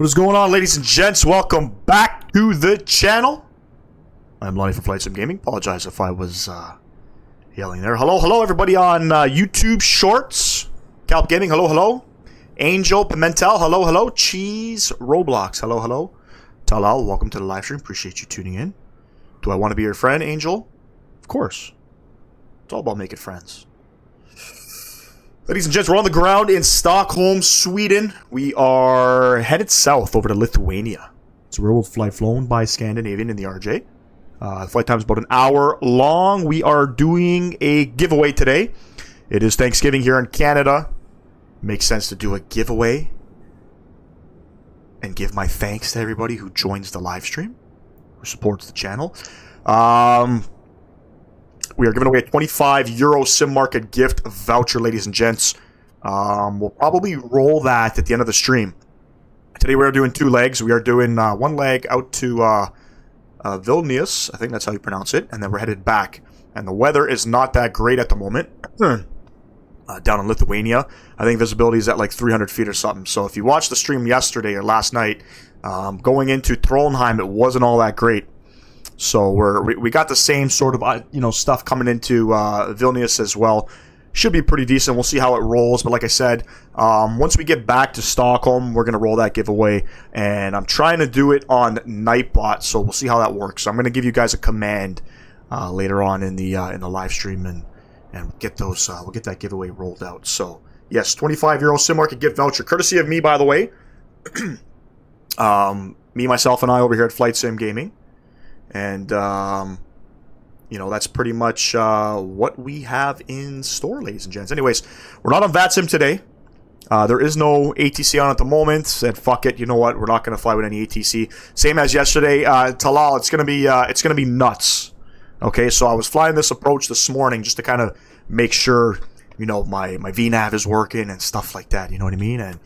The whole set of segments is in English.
What is going on, ladies and gents? Welcome back to the channel. I'm Lonnie from Flight Sim Gaming. Apologize if I was yelling there. Hello, everybody on YouTube Shorts. Calp Gaming, hello. Angel Pimentel, hello. Cheese Roblox, hello. Talal, welcome to the live stream. Appreciate you tuning in. Do I want to be your friend, Angel? Of course. It's all about making friends. Ladies and gents, we're on the ground in Stockholm, Sweden. We are headed south over to Lithuania. It's a real flight flown by Scandinavian in the RJ. The flight time is about an hour long. We are doing a giveaway today. It is Thanksgiving here in Canada. Makes sense to do a giveaway and give my thanks to everybody who joins the live stream, who supports the channel. We are giving away a €25 sim market gift voucher, ladies and gents. We'll probably roll that at the end of the stream. Today we are doing two legs. We are doing one leg out to Vilnius. I think that's how you pronounce it. And then we're headed back. And the weather is not that great at the moment. Down in Lithuania. I think visibility is at like 300 feet or something. So if you watched the stream yesterday or last night, going into Trondheim, it wasn't all that great. So we got the same sort of stuff coming into Vilnius as well. Should be pretty decent. We'll see how it rolls. But like I said, once we get back to Stockholm, we're going to roll that giveaway. And I'm trying to do it on Nightbot, so we'll see how that works. So I'm going to give you guys a command later on in the live stream and get those. We'll get that giveaway rolled out. So yes, €25 sim market gift voucher, courtesy of me, by the way. Me, myself, and I over here at Flight Sim Gaming. And, that's pretty much what we have in store, ladies and gents. Anyways, we're not on VATSIM today. There is no ATC on at the moment. Said, fuck it, you know what? We're not going to fly with any ATC. Same as yesterday. Talal, it's going to be nuts. Okay, so I was flying this approach this morning just to kind of make sure, my VNAV is working and stuff like that. You know what I mean? And,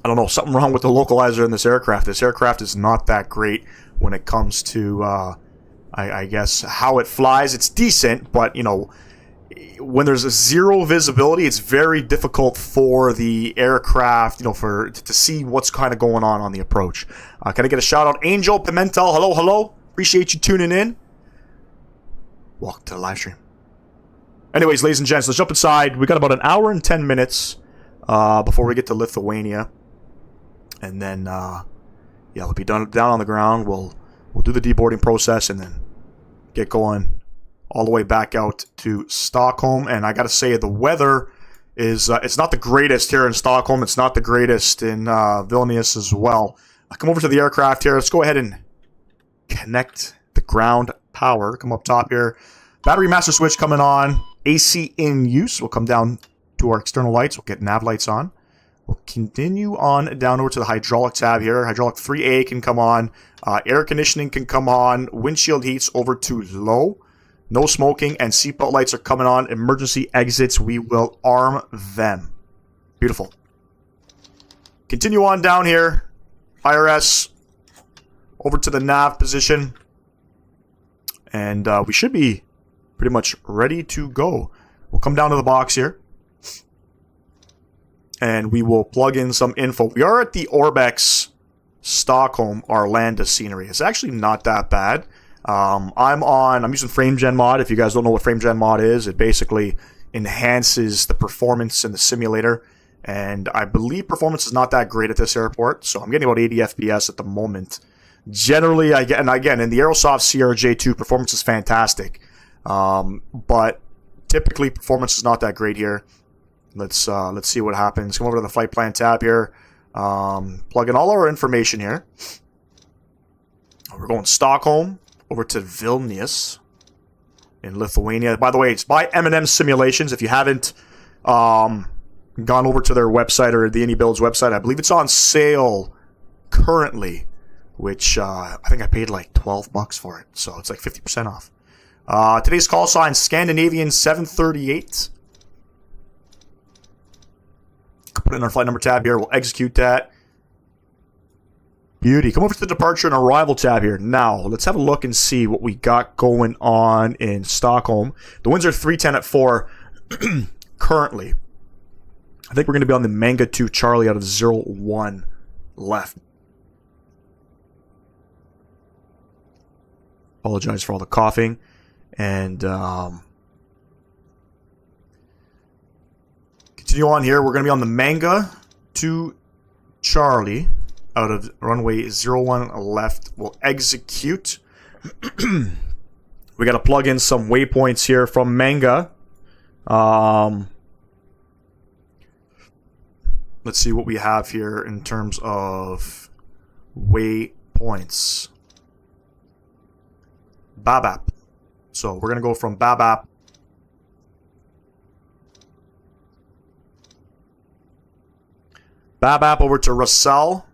I don't know, something wrong with the localizer in this aircraft. This aircraft is not that great when it comes to, I guess, how it flies. It's decent, but, when there's a zero visibility, it's very difficult for the aircraft, to see what's kind of going on the approach. Can I get a shout out? Angel Pimentel, hello. Appreciate you tuning in. Welcome to the live stream. Anyways, ladies and gents, let's jump inside. We got about an hour and 10 minutes before we get to Lithuania. And then, we'll be down on the ground. We'll do the deboarding process and then get going all the way back out to Stockholm. And I got to say, the weather is it's not the greatest here in Stockholm. It's not the greatest in Vilnius as well. I come over to the aircraft here. Let's go ahead and connect the ground power. Come up top here. Battery master switch coming on. AC in use. We'll come down to our external lights. We'll get nav lights on. We'll continue on down over to the hydraulic tab here. Hydraulic 3A can come on. Air conditioning can come on. Windshield heats over to low. No smoking, and seatbelt lights are coming on. Emergency exits, we will arm them. Beautiful. Continue on down here. IRS over to the nav position. And we should be pretty much ready to go. We'll come down to the box here. And we will plug in some info. We are at the Orbex Stockholm Arlanda scenery. It's actually not that bad. I'm using FrameGen mod. If you guys don't know what FrameGen mod is, it basically enhances the performance in the simulator. And I believe performance is not that great at this airport. So I'm getting about 80 FPS at the moment. Generally, again, in the Aerosoft CRJ-2, performance is fantastic. But typically, performance is not that great here. Let's see what happens. Come over to the flight plan tab here. Plug in all our information here. We're going Stockholm over to Vilnius in Lithuania. By the way, it's by M&M Simulations. If you haven't gone over to their website or the AnyBuilds website, I believe it's on sale currently, which I think I paid like $12 for it. So it's like 50% off. Today's call sign, Scandinavian 738. Put in our flight number tab here. We'll execute that. Beauty. Come over to the departure and arrival tab here. Now, let's have a look and see what we got going on in Stockholm. The winds are 310 at 4 currently. I think we're going to be on the Manga 2 Charlie out of 01 left. Apologize for all the coughing. And continue on here. We're going to be on the Manga 2 Charlie out of runway 01 left. We'll execute. We got to plug in some waypoints here from Manga. Let's see what we have here in terms of waypoints. Babap. So we're going to go from Babap over to Russell.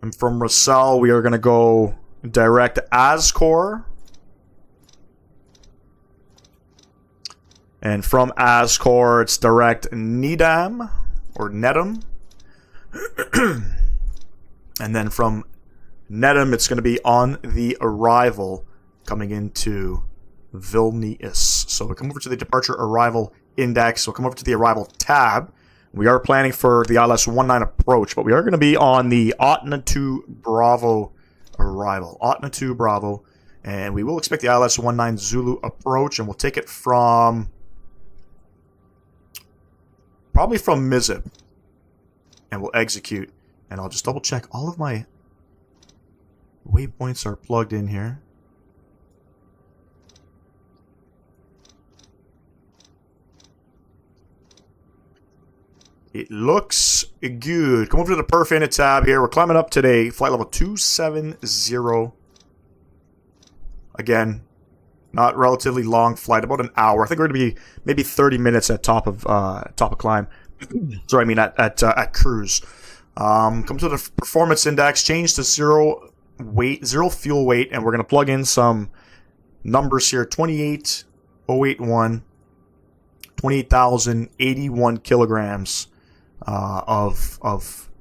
And from Russell, we are going to go direct Ascor. And from Ascor, it's direct Nedam or Nedam. And then from Nedam, it's going to be on the arrival coming into Vilnius. So we come over to the departure arrival index. We'll come over to the arrival tab. We are planning for the ILS-19 approach, but we are going to be on the Otna 2 Bravo arrival. Otna 2 Bravo. And we will expect the ILS-19 Zulu approach, and we'll take it from... probably from Mizip. And we'll execute. And I'll just double check all of my waypoints are plugged in here. It looks good. Come over to the Perf Init tab here. We're climbing up today. Flight level 270. Again, not relatively long flight, about an hour. I think we're going to be maybe 30 minutes at top of climb. Sorry, I mean at cruise. Come to the performance index, change to zero fuel weight, and we're going to plug in some numbers here. 28,081, 28,081 kilograms of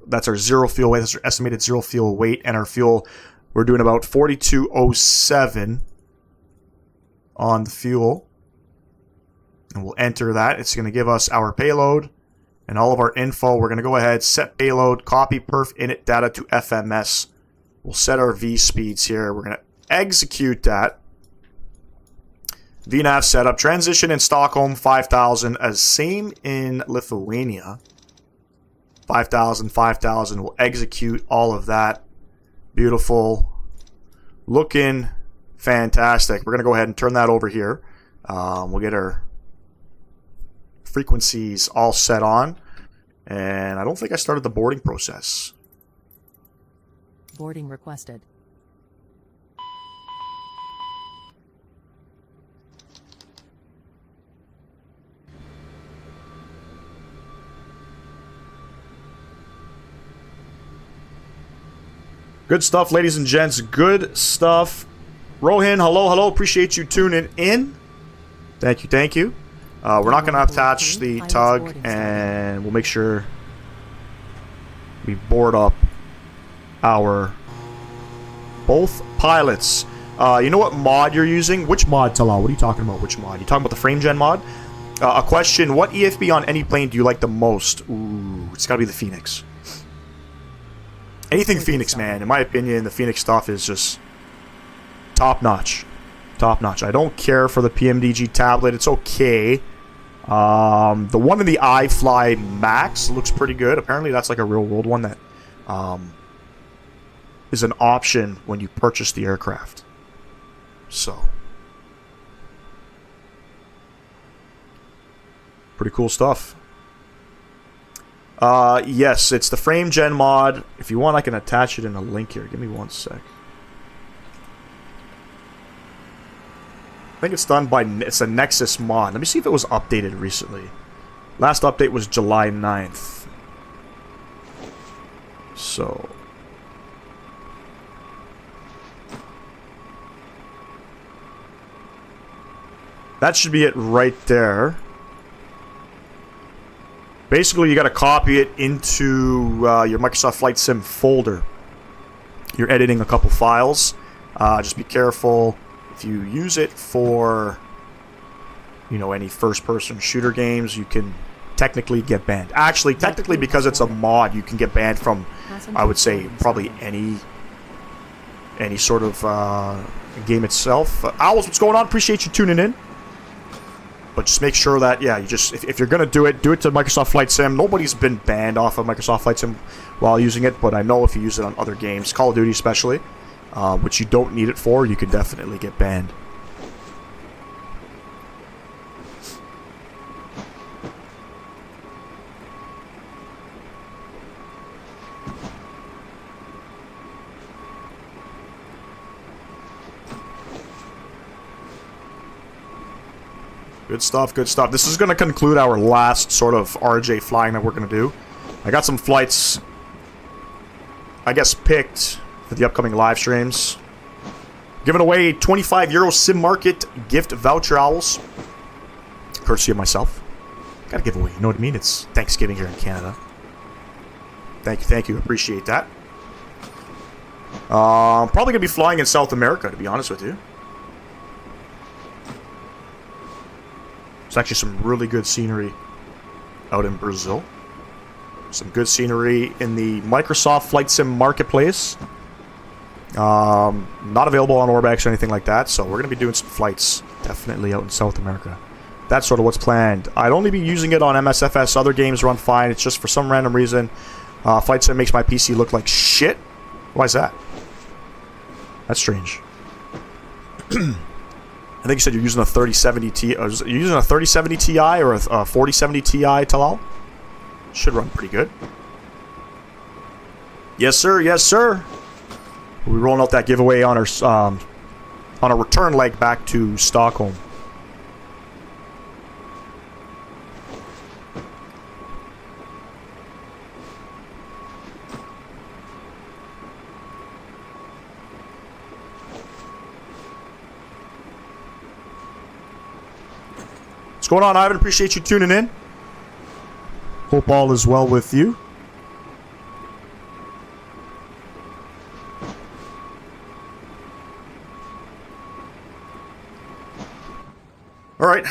that's our zero fuel weight. That's our estimated zero fuel weight, and our fuel, we're doing about 4207 on the fuel, and we'll enter that. It's going to give us our payload and all of our info. We're going to go ahead, set payload, copy perf init data to FMS. We'll set our V speeds here. We're going to execute that. VNAV setup, transition in Stockholm 5,000, as same in Lithuania. 5,000, 5,000. We'll execute all of that. Beautiful. Looking fantastic. We're going to go ahead and turn that over here. We'll get our frequencies all set on. And I don't think I started the boarding process. Boarding requested. Good stuff, ladies and gents. Good stuff. Rohin, hello, hello. Appreciate you tuning in. Thank you, thank you. We're not going to attach the tug, and we'll make sure we board up our both pilots. You know what mod you're using? Which mod, Talal? What are you talking about? Which mod? You talking about the frame gen mod? A question: what EFB on any plane do you like the most? Ooh, it's got to be the Phoenix. Anything Phoenix, man. In my opinion, the Phoenix stuff is just top notch. Top notch. I don't care for the PMDG tablet. It's okay. The one in the iFly Max looks pretty good. Apparently, that's like a real world one that is an option when you purchase the aircraft. So, pretty cool stuff. Yes, it's the frame gen mod. If you want, I can attach it in a link here. Give me one sec. I think it's done by, it's a Nexus mod. Let me see if it was updated recently. Last update was July 9th. So, that should be it right there. Basically, you got to copy it into your Microsoft Flight Sim folder. You're editing a couple files. Just be careful if you use it for you know, any first-person shooter games, you can technically get banned. Actually, technically, because it's a mod, you can get banned from, I would say, probably any sort of game itself. Owls, what's going on? Appreciate you tuning in. But just make sure that, yeah, you just, if you're going to do it to Microsoft Flight Sim. Nobody's been banned off of Microsoft Flight Sim while using it, but I know if you use it on other games, Call of Duty especially, which you don't need it for, you can definitely get banned. Good stuff, good stuff. This is going to conclude our last sort of RJ flying that we're going to do. I got some flights, I guess, picked for the upcoming live streams. Giving away €25 Sim Market gift voucher, Owls. Courtesy of myself. Gotta give away, you know what I mean? It's Thanksgiving here in Canada. Thank you, appreciate that. Probably going to be flying in South America, to be honest with you. There's actually some really good scenery out in Brazil. Some good scenery in the Microsoft Flight Sim Marketplace. Not available on Orbex or anything like that, so we're going to be doing some flights definitely out in South America. That's sort of what's planned. I'd only be using it on MSFS. Other games run fine. It's just for some random reason, Flight Sim makes my PC look like shit. Why is that? That's strange. I think you said you're using a 3070 Ti. Are you using a 3070 Ti or a 4070 Ti, Talal? Should run pretty good. Yes, sir. Yes, sir. We're rolling out that giveaway on our return leg back to Stockholm. What's going on, Ivan? Appreciate you tuning in. Hope all is well with you. All right,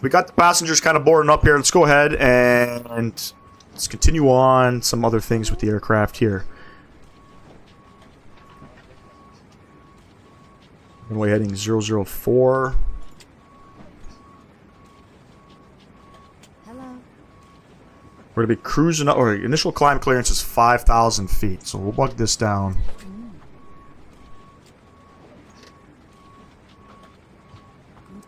we got the passengers kind of boarding up here. Let's go ahead and let's continue on some other things with the aircraft here. Runway heading 004. We're going to be cruising up, or initial climb clearance is 5,000 feet, so we'll bug this down. Mm.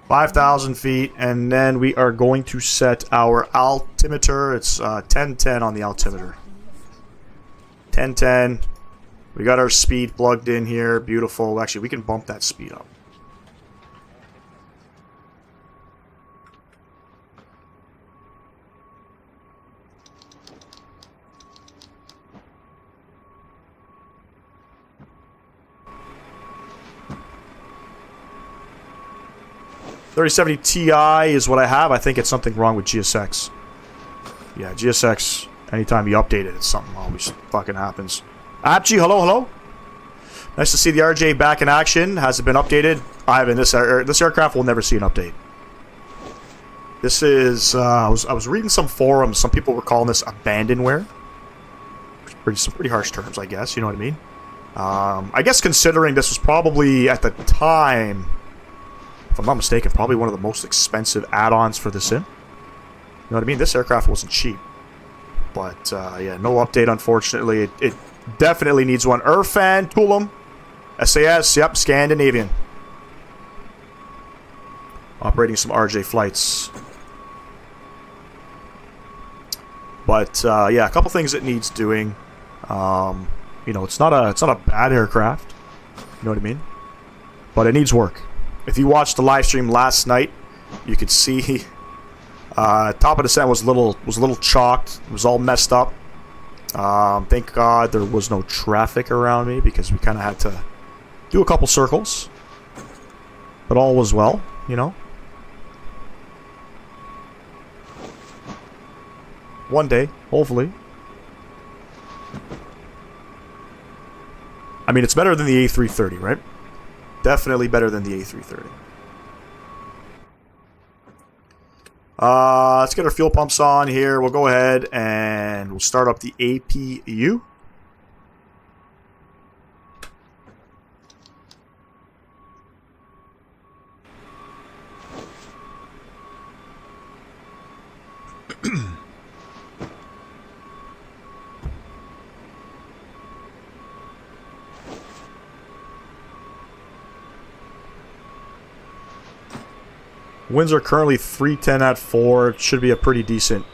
5,000 feet, and then we are going to set our altimeter. It's 1010 on the altimeter. 1010. We got our speed plugged in here. Beautiful. Actually, we can bump that speed up. .3070 Ti is what I have. I think it's something wrong with GSX. Yeah, GSX, anytime you update it, it's something always fucking happens. Apji, hello, hello. Nice to see the RJ back in action. Has it been updated? Ivan, this aircraft will never see an update. This is, I was reading some forums. Some people were calling this abandonware. Some pretty harsh terms, I guess. You know what I mean? I guess considering this was probably, at the time, if I'm not mistaken, probably one of the most expensive add-ons for the sim. You know what I mean? This aircraft wasn't cheap. But, yeah, no update, unfortunately. It definitely needs one. Irfan, Tulum, SAS, yep, Scandinavian. Operating some RJ flights. But, yeah, a couple things it needs doing. You know, it's not a bad aircraft. You know what I mean? But it needs work. If you watched the live stream last night, you could see top of the descent was a little chalked. It was all messed up. Thank God there was no traffic around me because we kind of had to do a couple circles. But all was well, you know. One day, hopefully. I mean, it's better than the A330, right? Definitely better than the A330. Let's get our fuel pumps on here. We'll go ahead and we'll start up the APU. Winds are currently 310 at 4. It should be a pretty decent,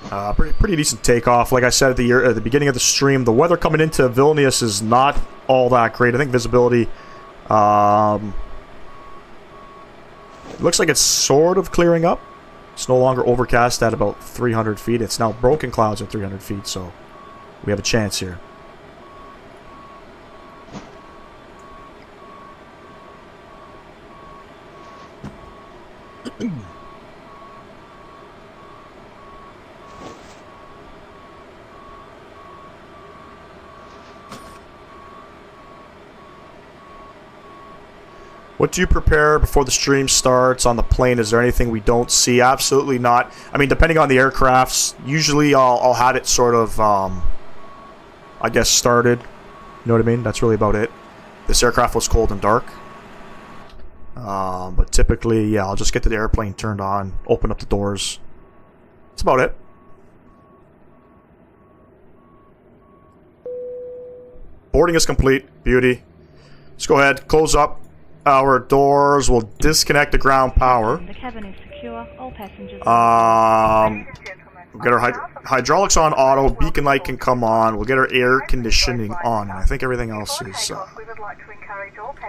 pretty decent takeoff. Like I said at the beginning of the stream, the weather coming into Vilnius is not all that great. I think visibility, it looks like it's sort of clearing up. It's no longer overcast at about 300 feet. It's now broken clouds at 300 feet, so we have a chance here. What do you prepare before the stream starts on the plane? Is there anything we don't see? Absolutely not. I mean, depending on the aircrafts, usually I'll have it sort of, I guess, started. You know what I mean? That's really about it. This aircraft was cold and dark. But typically, yeah, I'll just get the airplane turned on, open up the doors. That's about it. Boarding is complete. Beauty. Let's go ahead, close up our doors. We'll disconnect the ground power. The cabin is secure. All passengers. We'll get our hydraulics on auto. Beacon light can come on. We'll get our air conditioning on. I think everything else is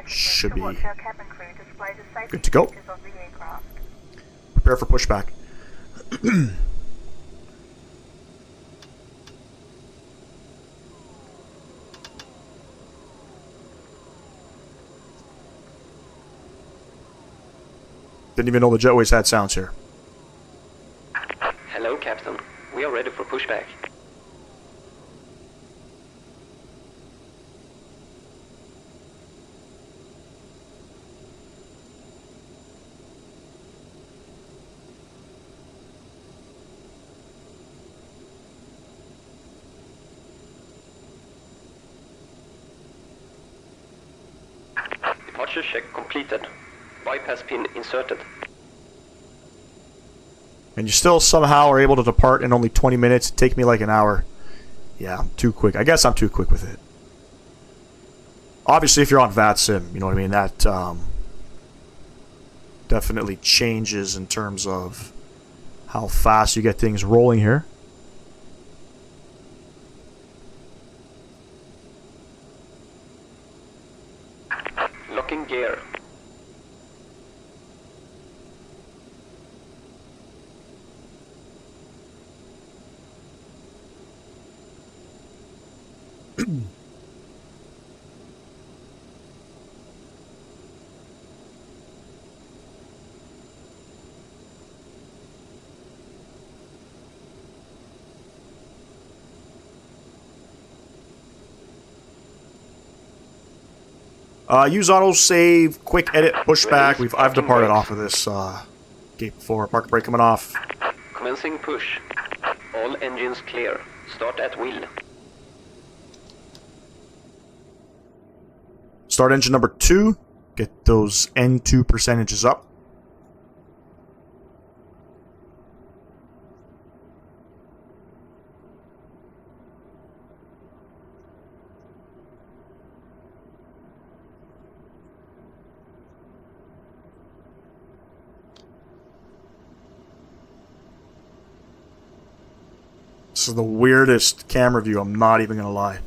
should be good to go. Prepare for pushback. Didn't even know the jetways had sounds here. Hello, Captain. We are ready for pushback. Departure check completed. Bypass pin inserted. And you still somehow are able to depart in only 20 minutes. It'd take me like an hour. Yeah, I'm too quick. I guess I'm too quick with it. Obviously, if you're on VATSIM, you know what I mean? That definitely changes in terms of how fast you get things rolling here. Locking gear. Use autosave, quick edit, pushback. I've departed off of this gate before. Park brake coming off. Commencing push. All engines clear. Start at wheel. Start engine number 2. Get those N2 percentages up. This is the weirdest camera view, I'm not even gonna lie.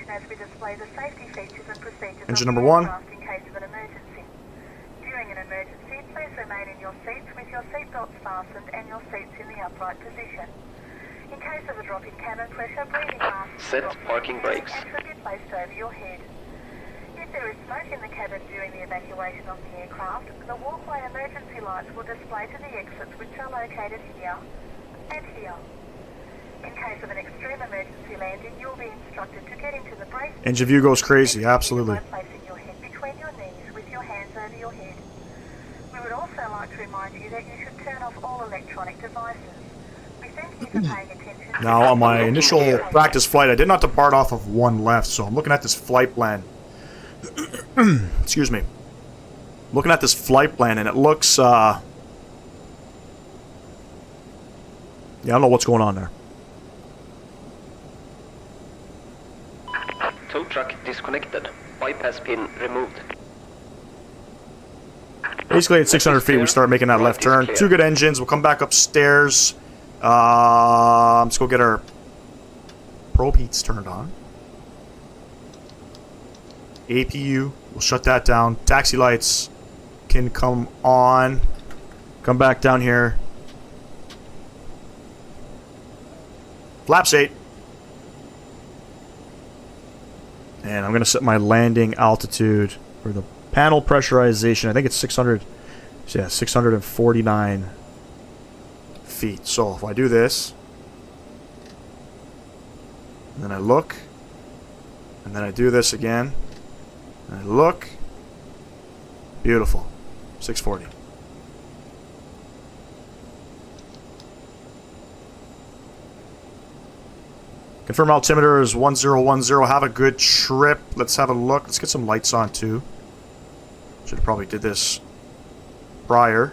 As we display the safety features and procedures Engine number 1. in case of an emergency. During an emergency, please remain in your seats with your seatbelts fastened and your seats in the upright position. In case of a drop in cabin pressure, breathing masks Set parking brakes. and should be placed over your head. If there is smoke in the cabin during the evacuation of the aircraft, the walkway emergency lights will display to the exits, which are located here and here. In case of an extreme emergency landing, you will be instructed to get into the brace. Engine view goes crazy, absolutely. By placing your head between your knees with your hands over your head. We would also like to remind you that you should turn off all electronic devices. We thank you for paying attention. Now, on my initial practice flight, I did not depart off of one left, so I'm looking at this flight plan. Excuse me. Looking at this flight plan, and it looks, yeah, I don't know what's going on there. Tow truck disconnected. Bypass pin removed. Basically, at 600 feet, we start making that left turn. Two good engines. We'll come back upstairs. Let's go get our probe heats turned on. APU, we'll shut that down. Taxi lights can come on. Come back down here. Flaps 8. And I'm going to set my landing altitude for the panel pressurization. I think it's 600. Yeah, 649 feet. So if I do this, and then I look, and then I do this again, and I look, beautiful, 640. Confirm altimeter is 1010. Have a good trip. Let's have a look. Let's get some lights on too. Should have probably did this prior.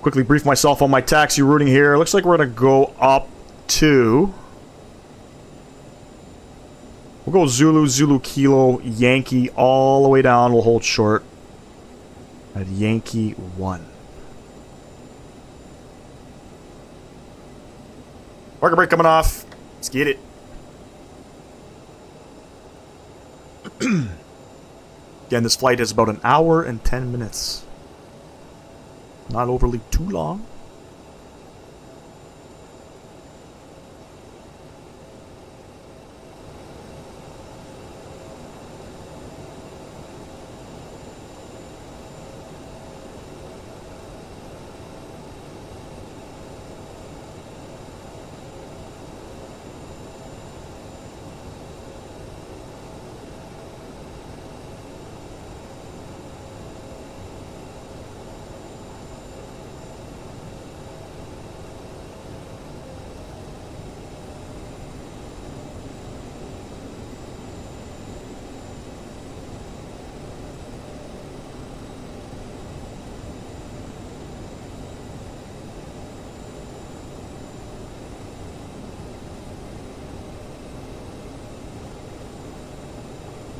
Quickly brief myself on my taxi routing here. Looks like we're going to go up to... We'll go Zulu, Zulu, Kilo, Yankee, all the way down. We'll hold short at Yankee 1. Parker brake coming off. Let's get it. Again, this flight is about 1 hour and 10 minutes. Not overly too long.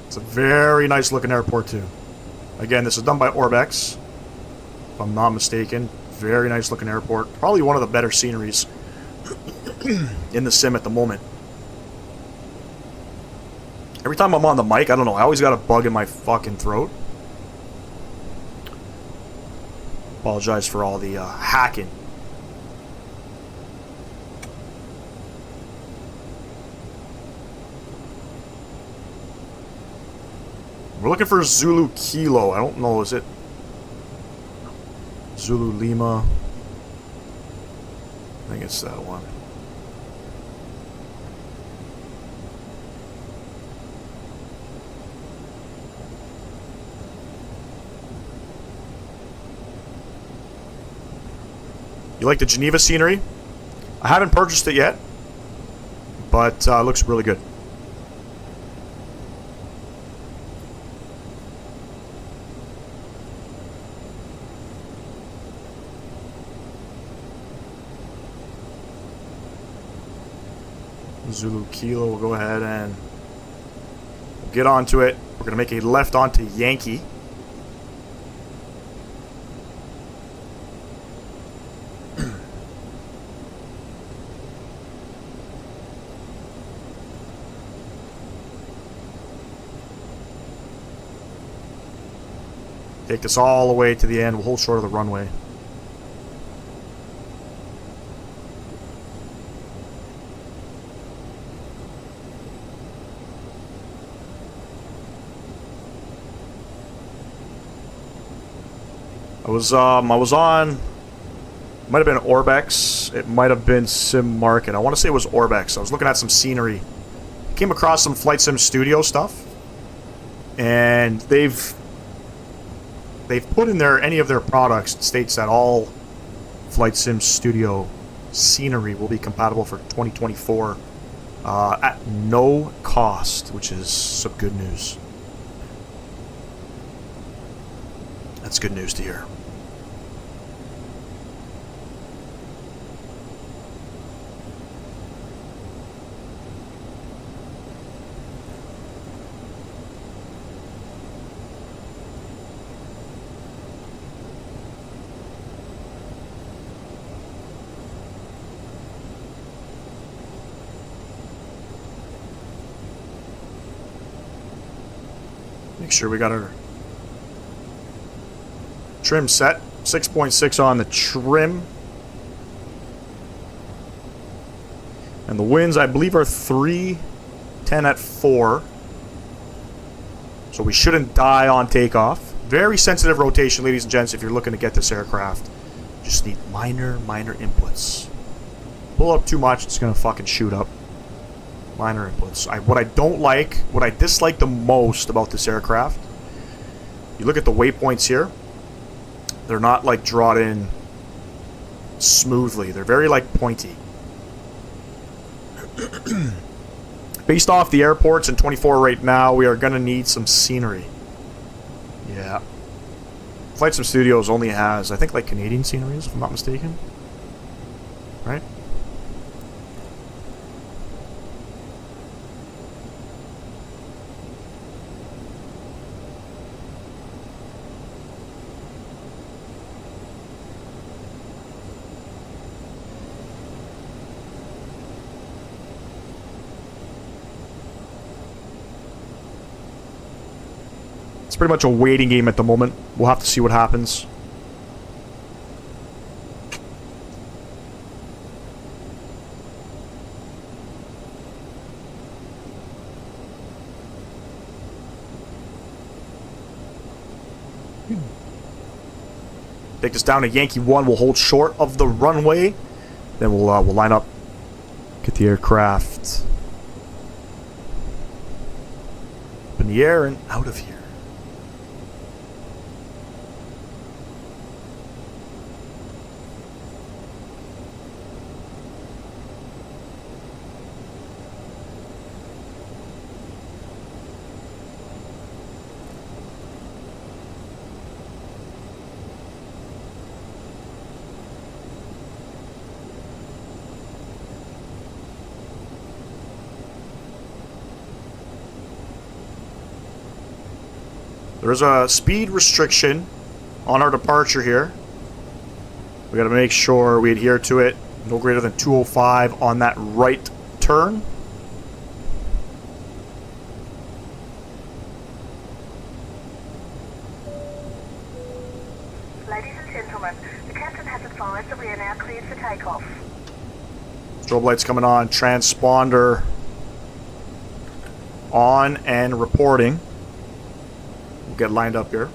It's a very nice looking airport too. Again, this is done by Orbex, if I'm not mistaken. Very nice looking airport. Probably one of the better sceneries in the sim at the moment. Every time I'm on the mic, I don't know, I always got a bug in my fucking throat. Apologize for all the hacking. We're looking for Zulu Kilo. I don't know, is it Zulu Lima? I think it's that one. You like the Geneva scenery? I haven't purchased it yet, but it looks really good. Zulu Kilo, we'll go ahead and get onto it. We're going to make a left onto Yankee. Take this all the way to the end. We'll hold short of the runway. I was on, might have been Orbex, it might have been Sim Market. I want to say it was Orbex. I was looking at some scenery. Came across some Flight Sim Studio stuff, and they've put in there any of their products. It states that all Flight Sim Studio scenery will be compatible for 2024 at no cost, which is some good news. That's good news to hear. Make sure we got our trim set. 6.6 on the trim. And the winds, I believe, are 310 at 4. So we shouldn't die on takeoff. Very sensitive rotation, ladies and gents, if you're looking to get this aircraft. Just need minor inputs. Pull up too much, it's going to fucking shoot up. Minor inputs. What I don't like, what I dislike the most about this aircraft, you look at the waypoints here, they're not like drawn in smoothly. They're very like pointy. Based off the airports in 24 right now, we are going to need some scenery. Yeah. Flight Sim Studios only has, I think, like Canadian sceneries, if I'm not mistaken. Right? It's pretty much a waiting game at the moment. We'll have to see what happens. Take this down to Yankee 1. We'll hold short of the runway. Then we'll line up, get the aircraft up in the air and out of here. There's a speed restriction on our departure here. We got to make sure we adhere to it. No greater than 205 on that right turn. Ladies and gentlemen, the captain has advised that we are now cleared for takeoff. Strobe lights coming on. Transponder on and reporting. We'll get lined up here.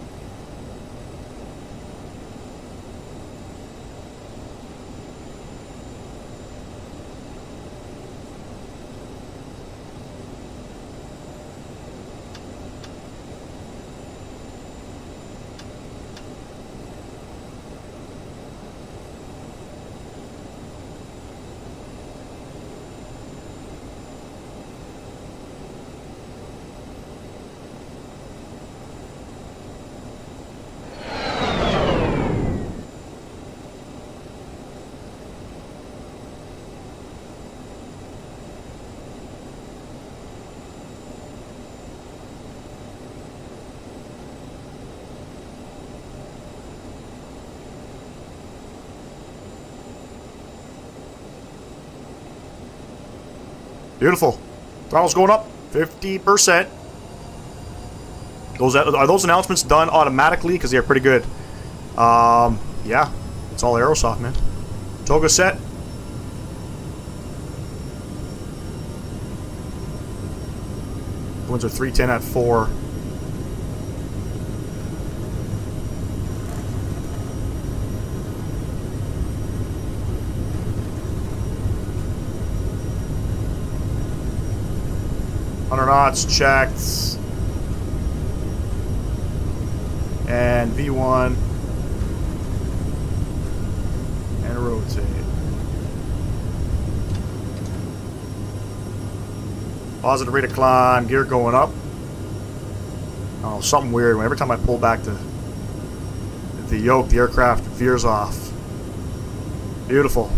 Beautiful. Throttle's going up 50%. Are those announcements done automatically? Because they're pretty good. Yeah. It's all Aerosoft, man. Toga set. The winds are 310 at 4. Knots checked. And V1. And rotate. Positive rate of climb, gear going up. Oh, something weird. Every time I pull back the yoke, the aircraft veers off. Beautiful.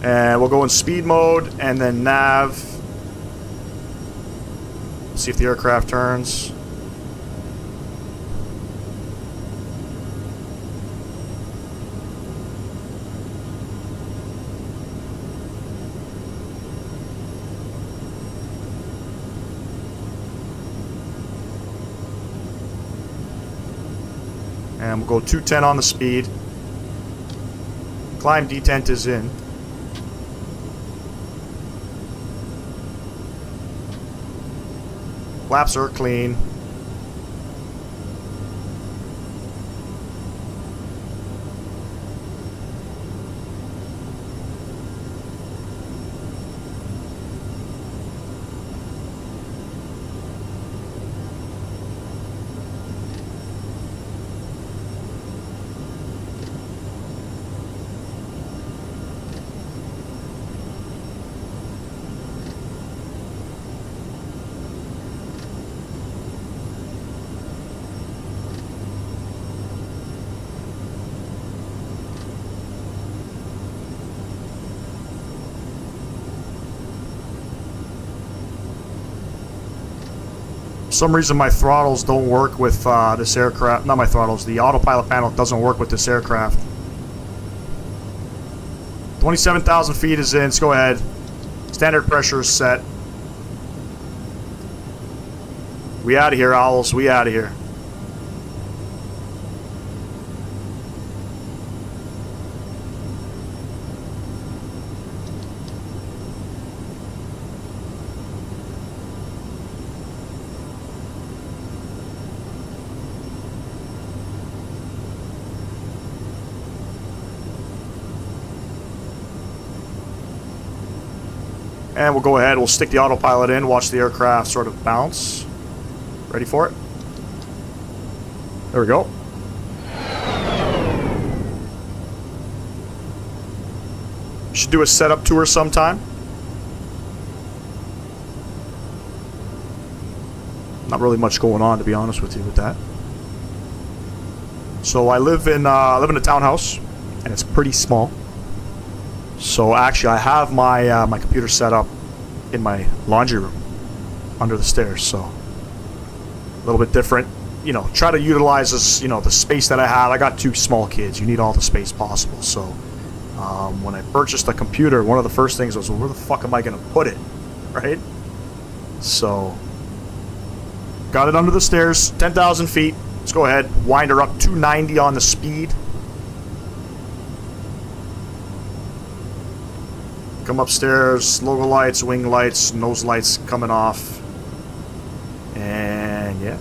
And we'll go in speed mode and then nav. See if the aircraft turns. And we'll go 210 on the speed. Climb detent is in. Flaps are clean. For some reason my throttles don't work with this aircraft. Not my throttles, the autopilot panel doesn't work with this aircraft. 27,000 feet is in, let's go ahead. Standard pressure is set. We out of here, owls, we out of here. And we'll go ahead, we'll stick the autopilot in, watch the aircraft sort of bounce. Ready for it? There we go. Should do a setup tour sometime. Not really much going on, to be honest with you, with that. So I live in a townhouse, and it's pretty small. So actually, I have my my computer set up in my laundry room under the stairs. So a little bit different. You know, try to utilize this, you know, the space that I have. I got 2 small kids. You need all the space possible. So when I purchased a computer, one of the first things was, well, where the fuck am I going to put it, right? So got it under the stairs, 10,000 feet. Let's go ahead, wind her up 290 on the speed. Come upstairs, logo lights, wing lights, nose lights coming off. And yeah.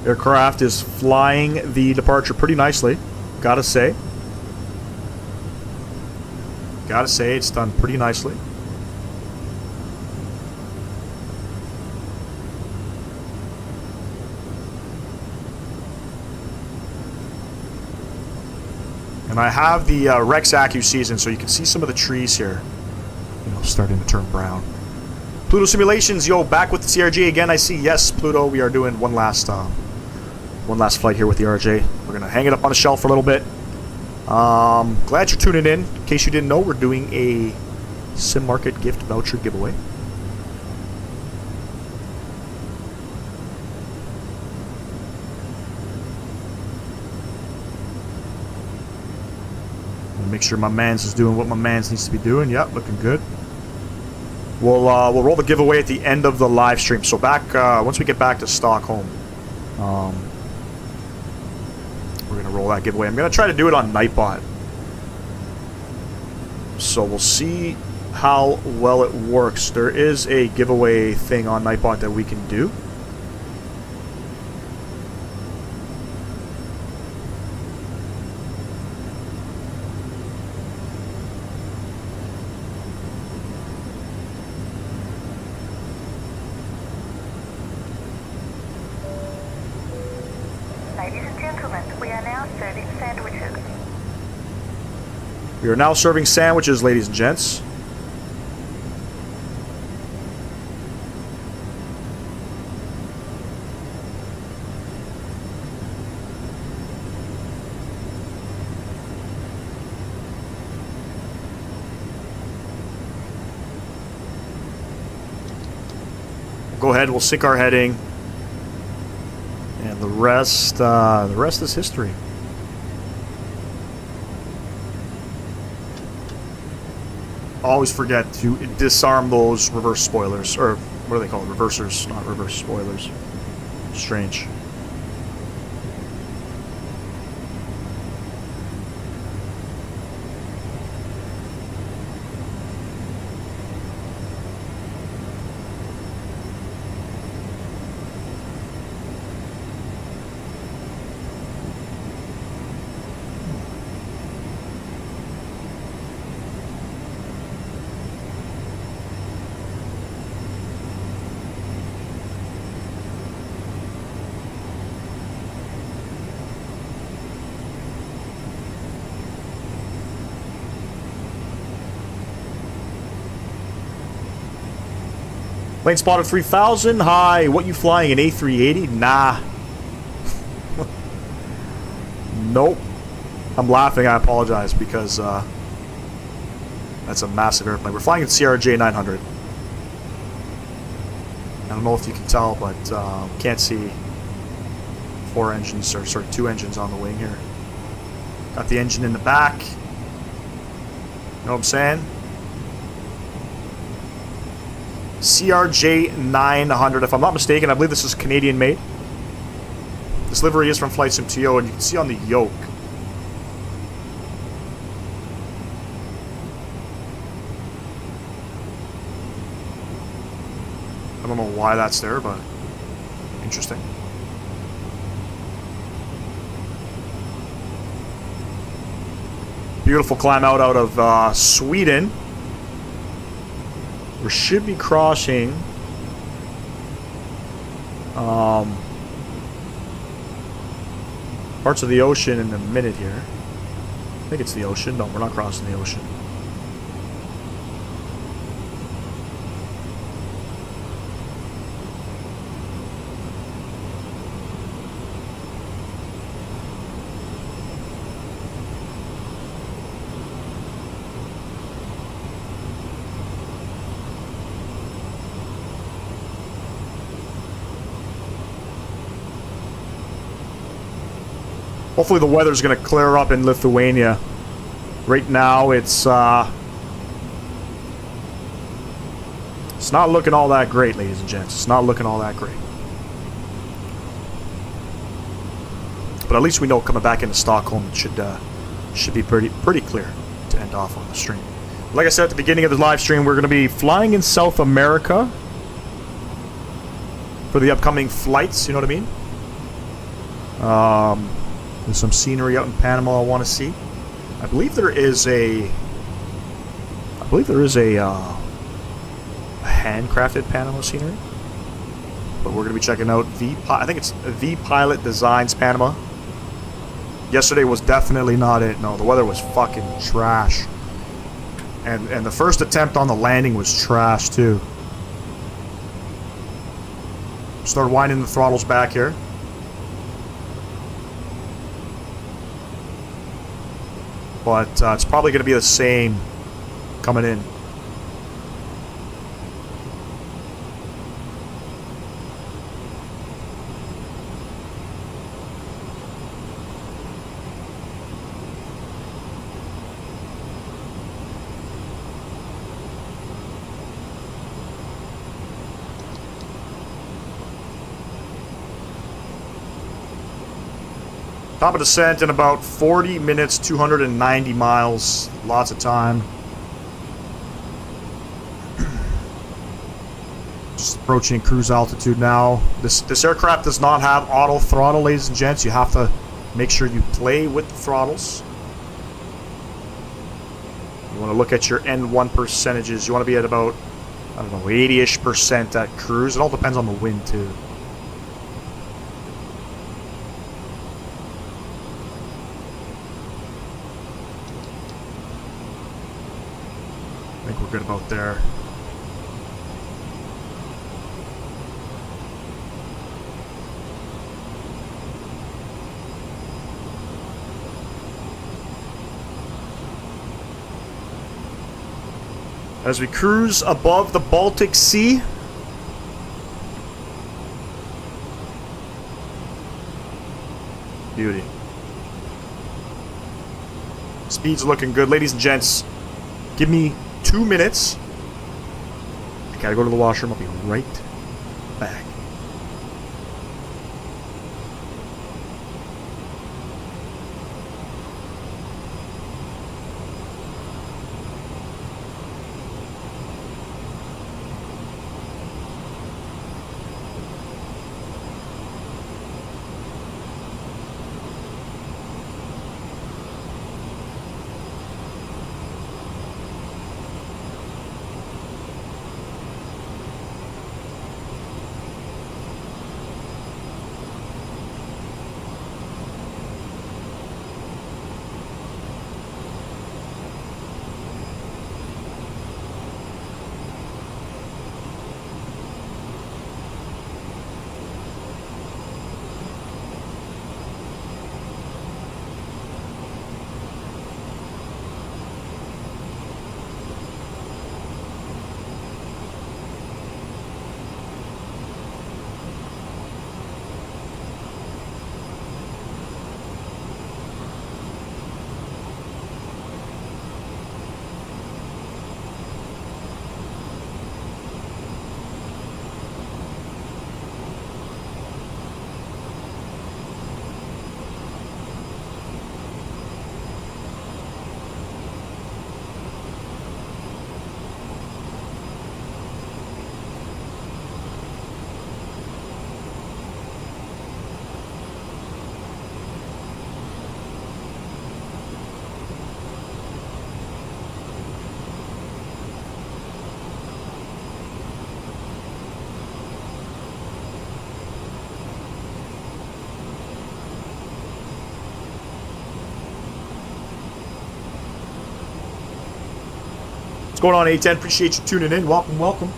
Aircraft is flying the departure pretty nicely, gotta say. Gotta say, it's done pretty nicely. And I have the Rex Accu season, so you can see some of the trees here, you know, starting to turn brown. Pluto Simulations, yo, back with the CRJ again. I see, yes, Pluto, we are doing one last flight here with the RJ. We're gonna hang it up on the shelf for a little bit. Glad you're tuning in. In case you didn't know, we're doing a Sim Market gift voucher giveaway. Make sure my man's is doing what my man's needs to be doing. Yep, looking good. We'll roll the giveaway at the end of the live stream. So back once we get back to Stockholm, we're gonna roll that giveaway. I'm gonna try to do it on Nightbot. So we'll see how well it works. There is a giveaway thing on Nightbot that we can do. Ladies and gentlemen, we are now serving sandwiches. We are now serving sandwiches, ladies and gents. Go ahead, we'll sync our heading. And the rest is history. Always forget to disarm those reverse spoilers, or what are they called? Reversers, not reverse spoilers. Strange. Plane spotted 3000. Hi, what you flying, an A380? Nah. Nope. I'm laughing, I apologize, because that's a massive airplane. We're flying a CRJ-900. I don't know if you can tell, but can't see 4 engines, or sorry, 2 engines on the wing here. Got the engine in the back. You know what I'm saying? CRJ-900, if I'm not mistaken. I believe this is Canadian made. This livery is from Flight Sim TO, and you can see on the yoke. I don't know why that's there, but interesting. Beautiful climb out of Sweden. We should be crossing parts of the ocean in a minute here. I think it's the ocean. No, we're not crossing the ocean. Hopefully the weather's going to clear up in Lithuania. Right now it's not looking all that great, ladies and gents. It's not looking all that great. But at least we know coming back into Stockholm it should be pretty clear to end off on the stream. Like I said at the beginning of the live stream, we're going to be flying in South America for the upcoming flights, you know what I mean? There's some scenery out in Panama I want to see. I believe there is a handcrafted Panama scenery. But we're going to be checking out I think it's V Pilot Designs Panama. Yesterday was definitely not it. No, the weather was fucking trash. And the first attempt on the landing was trash too. Start winding the throttles back here. but it's probably going to be the same coming in. Top of descent in about 40 minutes, 290 miles. Lots of time. Just approaching cruise altitude now. This aircraft does not have auto throttle, ladies and gents. You have to make sure you play with the throttles. You want to look at your N1 percentages. You want to be at about, I don't know, 80-ish% at cruise. It all depends on the wind, too. I think we're good about there. As we cruise above the Baltic Sea, beauty. Speed's looking good, ladies and gents. Give me 2 minutes. I gotta go to the washroom. I'll be right back. What's going on, A10? Appreciate you tuning in. Welcome, welcome.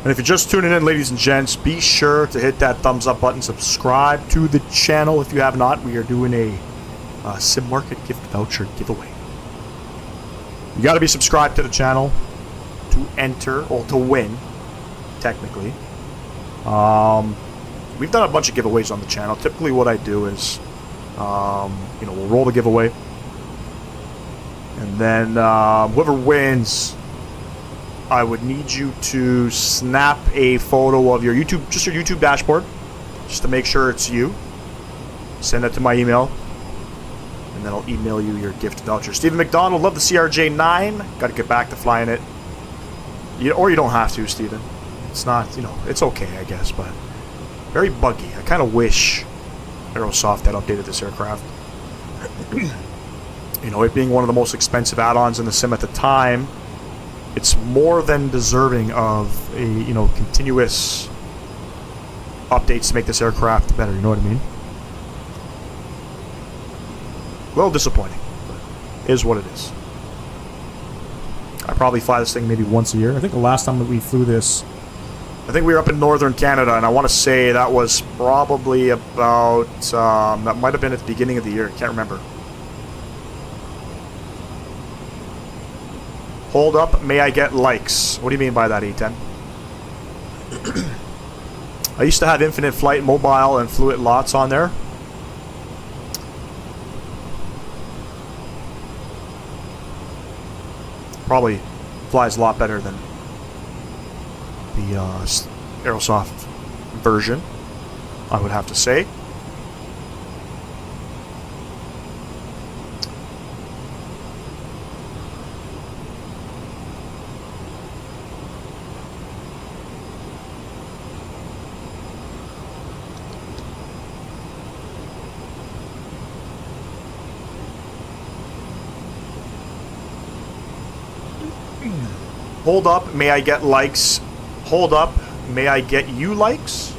And if you're just tuning in, ladies and gents, be sure to hit that thumbs up button. Subscribe to the channel if you have not. We are doing a Sim Market gift voucher giveaway. You got to be subscribed to the channel to enter, or to win, technically. We've done a bunch of giveaways on the channel. Typically what I do is, you know, we'll roll the giveaway. And then whoever wins, I would need you to snap a photo of your YouTube, just your YouTube dashboard, just to make sure it's you. Send that to my email, and then I'll email you your gift voucher. Stephen McDonald, love the CRJ-9. Got to get back to flying it. Or you don't have to, Stephen. It's not, you know, it's okay, I guess, but very buggy. I kind of wish Aerosoft had updated this aircraft. You know, it being one of the most expensive add-ons in the sim at the time, it's more than deserving of a, you know, continuous updates to make this aircraft better, you know what I mean? A little disappointing, but it is what it is. I probably fly this thing maybe once a year. I think the last time that we flew this, I think we were up in northern Canada, and I want to say that was probably about, that might have been at the beginning of the year, I can't remember. Hold up, may I get likes? What do you mean by that, E10? I used to have Infinite Flight Mobile and flew it lots on there. Probably flies a lot better than the Aerosoft version, I would have to say. Hold up, may I get likes? Hold up, may I get you likes?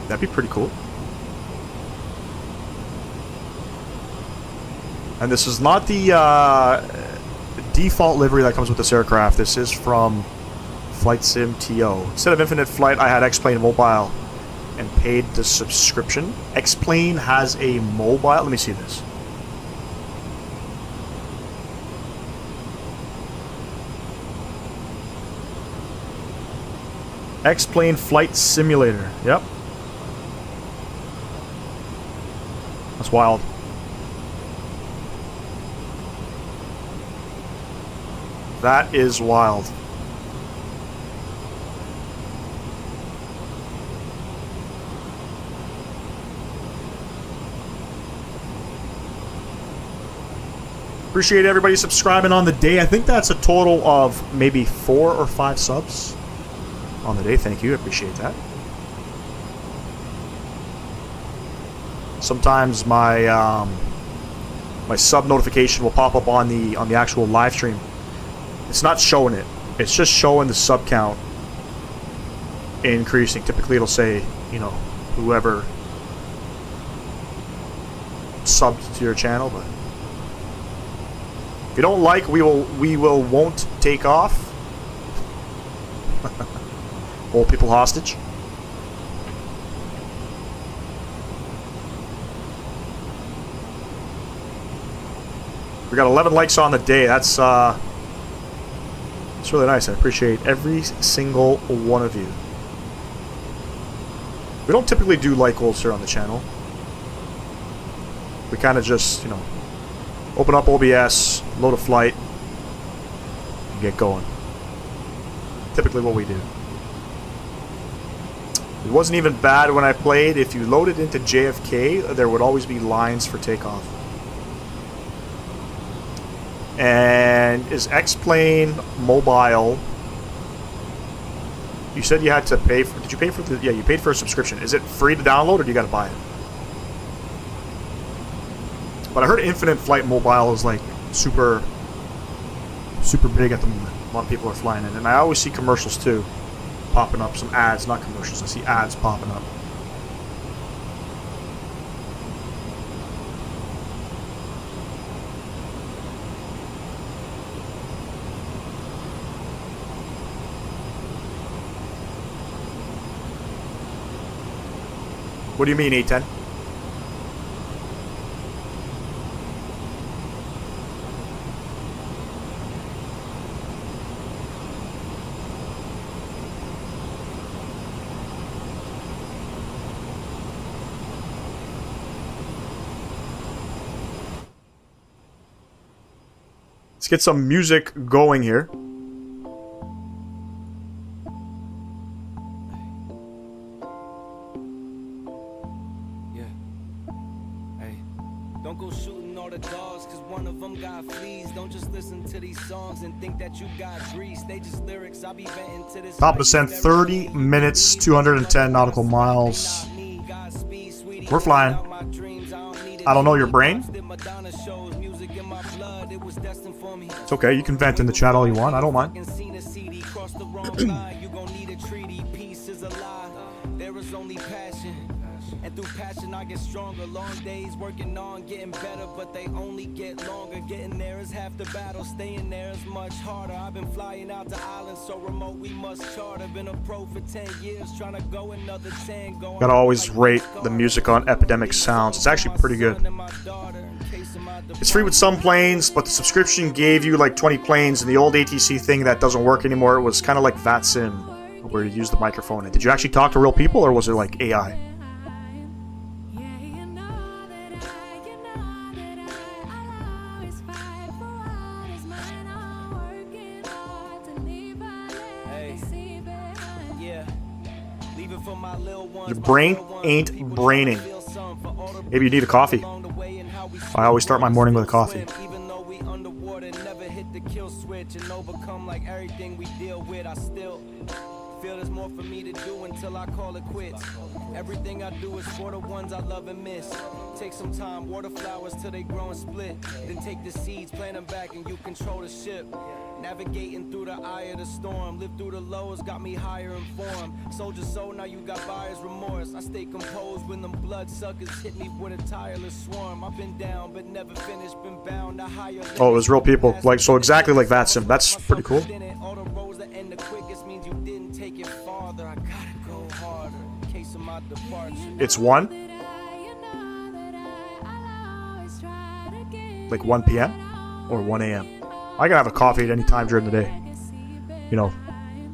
That'd be pretty cool. And this is not the default livery that comes with this aircraft. This is from Flight Sim TO. Instead of Infinite Flight, I had X-Plane Mobile and paid the subscription. X-Plane has a mobile. Let me see this. X-Plane Flight Simulator. Yep. That's wild. That is wild. Appreciate everybody subscribing on the day. I think that's a total of maybe 4 or 5 subs on the day. Thank you. I appreciate that. Sometimes my my sub notification will pop up on the actual live stream. It's not showing it. It's just showing the sub count increasing. Typically, it'll say, you know, whoever subbed to your channel. But if you don't like, we won't take off. Hold people hostage. We got 11 likes on the day. That's really nice. I appreciate every single one of you. We don't typically do like goals here on the channel. We kind of just, you know, open up OBS, load a flight, and get going. Typically what we do. It wasn't even bad when I played. If you loaded into JFK, there would always be lines for takeoff. And is X-Plane Mobile... You said you had to pay for... Did you pay for the... Yeah, you paid for a subscription. Is it free to download, or do you got to buy it? But I heard Infinite Flight Mobile is like super big at the moment. A lot of people are flying it. And I always see commercials too popping up. Some ads, not commercials. I see ads popping up. What do you mean, A10? Let's get some music going here. Don't go shooting all the dogs, cause one of them got fleas. Don't just listen to these songs and think that you got grease. They just lyrics, I'll be venting to this. Top descent 30 minutes, 210 nautical miles. We're flying. I don't know your brain. It's okay, you can vent in the chat all you want, I don't mind. And through passion I get stronger. Long days working on getting better, but they only get longer. Getting there is half the battle, staying there is much harder. I've been flying out to islands so remote we must charter. Been a pro for 10 years, trying to go another 10. Gotta always rate the music on Epidemic Sounds. It's actually pretty good. It's free with some planes, but the subscription gave you like 20 planes, and the old ATC thing that doesn't work anymore, it was kind of like VATSIM, where you use the microphone. And did you actually talk to real people, or was it like AI? Your brain ain't braining. Maybe you need a coffee. I always start my morning with a coffee. Even though we underwater, never hit the kill switch and overcome like everything we deal with. I still feel there's more for me to do until I call it quits. Everything I do is for the ones I love and miss. Take some time, water flowers till they grow and split. Then take the seeds, plant them back, and you control the ship. Navigating through the eye of the storm. Live through the lows, got me higher informed. Soldier soul, now you got buyer's remorse. I stay composed when them bloodsuckers hit me with a tireless swarm. I've been down, but never finished, been bound to higher. Oh, it was real people. Like, so exactly like VATSIM. That's pretty cool. All the roads that end the quickest means you didn't take it farther. I gotta go harder in case of my departure. It's 1? Like 1 p.m. or 1 a.m.? I can have a coffee at any time during the day. You know,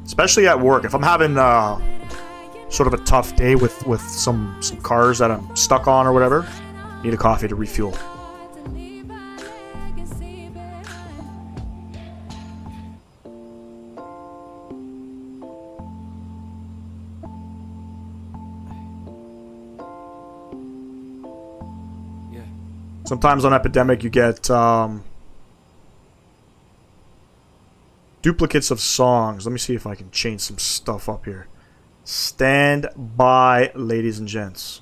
especially at work. If I'm having sort of a tough day with some cars that I'm stuck on or whatever, need a coffee to refuel. Sometimes on Epidemic you get duplicates of songs. Let me see if I can change some stuff up here. Stand by, ladies and gents.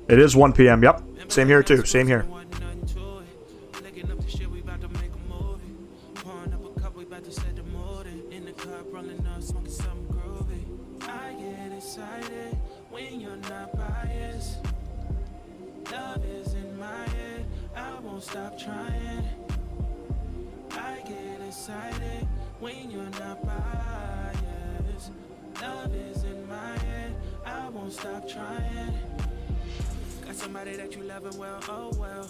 It is 1 p.m. Yep. Same here too. Same here. Stop trying. I get excited when you're not biased. Love is in my head. I won't stop trying. Got somebody that you love and well, oh well.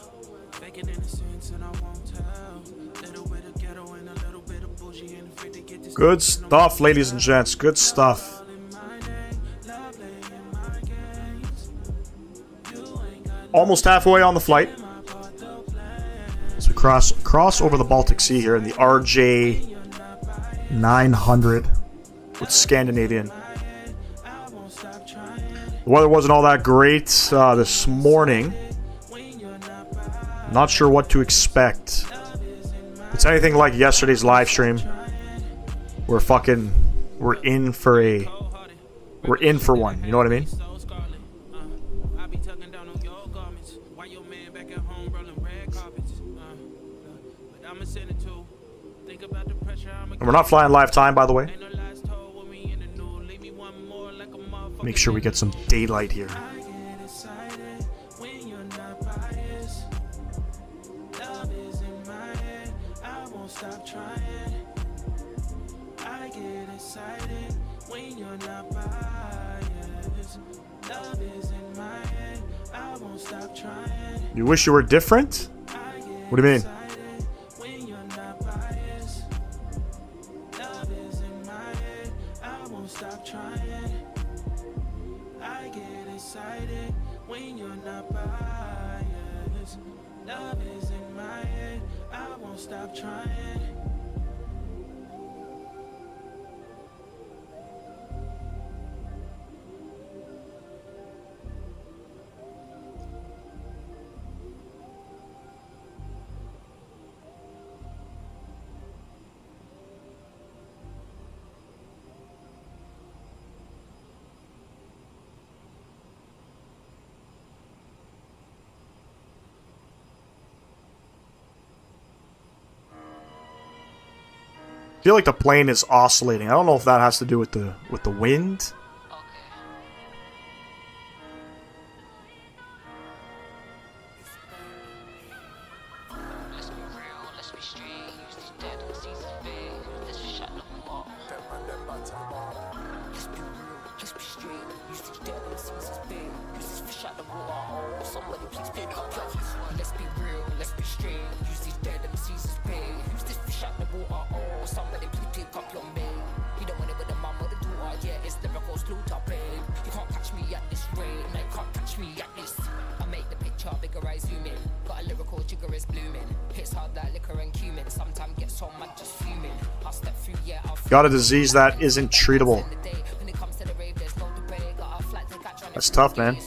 Faking innocence and I won't tell. Little bit of ghetto and a little bit of bougie and afraid to get this. Good stuff, ladies and gents. Good stuff. Almost halfway on the flight. So cross over the Baltic Sea here in the CRJ-900 with Scandinavian. The weather wasn't all that great this morning. Not sure what to expect. If it's anything like yesterday's live stream, we're in for one. You know what I mean? And we're not flying live time, by the way. Make sure we get some daylight here. stop trying. I get excited when you're not biased. Love is in my head, I won't stop trying. You wish you were different? What do you mean? When you're not biased. Love is in my head, I won't stop trying. I get excited when you're not biased. Love is in my head, I won't stop trying. I feel like the plane is oscillating. I don't know if that has to do with the wind. Got a disease that isn't treatable. That's tough, man.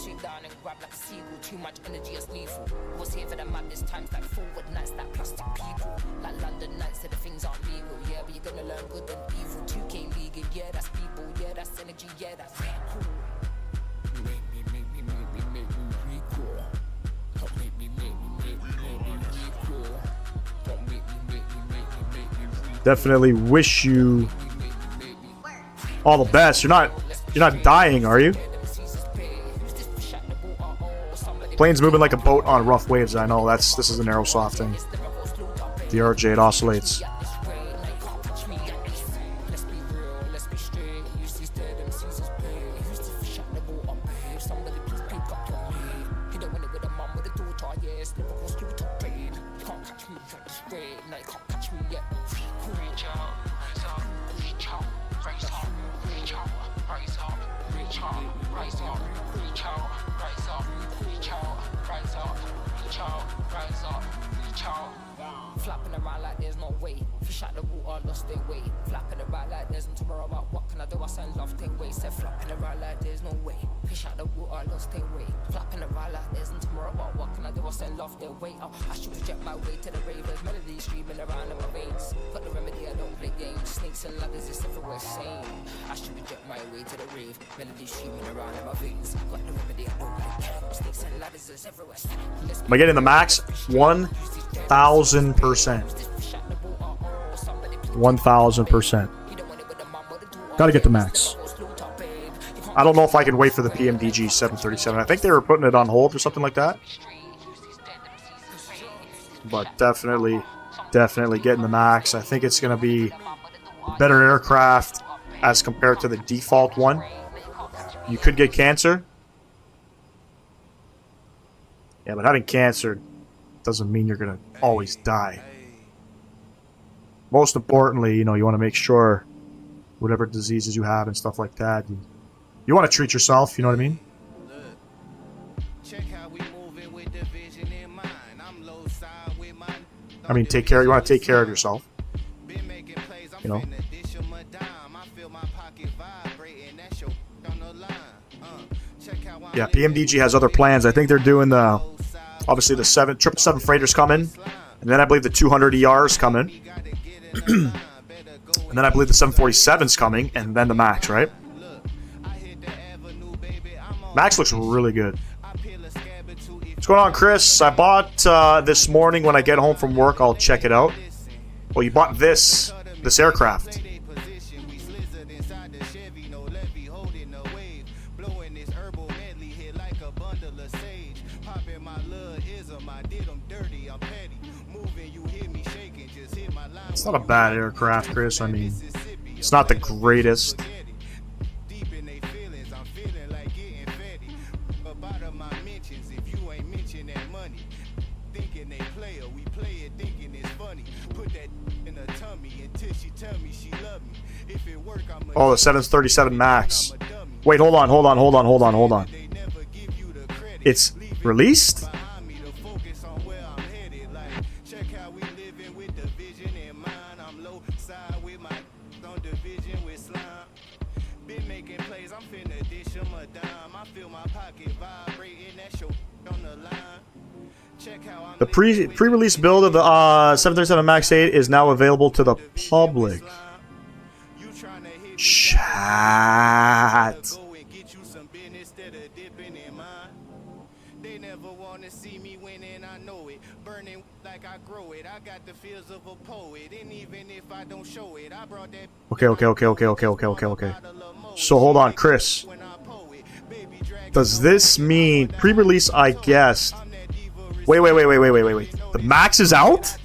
Definitely wish you all the best. You're not dying, are you? Plane's moving like a boat on rough waves. I know this is an Aerosoft thing. The RJ, it oscillates. Flapping around like there's no way. Fish out the water, lost their way. Flapping around like there's no tomorrow. About what can I do? I send love their way. Said flapping around like there's no way. Fish out the water, lost their way. Flapping around like there's no tomorrow. About what can I do? I send love their way. Oh, I should reject my way to the ravers. Melody streaming around in my veins. Got the remedy, I don't play games. Snakes and ladders, it's everywhere same. I should reject my way to the rave. Melody streaming around in my veins. Got the remedy, I don't play games. Snakes and ladders, it's everywhere same. Am I getting the max? 1,000%. 1,000%. Gotta get the max. I don't know if I can wait for the PMDG 737. I think they were putting it on hold or something like that. But definitely getting the max. I think it's gonna be better aircraft as compared to the default one. You could get cancer. Yeah, but having cancer doesn't mean you're gonna always die. Most importantly, you want to make sure whatever diseases you have and stuff like that, you want to treat yourself, you know what I mean? I mean, you want to take care of yourself. You know? Yeah, PMDG has other plans. I think they're doing obviously the 777 freighters coming, and then I believe the 200 ERs coming. And then I believe the 747's coming, and then the Max, right? Max looks really good. What's going on, Chris? I bought this morning when I get home from work. I'll check it out. Well, you bought this aircraft. It's not a bad aircraft, Chris. I mean, it's not the greatest. Oh, the 737 Max. Wait, hold on. It's released? The pre-release build of the 737 MAX 8 is now available to the public. Chat. They never want to see me winning, I know it. Burning like I grow it. I got the feels of a poet. And even if I don't show it, I brought that. Okay. So hold on, Chris. Does this mean pre-release, I guess? Wait. The Max is out?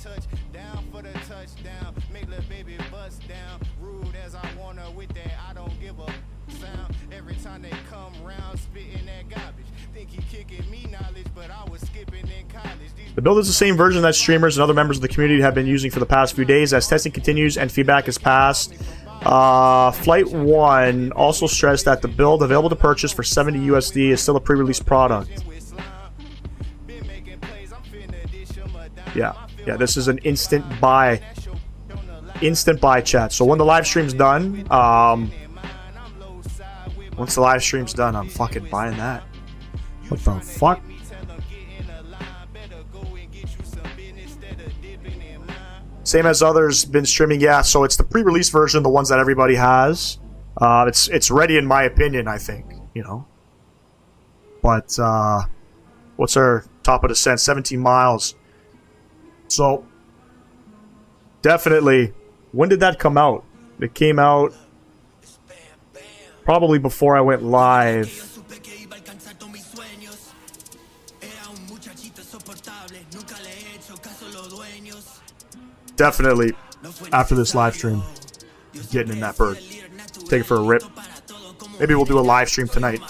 The build is the same version that streamers and other members of the community have been using for the past few days. As testing continues and feedback is passed, Flight 1 also stressed that the build available to purchase for $70 USD is still a pre-release product. Yeah, this is an instant buy chat. So when the live stream's done, I'm fucking buying that. What the fuck? Same as others been streaming, yeah. So it's the pre-release version, the ones that everybody has. It's ready in my opinion, I think, you know. But what's our top of descent? 17 miles. So definitely, when did that come out? It came out probably before I went live. Definitely after this live stream, getting in that bird. Take it for a rip. Maybe we'll do a live stream tonight.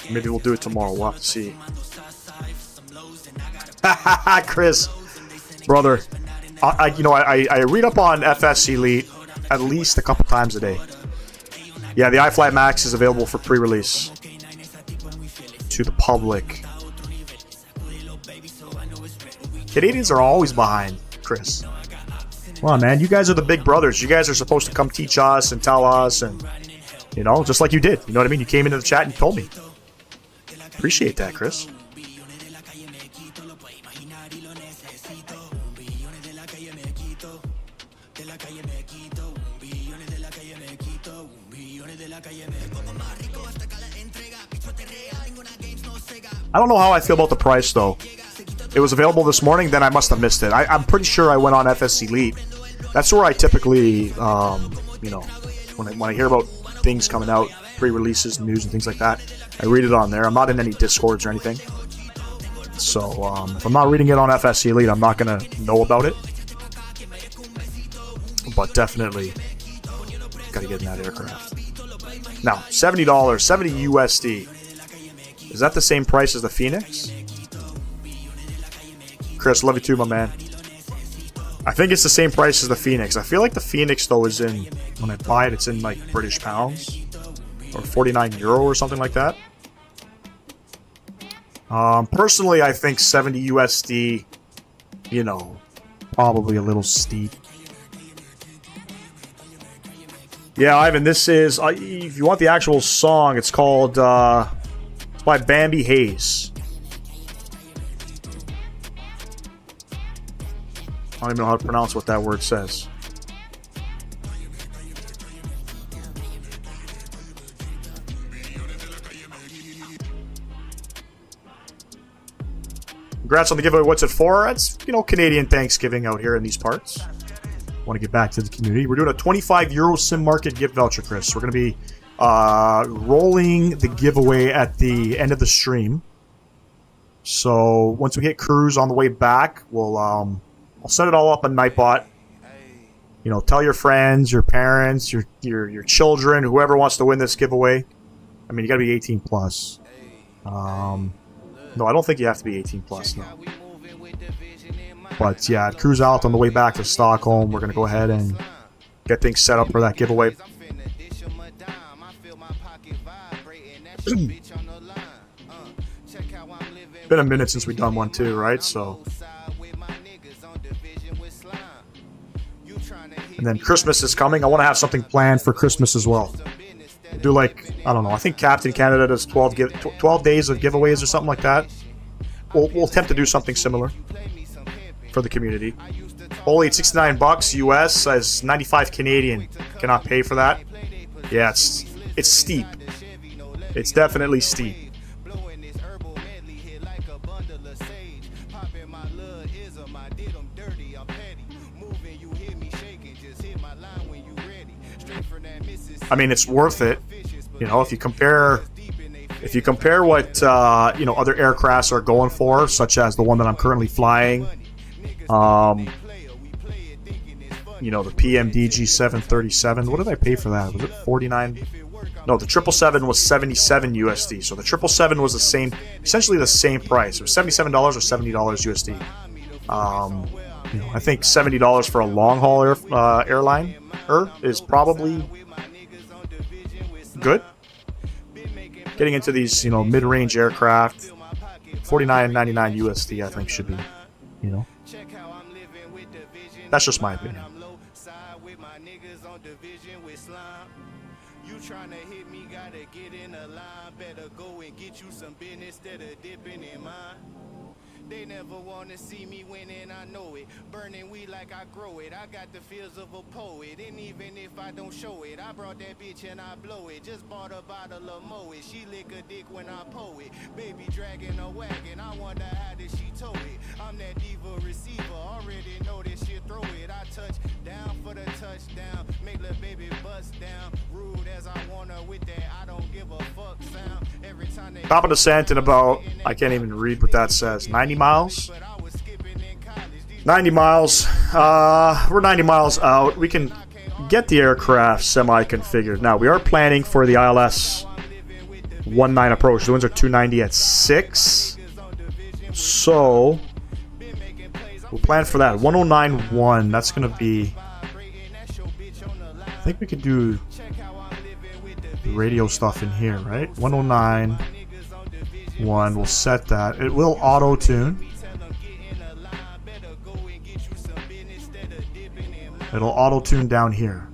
Maybe we'll do it tomorrow. We'll have to see. Chris, brother, I read up on FS Elite at least a couple times a day. Yeah, the iFlight Max is available for pre-release to the public. Canadians are always behind, Chris. Come on, man. You guys are the big brothers. You guys are supposed to come teach us and tell us, and, you know, just like you did. You know what I mean? You came into the chat and you told me. Appreciate that, Chris. I don't know how I feel about the price, though. It was available this morning, then I must have missed it. I'm pretty sure I went on FS Elite. That's where I typically, you know, when I hear about things coming out, pre-releases, news, and things like that, I read it on there. I'm not in any Discords or anything. So, if I'm not reading it on FS Elite, I'm not going to know about it. But definitely, got to get in that aircraft. Now, $70, 70 USD. Is that the same price as the Phoenix? Chris, love you too, my man. I think it's the same price as the Phoenix. I feel like the Phoenix, though, is in, when I buy it, it's in like British pounds. Or 49 euro or something like that. Personally, I think 70 USD, you know, probably a little steep. Yeah, Ivan, this is, if you want the actual song, it's called, it's by Bambi Hayes. I don't even know how to pronounce what that word says. Congrats on the giveaway. What's it for? It's, you know, Canadian Thanksgiving out here in these parts. Want to get back to the community. We're doing a 25 euro Sim Market gift voucher, Chris. We're going to be rolling the giveaway at the end of the stream. So once we hit cruise on the way back, I'll set it all up on Nightbot. You know, tell your friends, your parents, your children, whoever wants to win this giveaway. I mean, you gotta be 18 plus. No, I don't think you have to be 18 plus. No. But yeah, cruise out on the way back to Stockholm. We're gonna go ahead and get things set up for that giveaway. Been a minute since we've done one too, right? So, and then Christmas is coming. I want to have something planned for Christmas as well. Do like, I don't know, I think Captain Canada does 12 days of giveaways or something like that. We'll attempt to do something similar for the community. Only $69 US as 95 Canadian. Cannot pay for that. Yeah, it's steep. It's definitely steep. I mean, it's worth it. You know, if you compare what you know, other aircrafts are going for, such as the one that I'm currently flying, you know, the PMDG 737. What did I pay for that? Was it 49? No, the 777 was 77 USD. So the 777 was essentially the same price. It was $77 or $70 USD. You know, I think $70 for a long haul airline is probably good. Getting into these, you know, mid-range aircraft, $49.99 USD, I think should be, you know. That's just my opinion. You trying to hit me, gotta get in a line. Better go and get you some business instead of dipping in mine. They never want to see me winning, I know it. Burning weed like I grow it. I got the feels of a poet. And even if I don't show it, I brought that bitch and I blow it. Just bought a bottle of Moet. She lick a dick when I pull it. Baby dragging a wagon. I wonder how did she tow it. I'm that diva receiver. Already know this shit, throw it. I touch down for the touchdown. Make the baby bust down. Rude as I wanna with that. I don't give a fuck sound. Every time they top of descent in about, I can't even read what that says, 90 miles. 90 miles. We're 90 miles out. We can get the aircraft semi-configured. Now, we are planning for the ILS 19 approach. The winds are 290 at 6. So, we'll plan for that. 1091. That's going to be... I think we could do the radio stuff in here, right? 109. We'll set that. It will auto-tune. It'll auto-tune down here.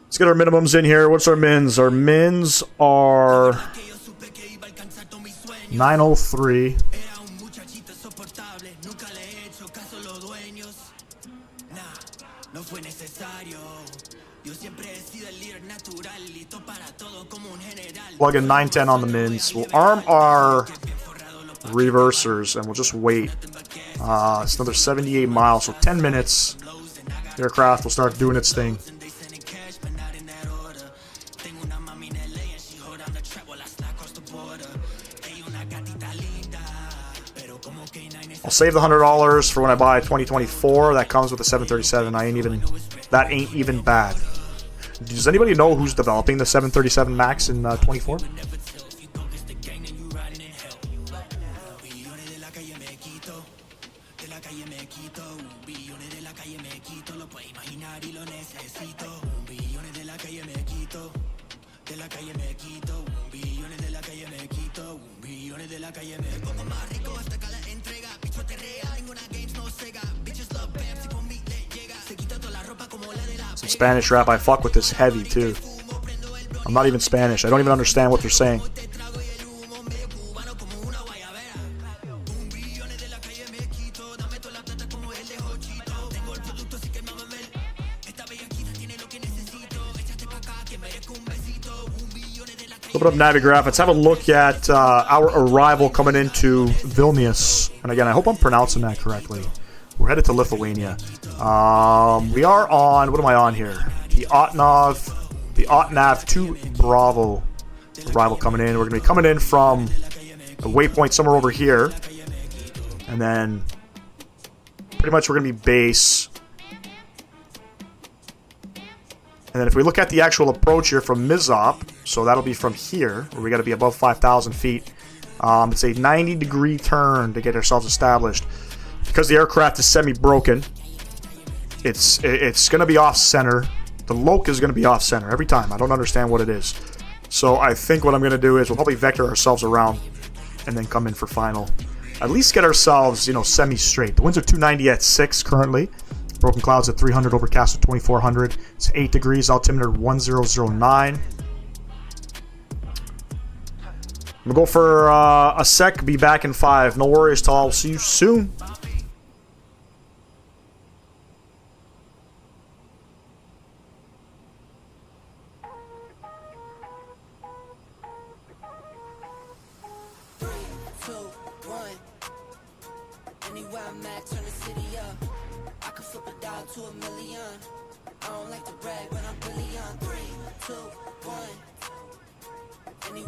Let's get our minimums in here. What's our mins? Our mins are 903. Plug in 910 on the mins. We'll arm our reversers and we'll just wait. It's another 78 miles, so 10 minutes. The aircraft will start doing its thing. I'll save the $100 for when I buy 2024. That comes with the 737. That ain't even bad. Does anybody know who's developing the 737 MAX in 24? Some Spanish rap. I fuck with this heavy too. I'm not even Spanish. I don't even understand what they're saying. Open up Navigraph. Let's have a look at our arrival coming into Vilnius. And again, I hope I'm pronouncing that correctly. We're headed to Lithuania. We are on, what am I on here? The Otnav 2 Bravo arrival coming in. We're going to be coming in from a waypoint somewhere over here. And then pretty much we're going to be base. And then if we look at the actual approach here from Mizop, so that'll be from here, where we got to be above 5,000 feet. It's a 90-degree turn to get ourselves established. Because the aircraft is semi-broken, it's going to be off-center. The Yoke is going to be off-center every time. I don't understand what it is. So I think what I'm going to do is we'll probably vector ourselves around and then come in for final. At least get ourselves, semi-straight. The winds are 290 at 6 currently. Broken clouds at 300, overcast at 2400. It's 8 degrees, altimeter 1009. I'm going to go for a sec, be back in 5. No worries, till I'll see you soon.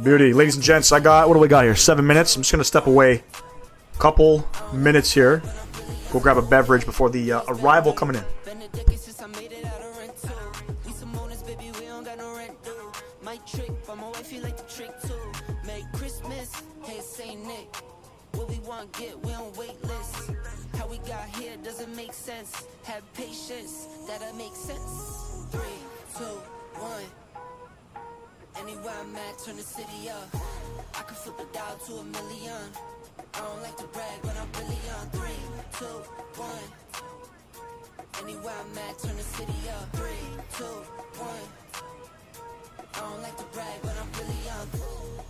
Beauty. Ladies and gents, what do we got here? 7 minutes. I'm just going to step away a couple minutes here. Go grab a beverage before the arrival coming in. Anywhere I'm at, turn the city up. I can flip a dial to a million. I don't like to brag, but I'm really on 3, 2, 1. Anywhere I'm at, turn the city up. 3, 2, 1. I don't like to brag, but I'm really on.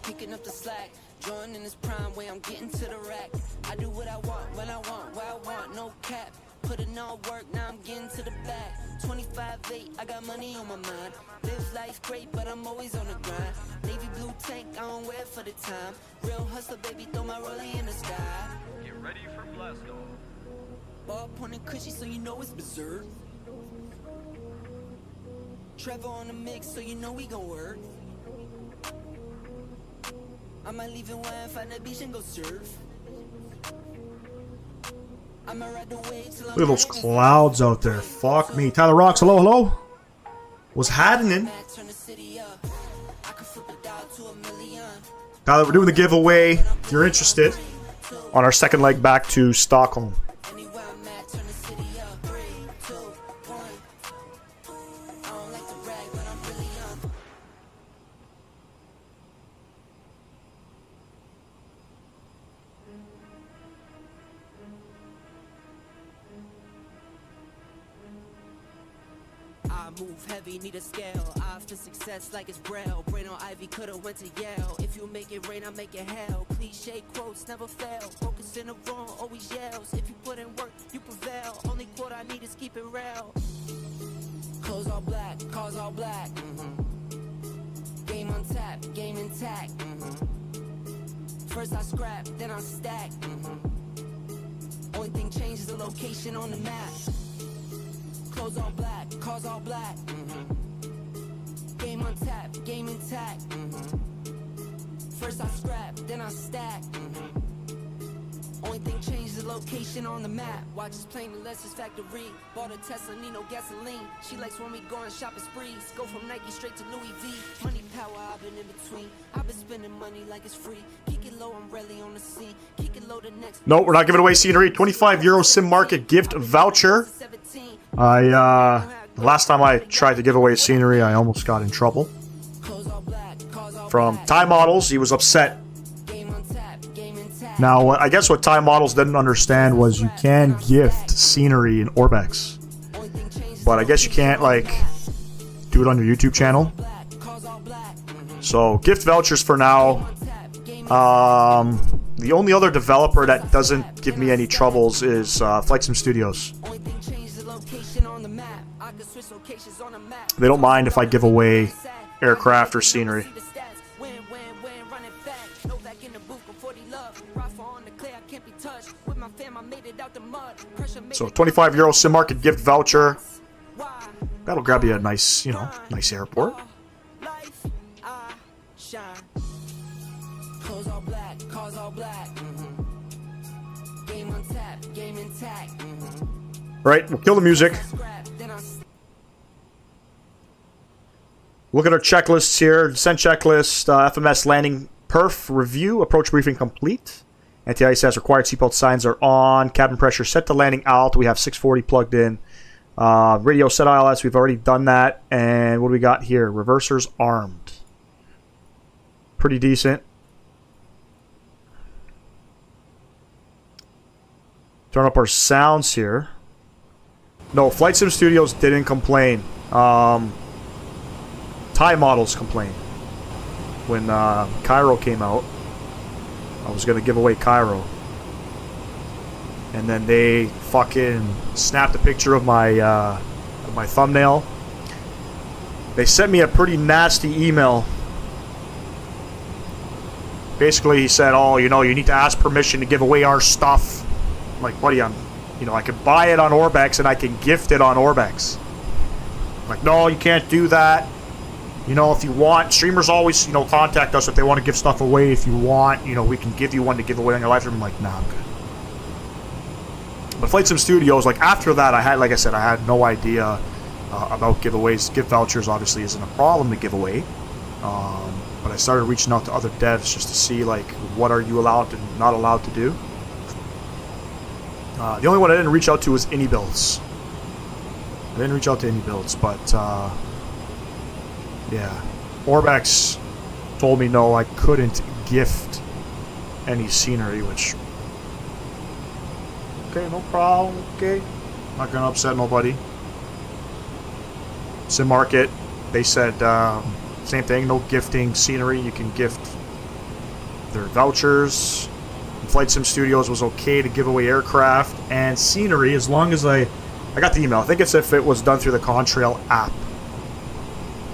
Picking up the slack, joining this prime way, I'm getting to the rack. I do what I want, when I want, where I want, no cap. Put in all work, now I'm getting to the back. 25-8, I got money on my mind. Live life great, but I'm always on the grind. Navy blue tank, I don't wear it for the time. Real hustler, baby, throw my rollie in the sky. Get ready for blast off. Ball pointing cushy, so you know it's berserk. Trevor on the mix, so you know we gon' work. I might leave in one, find the beach and go surf. Look at those clouds out there. Fuck me. Tyler Rocks, hello, hello. What's happening? Tyler, we're doing the giveaway. If you're interested, on our second leg back to Stockholm. Move heavy, need a scale. I for success like it's braille. Brain on Ivy, coulda went to Yale. If you make it rain, I make it hell. Cliche quotes never fail. Focus in the wrong, always yells. If you put in work, you prevail. Only quote I need is keep it real. Clothes all black, cars all black. Game on tap, game intact. First I scrap, then I stack. Only thing changed is the location on the map. Clothes all black, cars all black. Game on tap, game intact. First I scrap, then I stack. Only thing changed is the location on the map. Watches playing the Lexus factory. Bought a Tesla, need no gasoline. She likes when we go on shopping sprees. Go from Nike straight to Louis V. Money power, I've been in between. I've been spending money like it's free. Kick it low, I'm really on the scene. Kick it low the next. No, we're not giving away scenery. 25 euro sim market gift voucher. Last time I tried to give away scenery, I almost got in trouble. From Time Models, he was upset. Now, I guess what Time Models didn't understand was you can gift scenery in Orbex. But I guess you can't, do it on your YouTube channel. So, gift vouchers for now. The only other developer that doesn't give me any troubles is Flight Sim Studios. They don't mind if I give away aircraft or scenery. can't be touched. With my fam, I made it out the mud. Pressure made So it 25 euro sim market gift voucher. Why? That'll grab you a nice, you know, nice airport. Life, I shine. Clothes all black, cars all black. Game on tap, game intact. Right, we'll kill the music. Scrap, then I Look at our checklists here. Descent checklist, FMS landing perf review, approach briefing complete. Anti-ice as required, seatbelt signs are on. Cabin pressure set to landing alt. We have 640 plugged in. Radio set ILS, we've already done that. And what do we got here? Reversers armed. Pretty decent. Turn up our sounds here. No, Flight Sim Studios didn't complain. Thai models complained. When Cairo came out, I was going to give away Cairo. And then they fucking snapped a picture of my thumbnail. They sent me a pretty nasty email. Basically, he said, oh, you know, you need to ask permission to give away our stuff. I'm like, buddy, I could buy it on Orbex and I can gift it on Orbex. I'm like, no, you can't do that. You know, if you want, streamers always, you know, contact us if they want to give stuff away. If you want, you know, we can give you one to give away on your live stream. I'm like, nah, I'm good. But Flight Sim Studios, like, after that, I had no idea about giveaways. Gift vouchers obviously isn't a problem to give away. But I started reaching out to other devs just to see, like, what are you allowed and not allowed to do. The only one I didn't reach out to was AnyBuilds. I didn't reach out to AnyBuilds, but yeah, Orbex told me no, I couldn't gift any scenery, which, okay, no problem, okay, not gonna upset nobody. Sim Market, they said same thing, no gifting scenery, you can gift their vouchers. Flight Sim Studios was okay to give away aircraft and scenery as long as I got the email. I think it's if it was done through the Contrail app.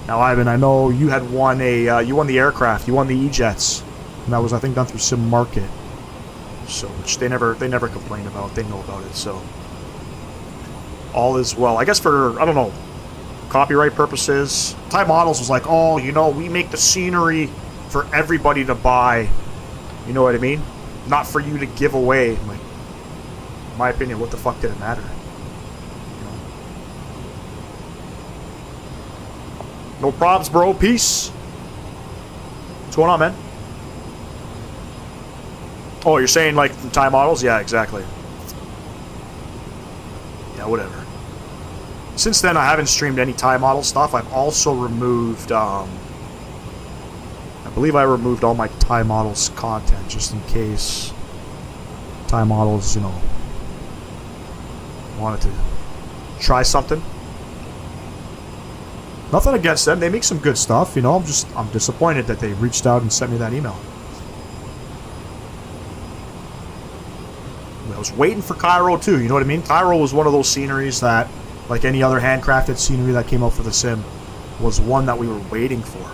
Now, Ivan, I know you had won you won the aircraft, you won the E-Jets, and that was, I think, done through Sim Market. So, which they never complain about. They know about it. So, all is well. I guess for, I don't know, copyright purposes, Thai Models was like, oh, you know, we make the scenery for everybody to buy. You know what I mean? Not for you to give away. Like, in my opinion, what the fuck did it matter? You know? No probs, bro. Peace. What's going on, man? Oh, you're saying like the Thai models? Yeah, exactly. Yeah, whatever. Since then, I haven't streamed any Thai model stuff. I've also removed, I believe I removed all my Thai models content just in case Thai models, you know, wanted to try something. Nothing against them. They make some good stuff, you know. I'm disappointed that they reached out and sent me that email. I was waiting for Cairo too, you know what I mean? Cairo was one of those sceneries that, like any other handcrafted scenery that came out for the sim, was one that we were waiting for.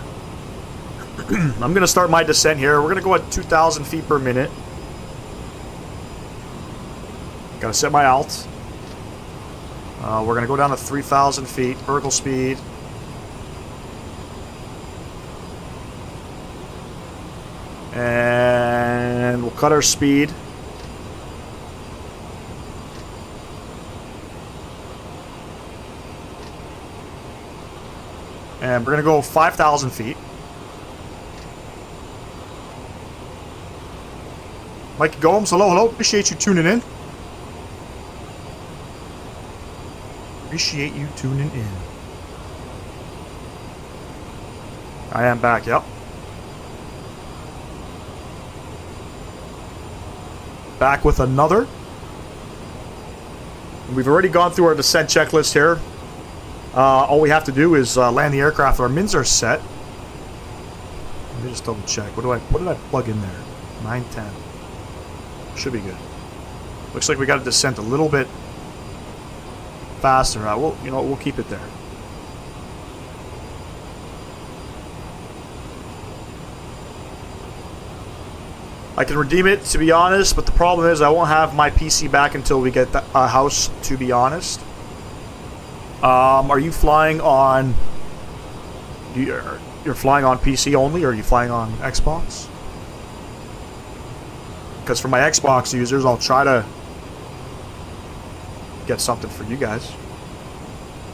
I'm going to start my descent here. We're going to go at 2,000 feet per minute. Got to set my alt. We're going to go down to 3,000 feet, vertical speed. And we'll cut our speed. And we're going to go 5,000 feet. Mike Gomes, hello. Appreciate you tuning in. Appreciate you tuning in. I am back, yep. Back with another. We've already gone through our descent checklist here. All we have to do is land the aircraft. Our mins are set. Let me just double check. What did I plug in there? 910. Should be good. Looks like we got to descent a little bit faster. We'll keep it there. I can redeem it, to be honest, but the problem is I won't have my PC back until we get a house, to be honest. Are you flying on... You're flying on PC only, or are you flying on Xbox? Because for my Xbox users, I'll try to get something for you guys.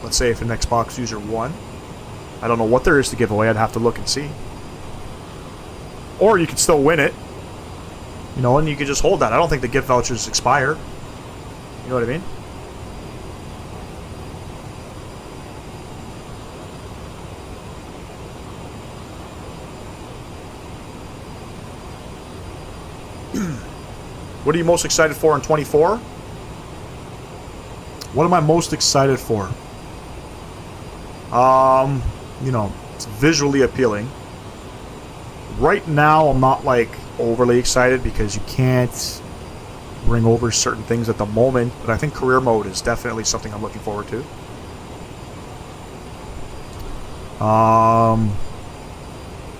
Let's say if an Xbox user won. I don't know what there is to give away. I'd have to look and see. Or you could still win it. You know, and you could just hold that. I don't think the gift vouchers expire. You know what I mean? What are you most excited for in 24? What am I most excited for? You know, it's visually appealing. Right now, I'm not like overly excited because you can't bring over certain things at the moment, but I think career mode is definitely something I'm looking forward to.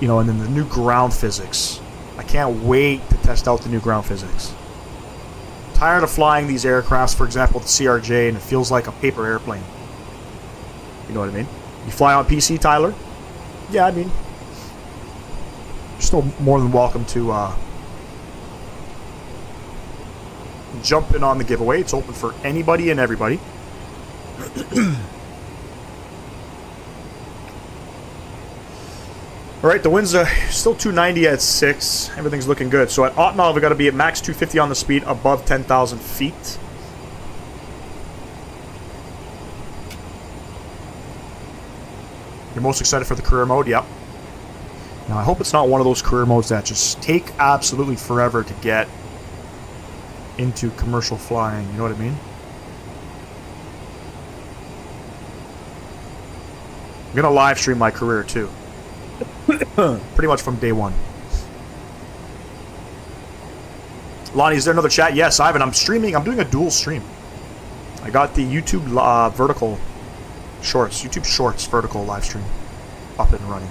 You know, and then the new ground physics. I can't wait to test out the new ground physics. Tired of flying these aircrafts, for example, the CRJ, and it feels like a paper airplane. You know what I mean? You fly on PC, Tyler? Yeah, I mean, you're still more than welcome to jump in on the giveaway. It's open for anybody and everybody. Alright, the wind's still 290 at 6. Everything's looking good. So at Ottenov, we got to be at max 250 on the speed above 10,000 feet. You're most excited for the career mode? Yep. Now, I hope it's not one of those career modes that just take absolutely forever to get into commercial flying. You know what I mean? I'm going to live stream my career, too. Pretty much from day one. Lonnie, is there another chat? Yes, Ivan, I'm streaming. I'm doing a dual stream. I got the YouTube vertical shorts, YouTube Shorts vertical live stream up and running.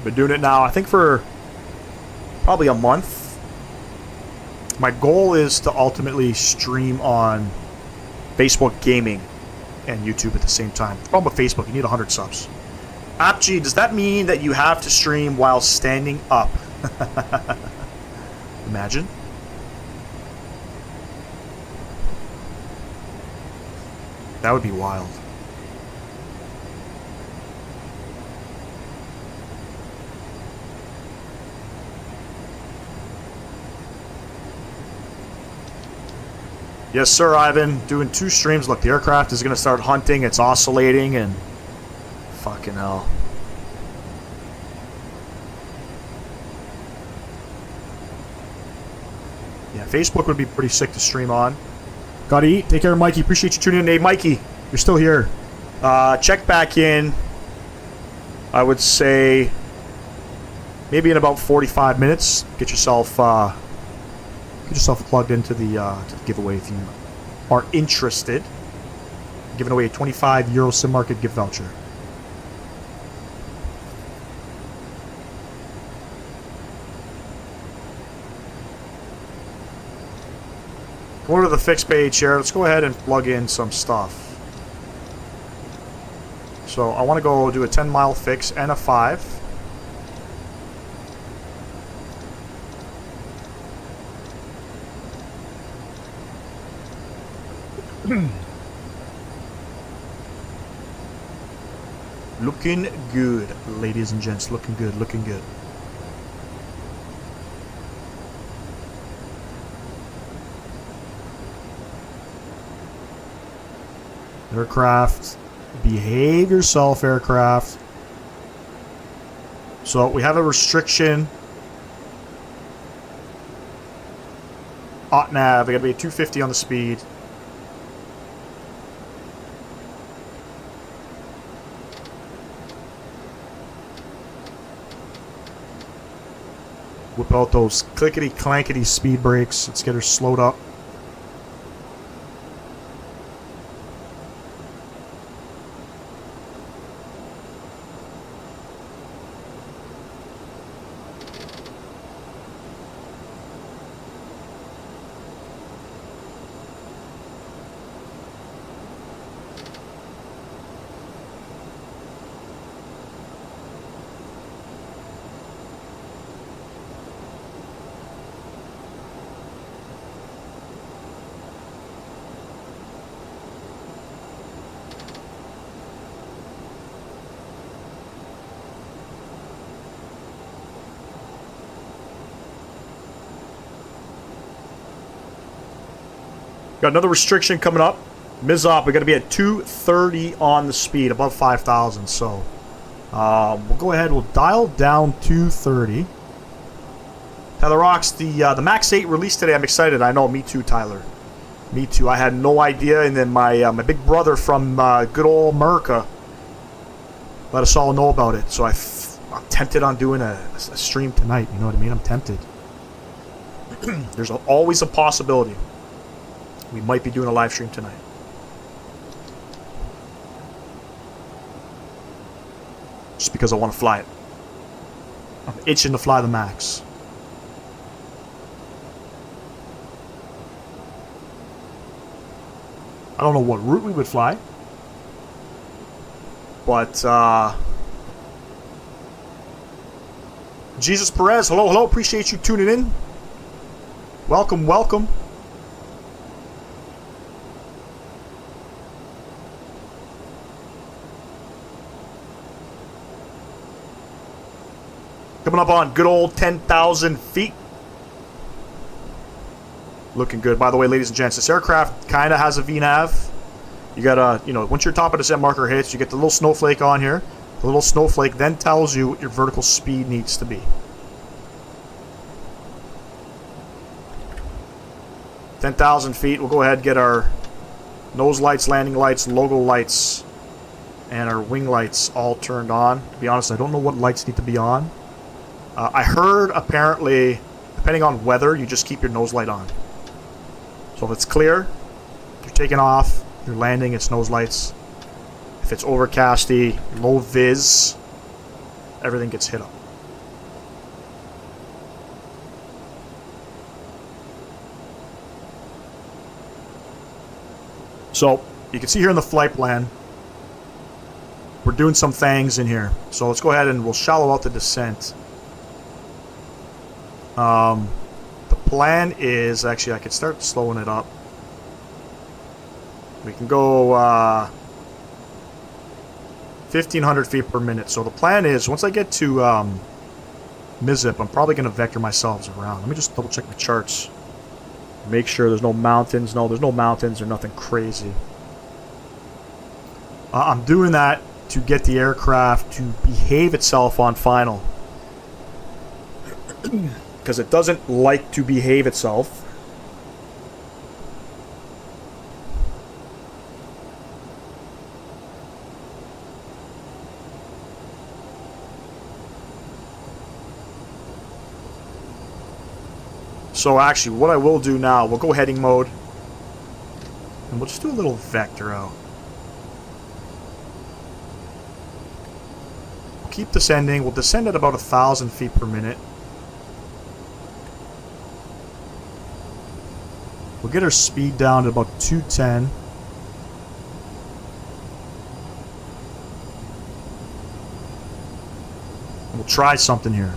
Been doing it now, I think, for probably a month. My goal is to ultimately stream on Facebook Gaming and YouTube at the same time. The problem with Facebook, you need 100 subs. AppG, does that mean that you have to stream while standing up? Imagine. That would be wild. Yes, sir, Ivan. Doing 2 streams. Look, the aircraft is going to start hunting. It's oscillating and... fucking hell. Yeah, Facebook would be pretty sick to stream on. Gotta eat. Take care, Mikey. Appreciate you tuning in. Hey, Mikey, you're still here. Check back in. I would say... maybe in about 45 minutes. Get yourself plugged into the giveaway if you are interested. Giving away a €25 Sim Market gift voucher. Go over to the fixed page here. Let's go ahead and plug in some stuff. So I want to go do a 10-mile fix and a 5. Looking good, ladies and gents. Looking good, looking good. Aircraft. Behave yourself, aircraft. So we have a restriction. Nav, we gotta be at 250 on the speed. Whip out those clickety clankety speed brakes. Let's get her slowed up. Got another restriction coming up. MSFS, we got to be at 230 on the speed, above 5,000. So we'll go ahead. We'll dial down 230. Tyler Rocks, the Max 8 released today. I'm excited. I know. Me too, Tyler. Me too. I had no idea, and then my big brother from good old America let us all know about it. So I'm tempted on doing a stream tonight. You know what I mean? I'm tempted. There's always a possibility we might be doing a live stream tonight. Just because I want to fly it. I'm itching to fly the Max. I don't know what route we would fly. But, Jesus Perez, hello, hello. Appreciate you tuning in. Welcome, welcome. Coming up on good old 10,000 feet. Looking good. By the way, ladies and gents, this aircraft kind of has a VNAV. You gotta, once your top of descent marker hits, you get the little snowflake on here. The little snowflake then tells you what your vertical speed needs to be. 10,000 feet. We'll go ahead and get our nose lights, landing lights, logo lights, and our wing lights all turned on. To be honest, I don't know what lights need to be on. I heard, apparently, depending on weather, you just keep your nose light on. So if it's clear, you're taking off, you're landing, it's nose lights. If it's overcasty, low vis, everything gets hit up. So, you can see here in the flight plan, we're doing some things in here. So let's go ahead and we'll shallow out the descent. The plan is, actually I could start slowing it up. We can go 1,500 feet per minute. So the plan is, once I get to MSFS, I'm probably going to vector myself around. Let me just double check the charts. Make sure there's no mountains. No, there's no mountains or nothing crazy. I'm doing that to get the aircraft to behave itself on final. Because it doesn't like to behave itself. So actually, what I will do now, we'll go heading mode. And we'll just do a little vector out. We'll keep descending. We'll descend at about 1,000 feet per minute. We'll get our speed down to about 210. We'll try something here.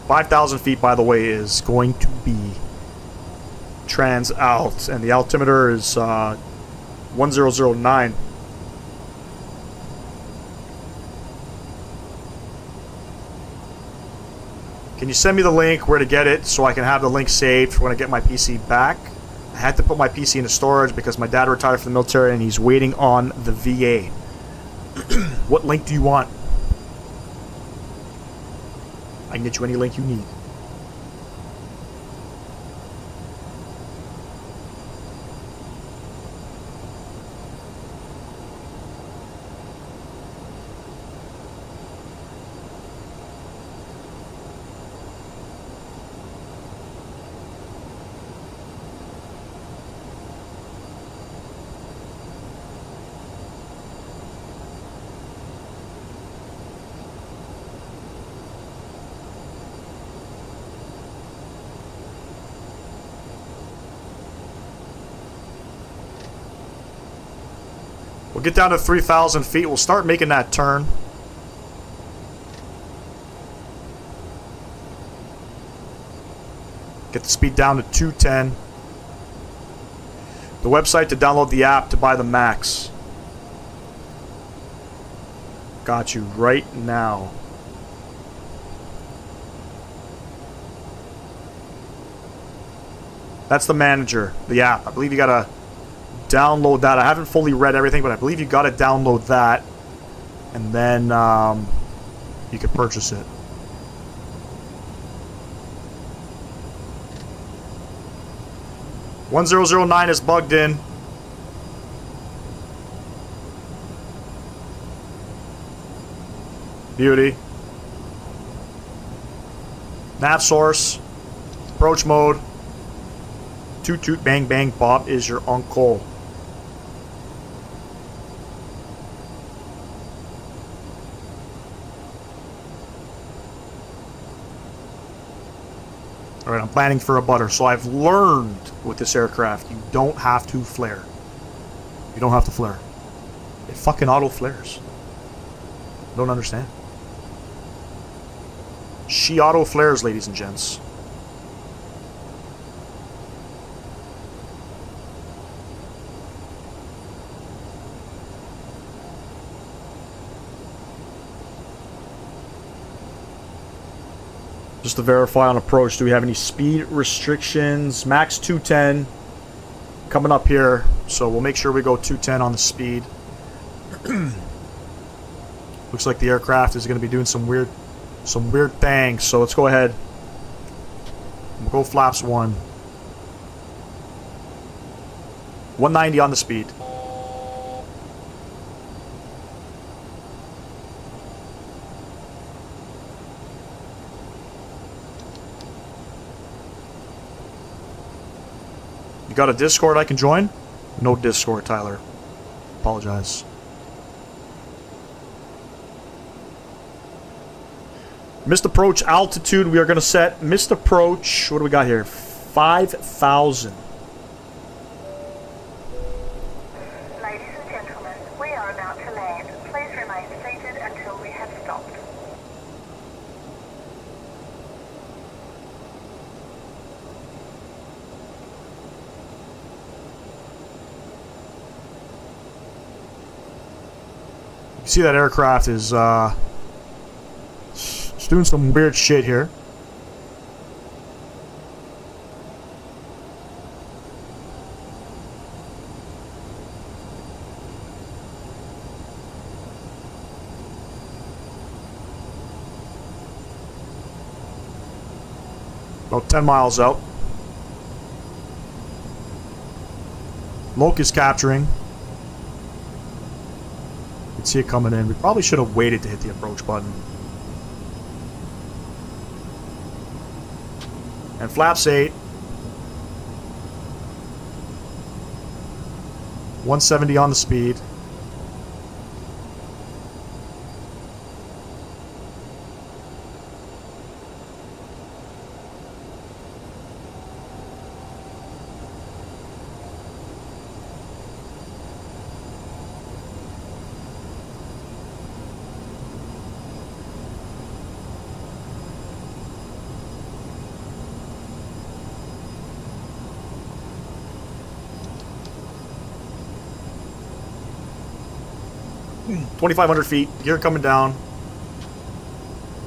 $5,000 feet, by the way, is going to be trans alt, and the altimeter is 1009. Can you send me the link where to get it so I can have the link saved for when I get my PC back? I had to put my PC into storage because my dad retired from the military and he's waiting on the VA. What link do you want? I can get you any link you need. We'll get down to 3,000 feet. We'll start making that turn. Get the speed down to 210. The website to download the app to buy the Max. Got you right now. That's the manager, the app. I believe you gotta download that. I haven't fully read everything, but I believe you gotta download that. And then you can purchase it. "1009 is bugged in. Beauty. Nav source. Approach mode. Toot toot bang bang, Bob is your uncle. Alright, I'm planning for a butter. So I've learned with this aircraft, you don't have to flare. You don't have to flare. It fucking auto flares. I don't understand. She auto flares, ladies and gents. Just to verify on approach, do we have any speed restrictions? Max 210 coming up here, so we'll make sure we go 210 on the speed. Looks like the aircraft is going to be doing some weird things, so let's go ahead. We'll go flaps 1. 190 on the speed. You got a Discord I can join? No Discord, Tyler. Apologize. Missed approach altitude, we are going to set missed approach. What do we got here? 5,000. Ladies and gentlemen, we are about to land. Please remain seated until we have stopped. You see that aircraft is it's doing some weird shit here. About 10 miles out. Loke is capturing. You can see it coming in. We probably should have waited to hit the approach button. And flaps 8. 170 on the speed. Hmm, 2,500 feet. Gear coming down.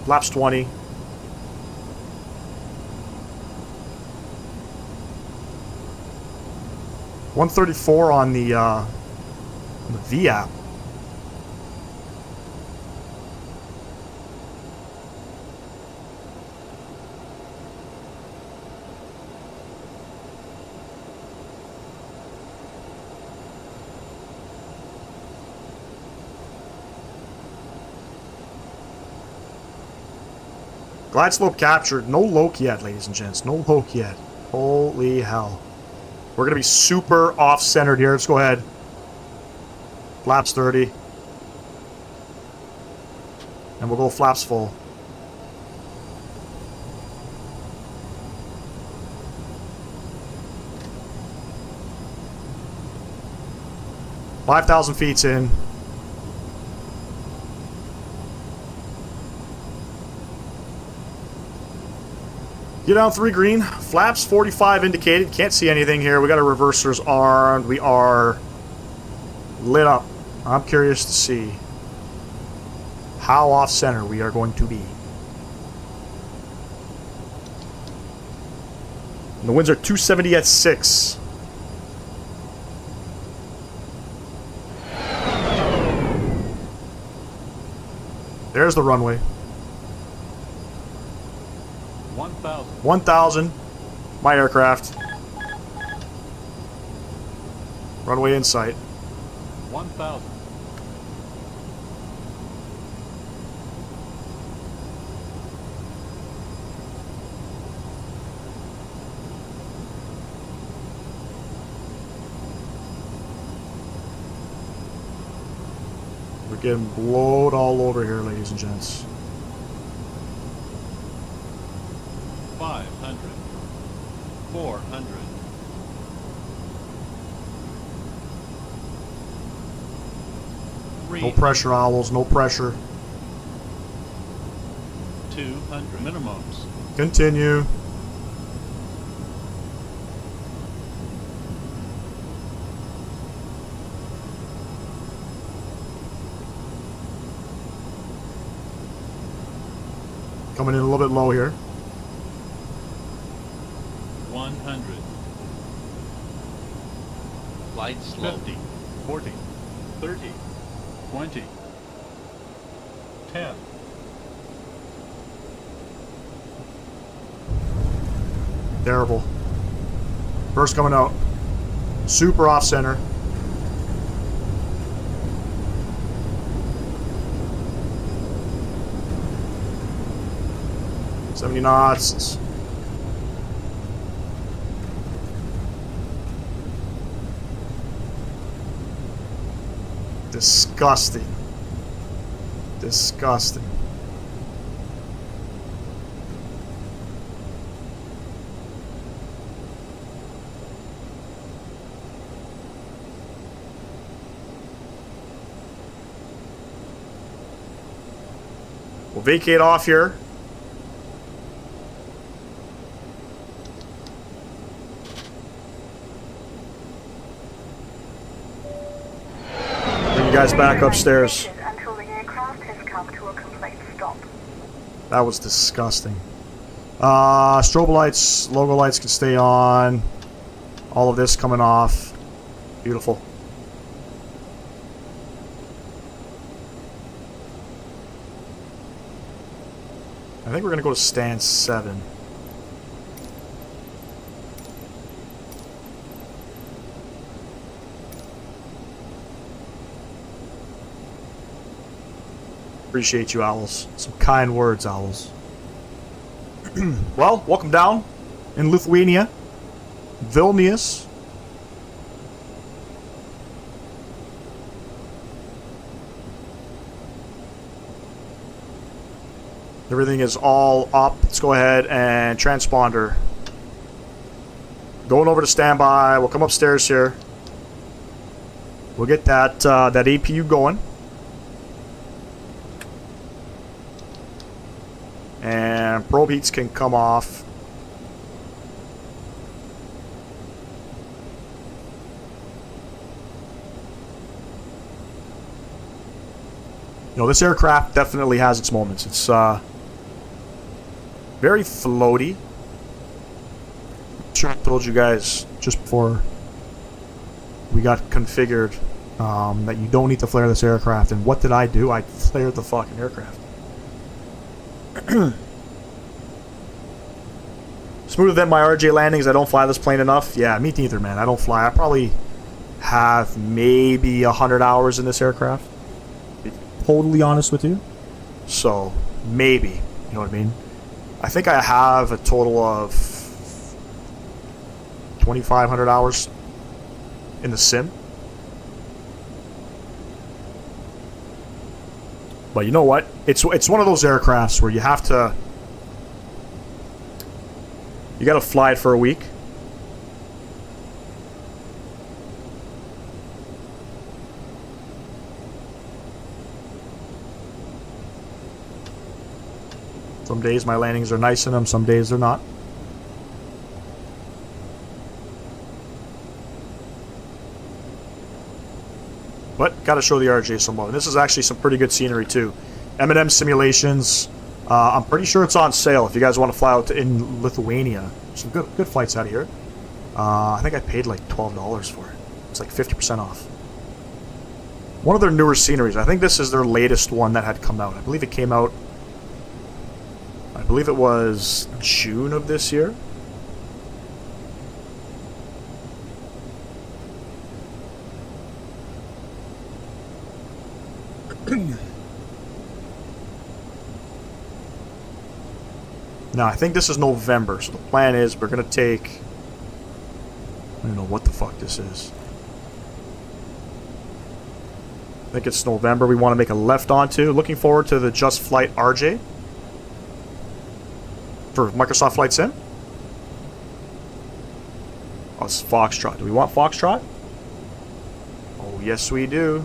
Flaps 20. $134 on the V app. Glide slope captured. No Loke yet, ladies and gents. No Loke yet. Holy hell. We're going to be super off-centered here. Let's go ahead. Flaps 30. And we'll go flaps full. $5,000 feet's in. Get down 3 green. Flaps 45 indicated. Can't see anything here. We got our reversers armed. We are lit up. I'm curious to see. how off center we are going to be. And the winds are 270 at 6. There's the runway. 1,000. 1,000. My aircraft. Runway in sight. 1,000. We're getting blowed all over here, ladies and gents. 500. 400. 300. No pressure, owls. No pressure. 200. Minimums. Continue. Coming in a little bit low here. 100. Light slow. 50. 40. 30. 20. 10. Terrible. First coming out. Super off center. $70 knots. Disgusting. Disgusting. We'll vacate off here. Bring you guys back upstairs. Until the aircraft has come to a complete stop. That was disgusting. Strobe lights, logo lights can stay on. All of this coming off. Beautiful. I think we're going to go to stand 7. Appreciate you, owls. Some kind words, owls. Well, welcome down in Lithuania. Vilnius. Everything is all up. Let's go ahead and transponder. Going over to standby. We'll come upstairs here. We'll get that that APU going. And probe heats can come off. You know, this aircraft definitely has its moments. It's very floaty. I'm sure I told you guys just before we got configured that you don't need to flare this aircraft. And what did I do? I flared the fucking aircraft. Smoother than my RJ landings. I don't fly this plane enough. Yeah, me neither, man. I don't fly. I probably have maybe 100 hours in this aircraft. To be totally honest with you. So, maybe. You know what I mean? I think I have a total of 2,500 hours in the sim. But you know what? It's one of those aircrafts where you have to... You gotta fly it for a week. Some days my landings are nice in them, some days they're not. But gotta show the RJ some love. And this is actually some pretty good scenery too. M&M Simulations. I'm pretty sure it's on sale if you guys want to fly out in Lithuania. Some good flights out of here. I think I paid like $12 for it. It's like 50% off. One of their newer sceneries. I think this is their latest one that had come out. I believe it came out... I believe it was June of this year. Now, I think this is November, so the plan is we're going to take... I don't know what the fuck this is. I think it's November. We want to make a left onto. Looking forward to the Just Flight RJ. For Microsoft Flight Sim. Oh, it's Foxtrot. Do we want Foxtrot? Oh, yes we do.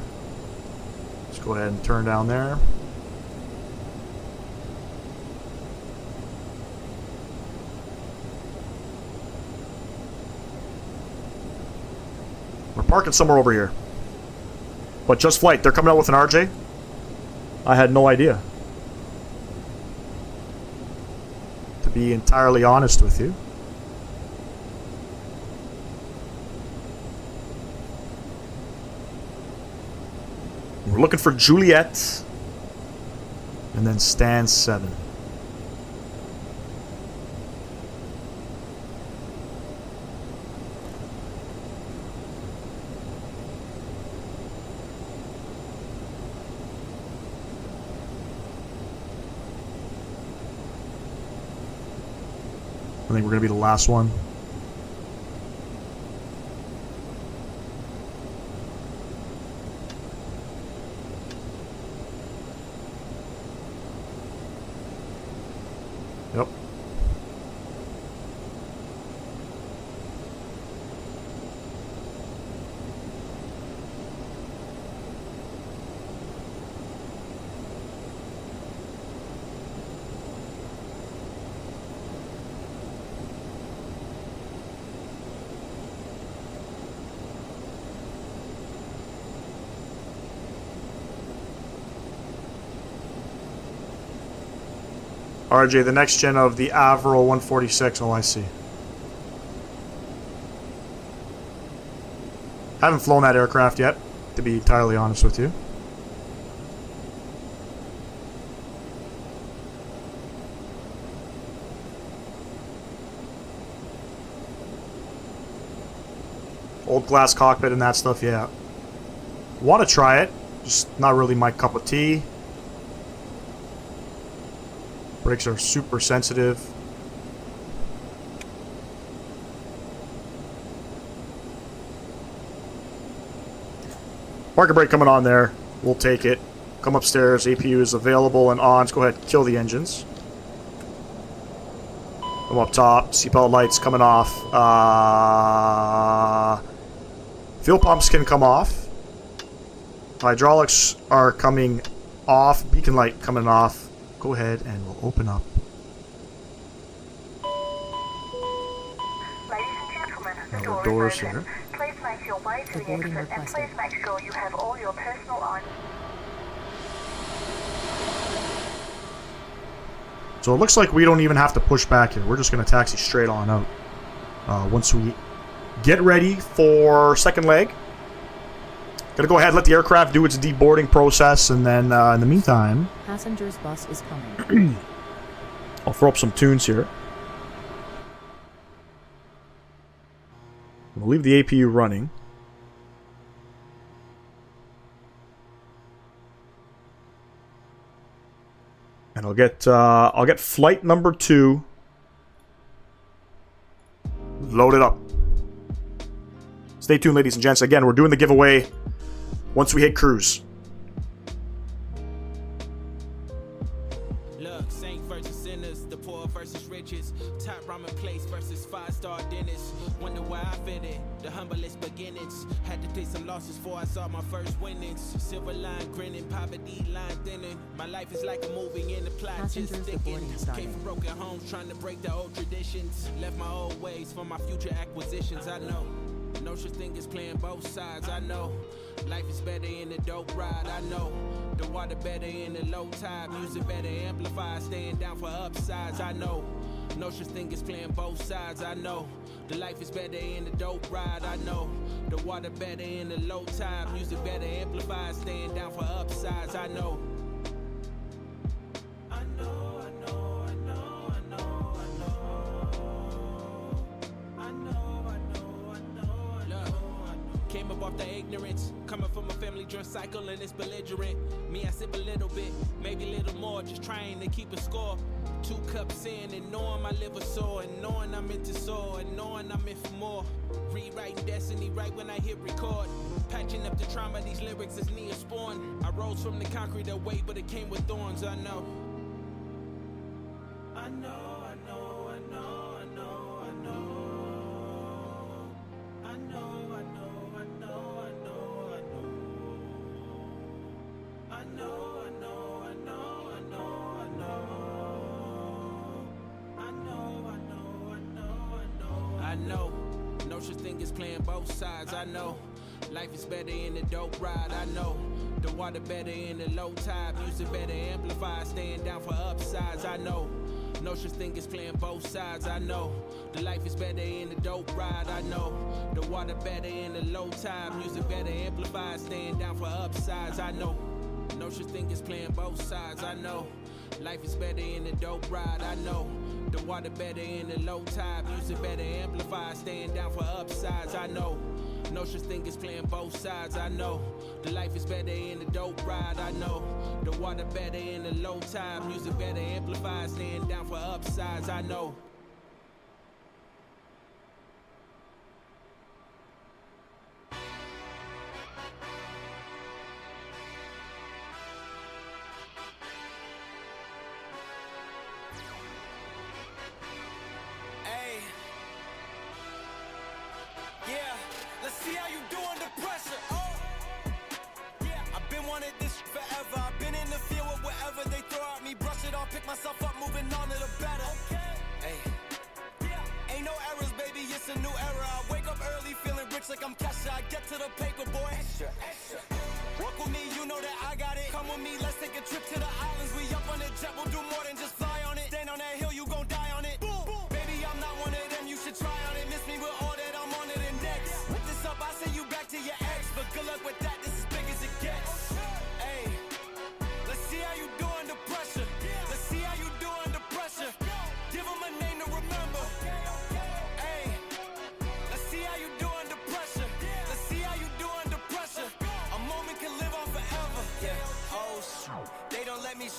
Let's go ahead and turn down there. We're parking somewhere over here. But Just Flight, they're coming out with an RJ? I had no idea. To be entirely honest with you. We're looking for Juliet. And then Stan 7. I think we're going to be the last one. Yep. RJ, the next gen of the Avro 146. Oh, I see. Haven't flown that aircraft yet, to be entirely honest with you. Old glass cockpit and that stuff, yeah. Want to try it, just not really my cup of tea. Brakes are super sensitive. Parking brake coming on there. We'll take it. Come upstairs. APU is available and on. Let's go ahead and kill the engines. Come up top. Seatbelt lights coming off. Fuel pumps can come off. Hydraulics are coming off. Beacon light coming off. Go ahead and we'll open up. Ladies and gentlemen, the Now door the doors is open. here. Please make your way to the exit and please make sure you have all your personal items. So it looks like we don't even have to push back here. We're just going to taxi straight on out. Once we get ready for second leg. Gonna go ahead and let the aircraft do its deboarding process, and then in the meantime, Passengers bus is coming. I'll throw up some tunes here. We'll leave the APU running. And I'll get flight number 2 loaded up. Stay tuned, ladies and gents. Again, we're doing the giveaway once we hit cruise. Look, saint versus sinners, the poor versus riches, top ramen place versus 5-star dinners. Wonder why I fit in the humblest beginnings. Had to take some losses before I saw my first winnings. Silver line grinning, poverty line thinning. My life is like a movie in the plot just sticking. Came from broken homes, trying to break the old traditions. Left my old ways for my future acquisitions. I know no such thing as playing both sides. I know life is better in a dope ride. I know The water better in the low tide, music better amplify, staying down for upsides. I know, no such thing as playing both sides. I know, the life is better in the dope ride. I know, the water better in the low tide, music better amplify, staying down for upsides. I know. Came up off the ignorance, coming from a family drunk cycle and it's belligerent. Me, I sip a little bit, maybe a little more, just trying to keep a score. 2 cups in and knowing my liver sore, and knowing I'm into soar, and knowing I'm in for more. Rewriting destiny right when I hit record. Patching up the trauma, these lyrics is Neosporin. I rose from the concrete away, but it came with thorns, I know. I know, I know, I know, I know, I know. I know, I know. I know, no such thing as playing both sides. I know, life is better in the dope ride. I know, the water better in the low tide, music better amplify, staying down for upsides. I know, no such thing as playing both sides. I know, the life is better in the dope ride. I know, the water better in the low tide, music better amplify, staying down for upsides. I know, no such thing as playing both sides. I know, life is better in the dope ride. I know, the water better in the low tide, music better amplify, staying down for upsides. I know, no such thing as playing both sides. I know, the life is better in the dope ride. I know, the water better in the low tide, music better amplify, staying down for upsides. I know.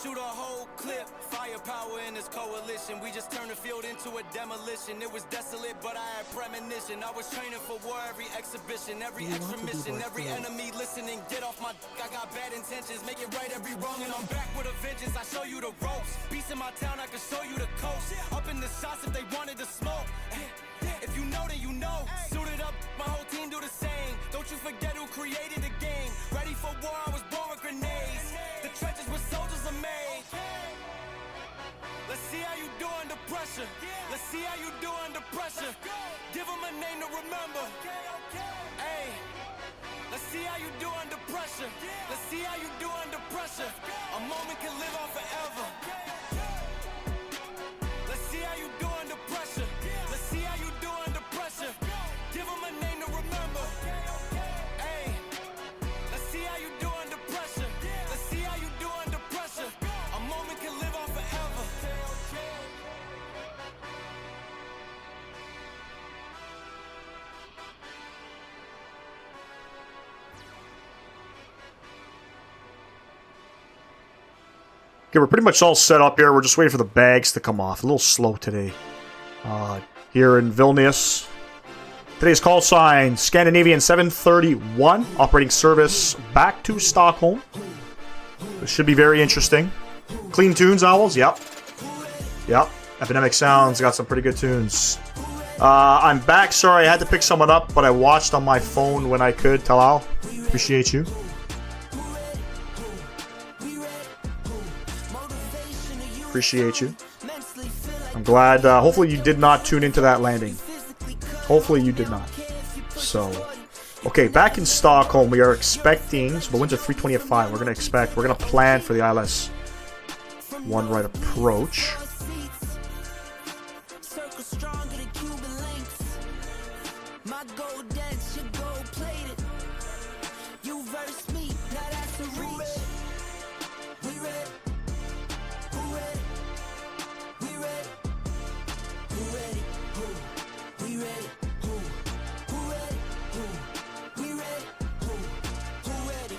Shoot a whole clip, firepower in this coalition. We just turned the field into a demolition. It was desolate, but I had premonition. I was training for war, every exhibition, every extramission, every enemy listening. Get off my I got bad intentions, make it right every wrong, and I'm back with a vengeance. I show you the ropes. Beast in my town, I can show you the coast. Up in the shots if they wanted to smoke. If you know, then you know. Suited up, my whole team do the same. Don't you forget who created the game. Ready for war, I was born with grenades. The trenches where soldiers are made. Let's see how you do under pressure. Let's see how you do under pressure. Give them a name to remember. Hey, let's see how you do under pressure. Let's see how you do under pressure. A moment can live on forever. Let's see how you do under pressure. Let's see how you do under pressure. Give them a name to remember. Hey, let's see how you do under pressure. Let's see how you do under pressure. A moment can live on forever. Okay, we're pretty much all set up here. We're just waiting for the bags to come off. A little slow today. Here in Vilnius. Today's call sign, Scandinavian 731. Operating service back to Stockholm. This should be very interesting. Clean tunes, Owls? Yep. Yep. Epidemic Sounds got some pretty good tunes. I'm back. Sorry, I had to pick someone up, but I watched on my phone when I could. Talal, appreciate you. Appreciate you. I'm glad. Hopefully you did not tune into that landing. Hopefully you did not. So, Okay, back in Stockholm, we are expecting, so the winds are 320 at 5. We're going to plan for the ILS 1 right approach. Circle stronger than Cuban links. My gold dance, your gold plated. You verse me, now that's a reach. We ready? Who ready? We ready? Who ready? Who? We ready? Who? Who ready? Who? We ready? Who? Who ready?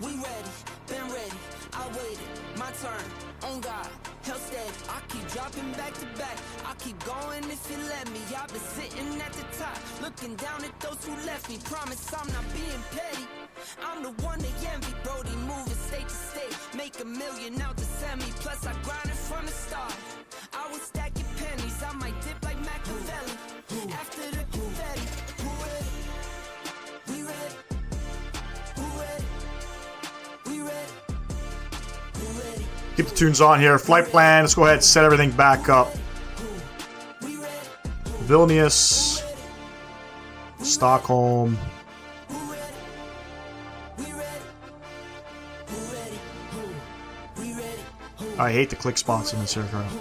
We ready, been ready. I waited, my turn. On God, held steady. I keep dropping back to back. I keep going if you let me. I've been sitting at the top, looking down at those who left me. Promise I'm not being petty. I'm the one they envy. Brody moving state to state, make $1 million out to send me. Plus I grinded from the start. I was stacking pennies. I might dip like Machiavelli. After the confetti, who ready? We ready? Who ready? We ready? Who ready? Keep the tunes on here. Flight plan. Let's go ahead and set everything back up. Vilnius, Stockholm. I hate the click spots in this aircraft.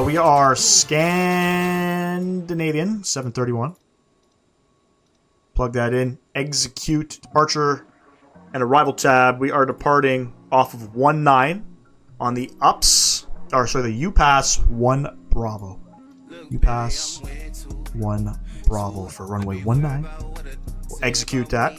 We are Scandinavian 731. Plug that in. Execute departure and arrival tab. We are departing off of 19 on the ups, or sorry, the UPass 1 Bravo. UPass 1 Bravo for runway 19. We'll execute that.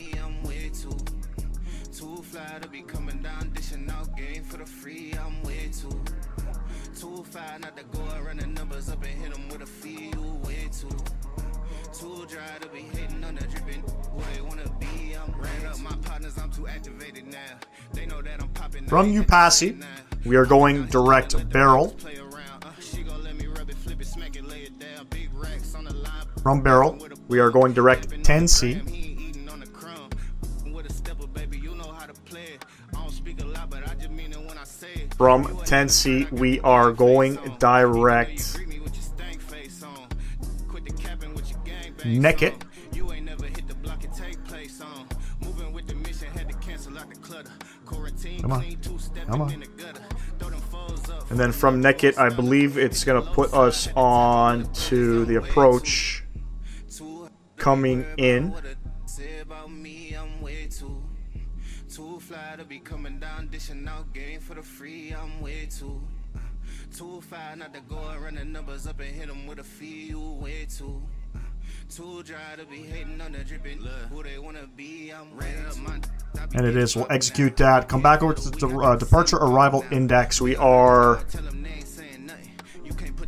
From UPassy, we are going direct barrel. From barrel, we are going direct 10C. From 10C, we are going direct naked. Come on. Come on. And then from naked, I believe it's going to put us on to the approach coming in. And it is. We'll execute that. Come back over to the departure arrival index. We are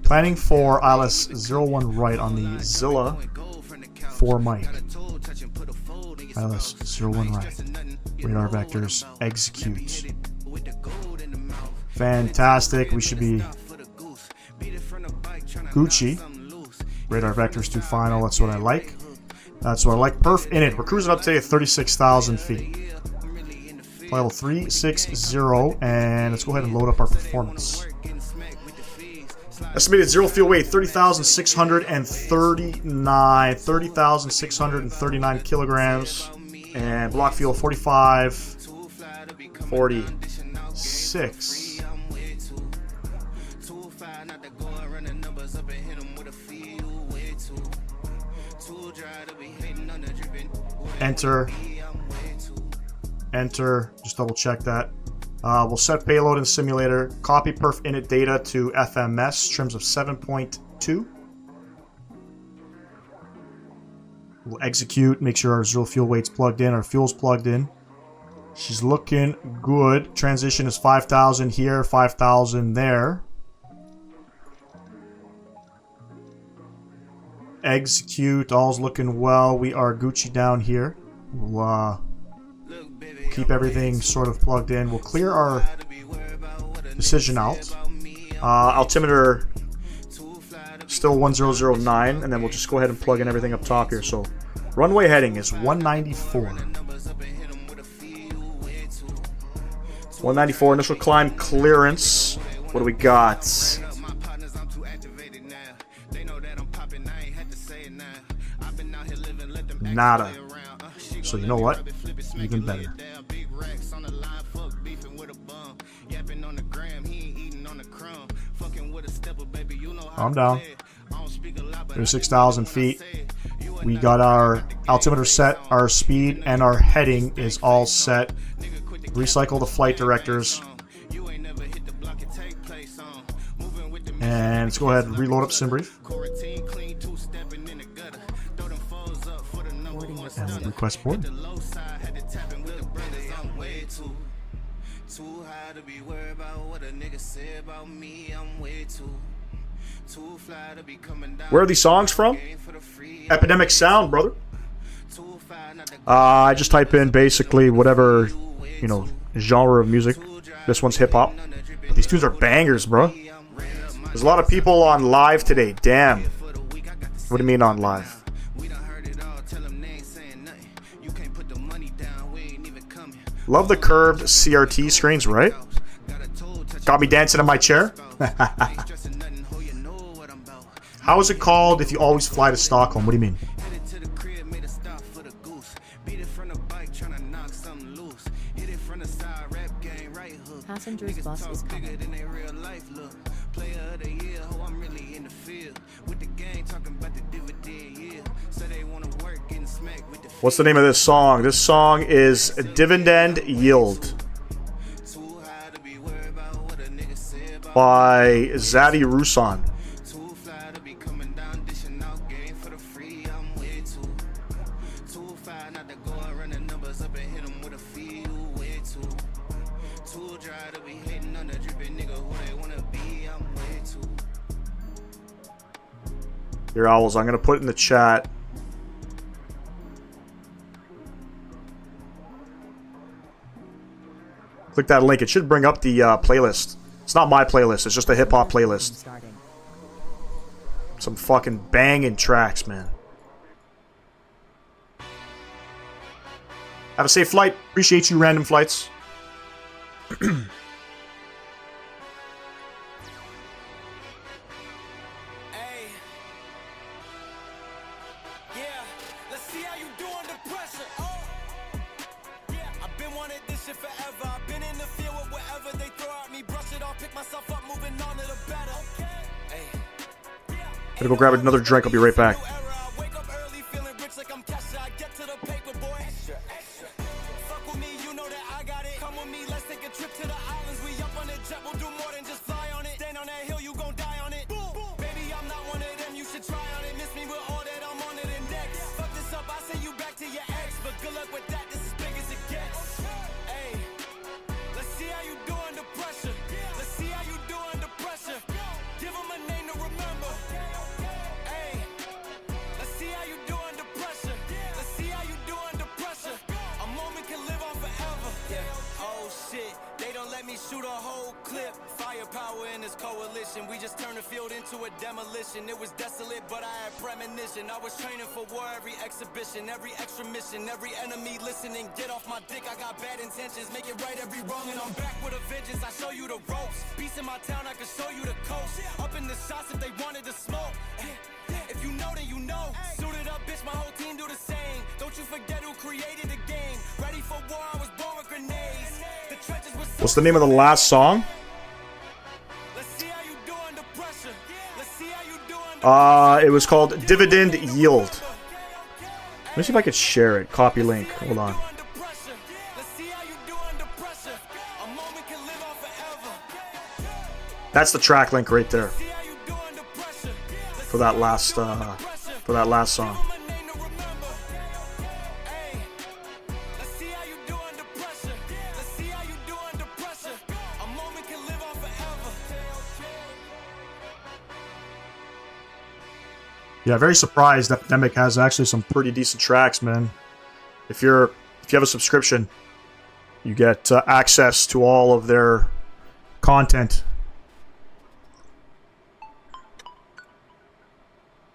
planning for ILS 01 right on the Zilla 4 Mike. ILS 01 right. Radar vectors execute. Fantastic. We should be Gucci. Radar vectors to final. That's what I like. That's what I like. Perf in it. We're cruising up today at 36,000 feet. Level 360, and let's go ahead and load up our performance. Estimated zero fuel weight 30,639 kilograms, and block fuel 45.46. Enter. Enter. Just double check that. We'll set payload in simulator. Copy perf init data to FMS. Trims of 7.2. We'll execute. Make sure our zero fuel weight's plugged in. Our fuel's plugged in. She's looking good. Transition is 5,000 here, 5,000 there. Execute. All's looking well. We are Gucci down here. We'll keep everything sort of plugged in. We'll clear our decision out. Altimeter still 1009, and then we'll just go ahead and plug in everything up top here. So runway heading is 194. 194 initial climb clearance. What do we got? nada. So you know what? Even better. Calm down. 36,000 feet. We got our altimeter set, our speed, and our heading is all set. Recycle the flight directors. And let's go ahead and reload up SimBrief. And request board. Where are these songs from? Epidemic Sound, brother. I just type in basically whatever, you know, genre of music. This one's hip hop. These tunes are bangers, bro. There's a lot of people on live today. Damn. What do you mean on live? Love the curved CRT screens, right? Got me dancing in my chair. How is it called if you always fly to Stockholm? What do you mean? Passengers bus is coming. What's the name of this song? This song is Dividend Yield by Zadie Rusan. Your owls, I'm going to put it in the chat. Click that link. It should bring up the playlist. It's not my playlist. It's just a hip-hop playlist. Some fucking banging tracks, man. Have a safe flight. Appreciate you, Random Flights. Gotta go grab another drink. I'll be right back. Shoot a whole clip, firepower in this coalition. We just turned the field into a demolition. It was desolate, but I had premonition. I was training for war, every exhibition, every extra mission, every enemy listening. Get off my dick, I got bad intentions. Make it right every wrong, and I'm back with a vengeance. I show you the ropes. Peace in my town, I can show you the coast. Up in the shots if they wanted to smoke. If you know, then you know. Suited up, bitch, my whole team do the same. Don't you forget who created the game. Ready for war, I was born with grenades. The trenches was What's the name of the last song? It was called Dividend Yield. Let me see if I could share it. Copy link. Hold on. That's the track link right there. For that last song. Yeah, very surprised that Epidemic has actually some pretty decent tracks, man. If you have a subscription, you get access to all of their content.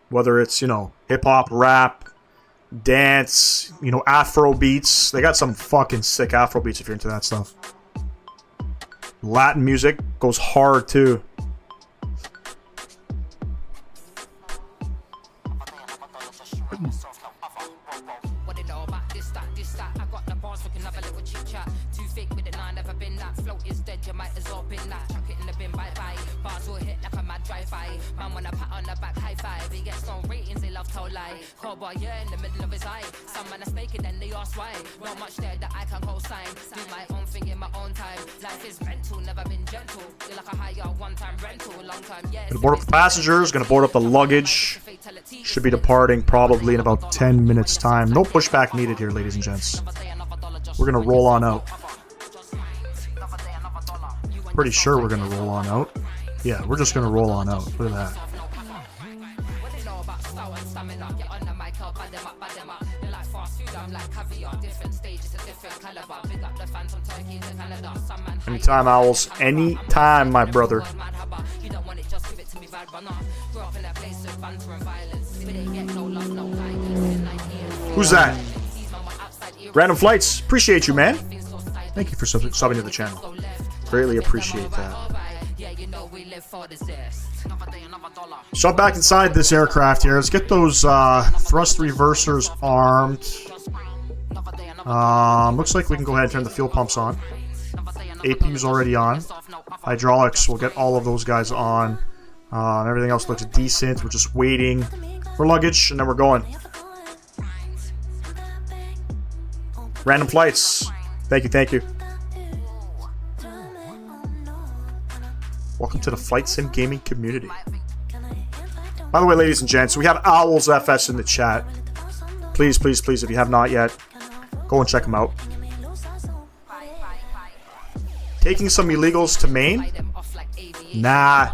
Whether it's, you know, hip-hop, rap, dance, you know, Afro beats. They got some fucking sick Afro beats if you're into that stuff. Latin music goes hard, too. fighters all been like chuck it in the bin, bye bye. Bars will hit like a mad drive-by. Man wanna pat on the back, high five. He gets no ratings, they love to lie. Cowboy, yeah, in the middle of his eye. Some man are snaking and they ask why. Not much there that I can co-sign. Do my own thing in my own time. Life is mental, never been gentle. You're like a higher one-time rental, long time, yeah. Gonna board up the passengers, gonna board up the luggage. Should be departing probably in about 10 minutes time. No pushback needed here, ladies and gents. We're gonna roll on out. Pretty sure we're gonna roll on out. Yeah, we're just gonna roll on out. Look at that. Anytime, Owls. Anytime, my brother. Who's that? Random Flights. Appreciate you, man. Thank you for subbing to the channel. Greatly appreciate that. Jump back inside this aircraft here. Let's get those thrust reversers armed. Looks like we can go ahead and turn the fuel pumps on. APU's already on. Hydraulics, we'll get all of those guys on. Everything else looks decent. We're just waiting for luggage, and then we're going. Random Flights. Thank you, thank you. Welcome to the Flight Sim gaming community. By the way, ladies and gents, we have Owls FS in the chat. Please, please, please, if you have not yet, go and check them out. Taking some illegals to Maine? Nah.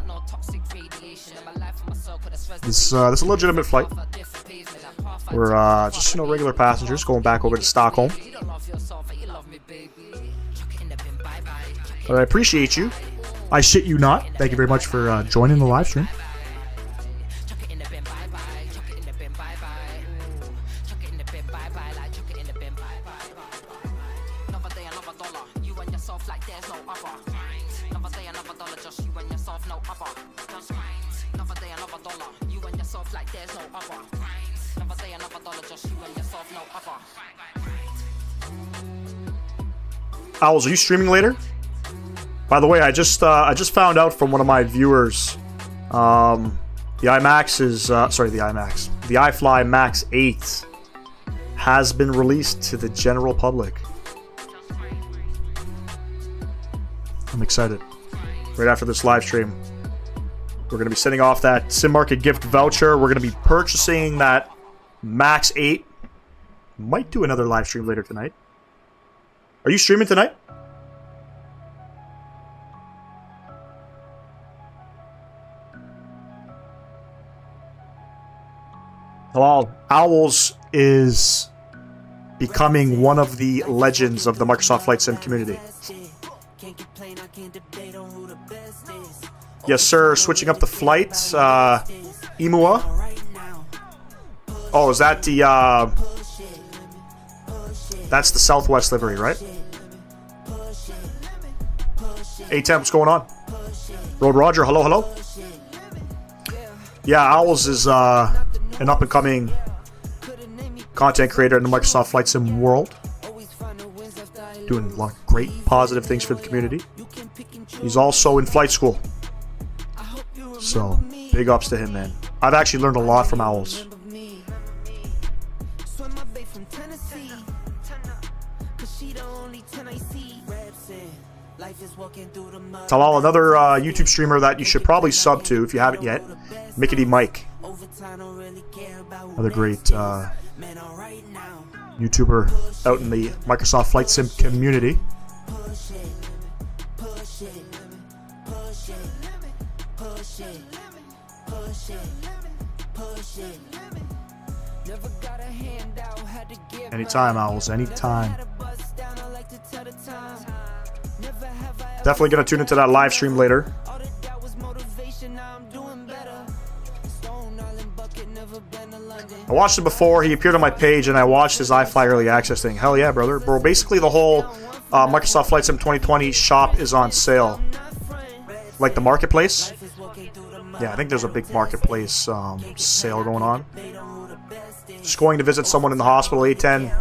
This is a legitimate flight. We're just, regular passengers going back over to Stockholm. But I appreciate you. I shit you not. Thank you very much for joining the live stream. Owls, are you streaming later? By the way, I just found out from one of my viewers, the iMax is the iFly Max 8 has been released to the general public. I'm excited. Right after this live stream, we're going to be sending off that Sim Market gift voucher. We're going to be purchasing that Max 8. Might do another live stream later tonight. Are you streaming tonight? Hello. Owls is becoming one of the legends of the Microsoft Flight Sim community. Yes, sir. Switching up the flight. Imua. Oh, is that the... That's the Southwest livery, right? A-Temp, what's going on? Road Roger, hello, hello. Yeah, Owls is an up-and-coming content creator in the Microsoft Flight Sim world. Doing a lot of great, positive things for the community. He's also in flight school. So, big ups to him, man. I've actually learned a lot from Owls. Talal, another YouTube streamer that you should probably sub to if you haven't yet. Mickety Mike. Another great YouTuber out in the Microsoft Flight Sim community. Anytime, Owls, anytime. Definitely gonna tune into that live stream later. I watched him before. He appeared on my page, and I watched his iFly Early Access thing. Hell yeah, brother. Bro, basically the whole Microsoft Flight Sim 2020 shop is on sale. Like the marketplace. Yeah, I think there's a big marketplace sale going on. Just going to visit someone in the hospital, A10.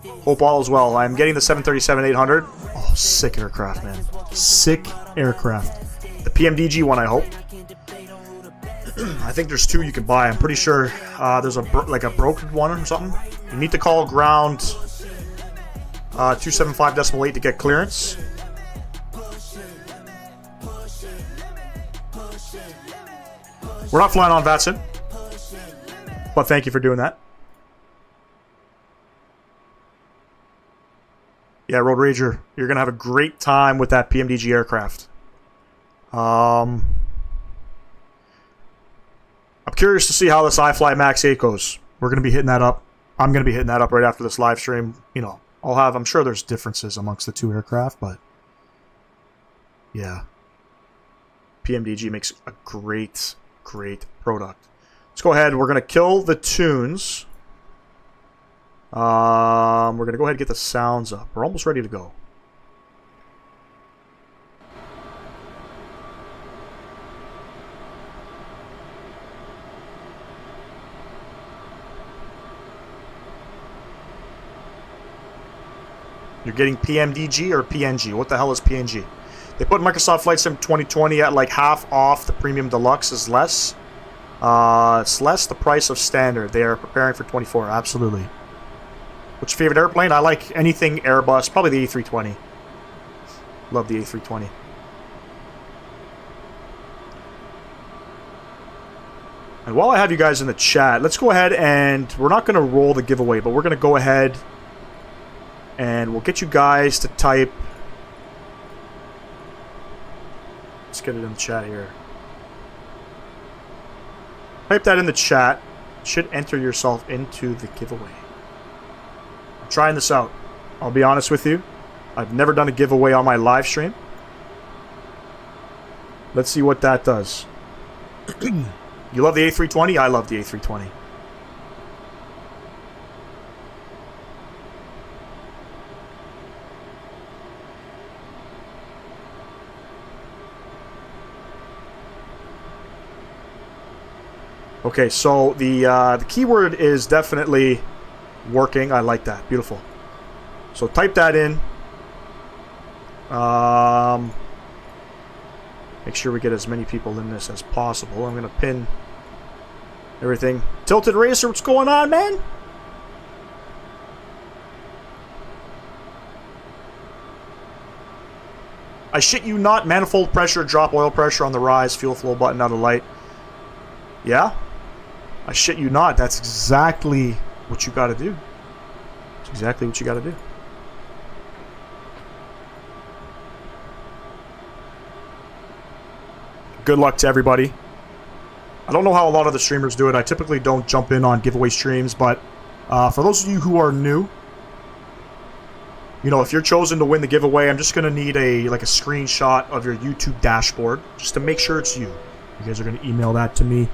Hope all is well. I'm getting the 737-800. Oh, sick aircraft, man. Sick aircraft. The PMDG one, I hope. I think there's two you can buy. I'm pretty sure there's a brokered one or something. You need to call ground 275.8 to get clearance. We're not flying on Vatson, but thank you for doing that. Yeah, Road Rager, you're going to have a great time with that PMDG aircraft. I'm curious to see how this iFly Max 8 goes. We're going to be hitting that up. I'm going to be hitting that up right after this live stream. You know, I'm sure there's differences amongst the two aircraft, but yeah. PMDG makes a great product. Let's go ahead. We're going to kill the tunes. We're going to go ahead and get the sounds up. We're almost ready to go. You're getting PMDG or PNG? What the hell is PNG? They put Microsoft Flight Sim 2020 at like half off. The Premium Deluxe is less. It's less the price of standard. They are preparing for 24. Absolutely. What's your favorite airplane? I like anything Airbus. Probably the A320. Love the A320. And while I have you guys in the chat, let's go ahead and we're not going to roll the giveaway, but we're going to go ahead and we'll get you guys to type. Let's get it in the chat here. Type that in the chat. It should enter yourself into the giveaway. I'm trying this out. I'll be honest with you. I've never done a giveaway on my live stream. Let's see what that does. You love the A320? I love the A320. Okay, so the keyword is definitely working. I like that. Beautiful. So type that in. Make sure we get as many people in this as possible. I'm going to pin everything. Tilted Racer, what's going on, man? I shit you not. Manifold pressure, drop oil pressure on the rise, fuel flow button out of light. Yeah? I shit you not. That's exactly what you got to do. That's exactly what you got to do. Good luck to everybody. I don't know how a lot of the streamers do it. I typically don't jump in on giveaway streams, but for those of you who are new, you know, if you're chosen to win the giveaway, I'm just going to need a screenshot of your YouTube dashboard just to make sure it's you. You guys are going to email that to me,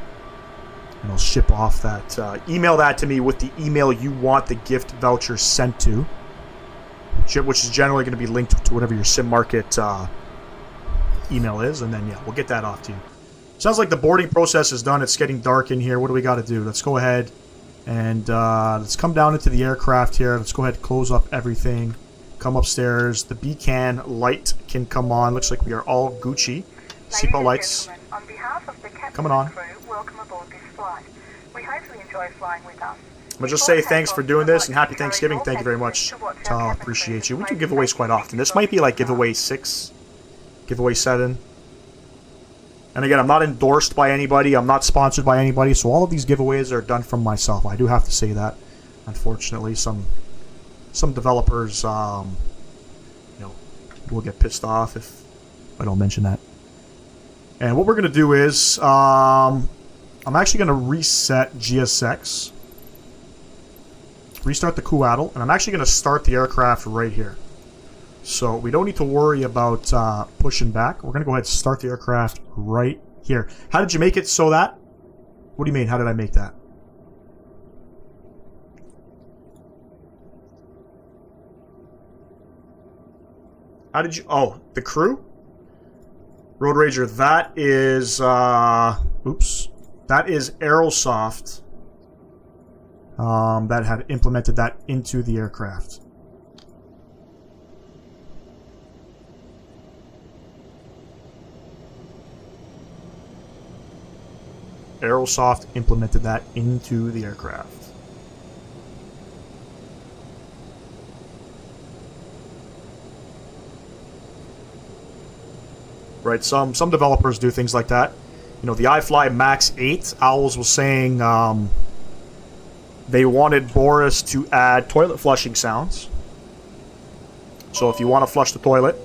and I'll ship off that. Email that to me with the email you want the gift voucher sent to, which is generally going to be linked to whatever your sim market email is, and then yeah, we'll get that off to you. Sounds like the boarding process is done. It's getting dark in here. What do we got to do? Let's go ahead and let's come down into the aircraft here. Let's go ahead and close up everything. Come upstairs. The beacon light can come on. Looks like we are all Gucci. Seatbelt lights. On behalf of the captain coming on. and crew, welcome aboard this flight. We hope you enjoy flying with us. I'm going to just say thanks for doing this and happy Thanksgiving. Thank you very much. I appreciate you. We do giveaways quite often. This might be like giveaway 6, giveaway 7. And again, I'm not endorsed by anybody. I'm not sponsored by anybody. So all of these giveaways are done from myself. I do have to say that. Unfortunately, some developers, you know, will get pissed off if I don't mention that. And what we're going to do is, I'm actually going to reset GSX, restart the Quadrant, and I'm actually going to start the aircraft right here. So we don't need to worry about pushing back. We're going to go ahead and start the aircraft right here. How did you make it so that? What do you mean, how did I make that? How did you... Oh, the crew? Road Rager, that is... oops. That is Aerosoft. that had implemented that into the aircraft. Aerosoft implemented that into the aircraft. Right, some developers do things like that. You know, the iFly Max 8, Owls was saying they wanted Boris to add toilet flushing sounds. So if you want to flush the toilet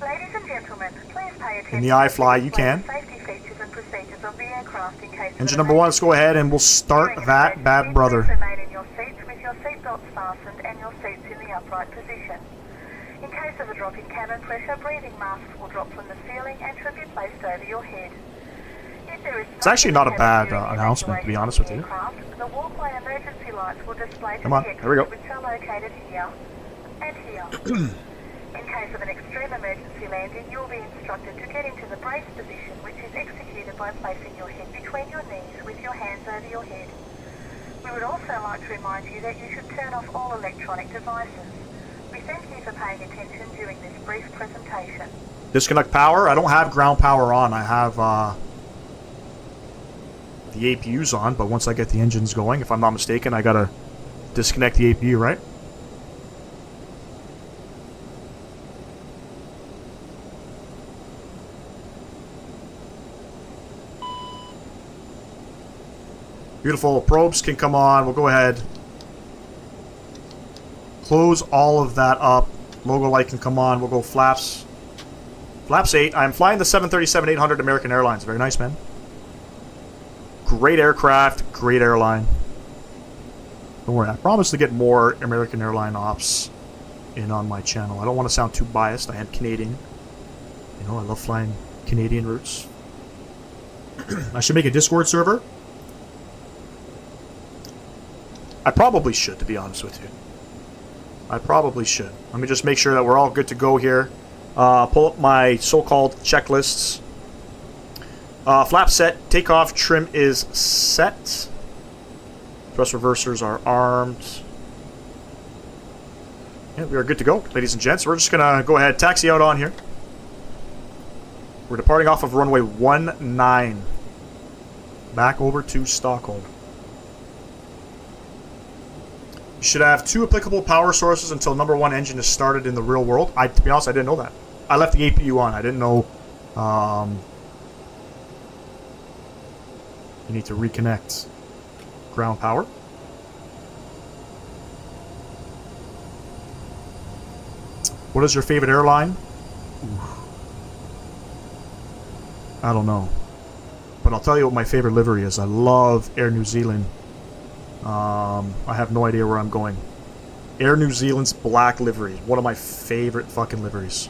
Ladies and gentlemen, please pay attention in the iFly, you can. safety features and procedures of the aircraft in case of Engine an number 1, let's go ahead and we'll start During that emergency, bad brother. Please remain in your seats with your seatbelts fastened and your seats in the upright position. In case of a drop in cabin pressure, breathing masks will drop from the ceiling and should be placed over your head. If there is It's actually not a bad during the announcement, to be evacuation honest of with the you. aircraft, the walkway emergency lights will display to Come on, the here we go. exits which are located here and here. In case of an extreme emergency landing, you will be instructed to get into the brace position, which is executed by placing your head between your knees with your hands over your head. We would also like to remind you that you should turn off all electronic devices. We thank you for paying attention during this brief presentation. Disconnect power. I don't have ground power on. I have the APUs on, but once I get the engines going, if I'm not mistaken, I gotta disconnect the APU, right? Beautiful. Probes can come on. We'll go ahead. Close all of that up. Logo light can come on. We'll go flaps. Flaps 8. I'm flying the 737-800 American Airlines. Very nice, man. Great aircraft. Great airline. Don't worry. I promise to get more American airline ops in on my channel. I don't want to sound too biased. I am Canadian. You know, I love flying Canadian routes. I should make a Discord server. I probably should, to be honest with you. I probably should. Let me just make sure that we're all good to go here. Pull up my so-called checklists. Flap set. Takeoff trim is set. Thrust reversers are armed. Yeah, we are good to go, ladies and gents. We're just going to go ahead, taxi out on here. We're departing off of runway 19. Back over to Stockholm. You should have 2 applicable power sources until number 1 engine is started in the real world. To be honest, I didn't know that. I left the APU on. I didn't know you need to reconnect ground power. What is your favorite airline? I don't know. But I'll tell you what my favorite livery is. I love Air New Zealand. I have no idea where I'm going. Air New Zealand's black livery. One of my favorite fucking liveries.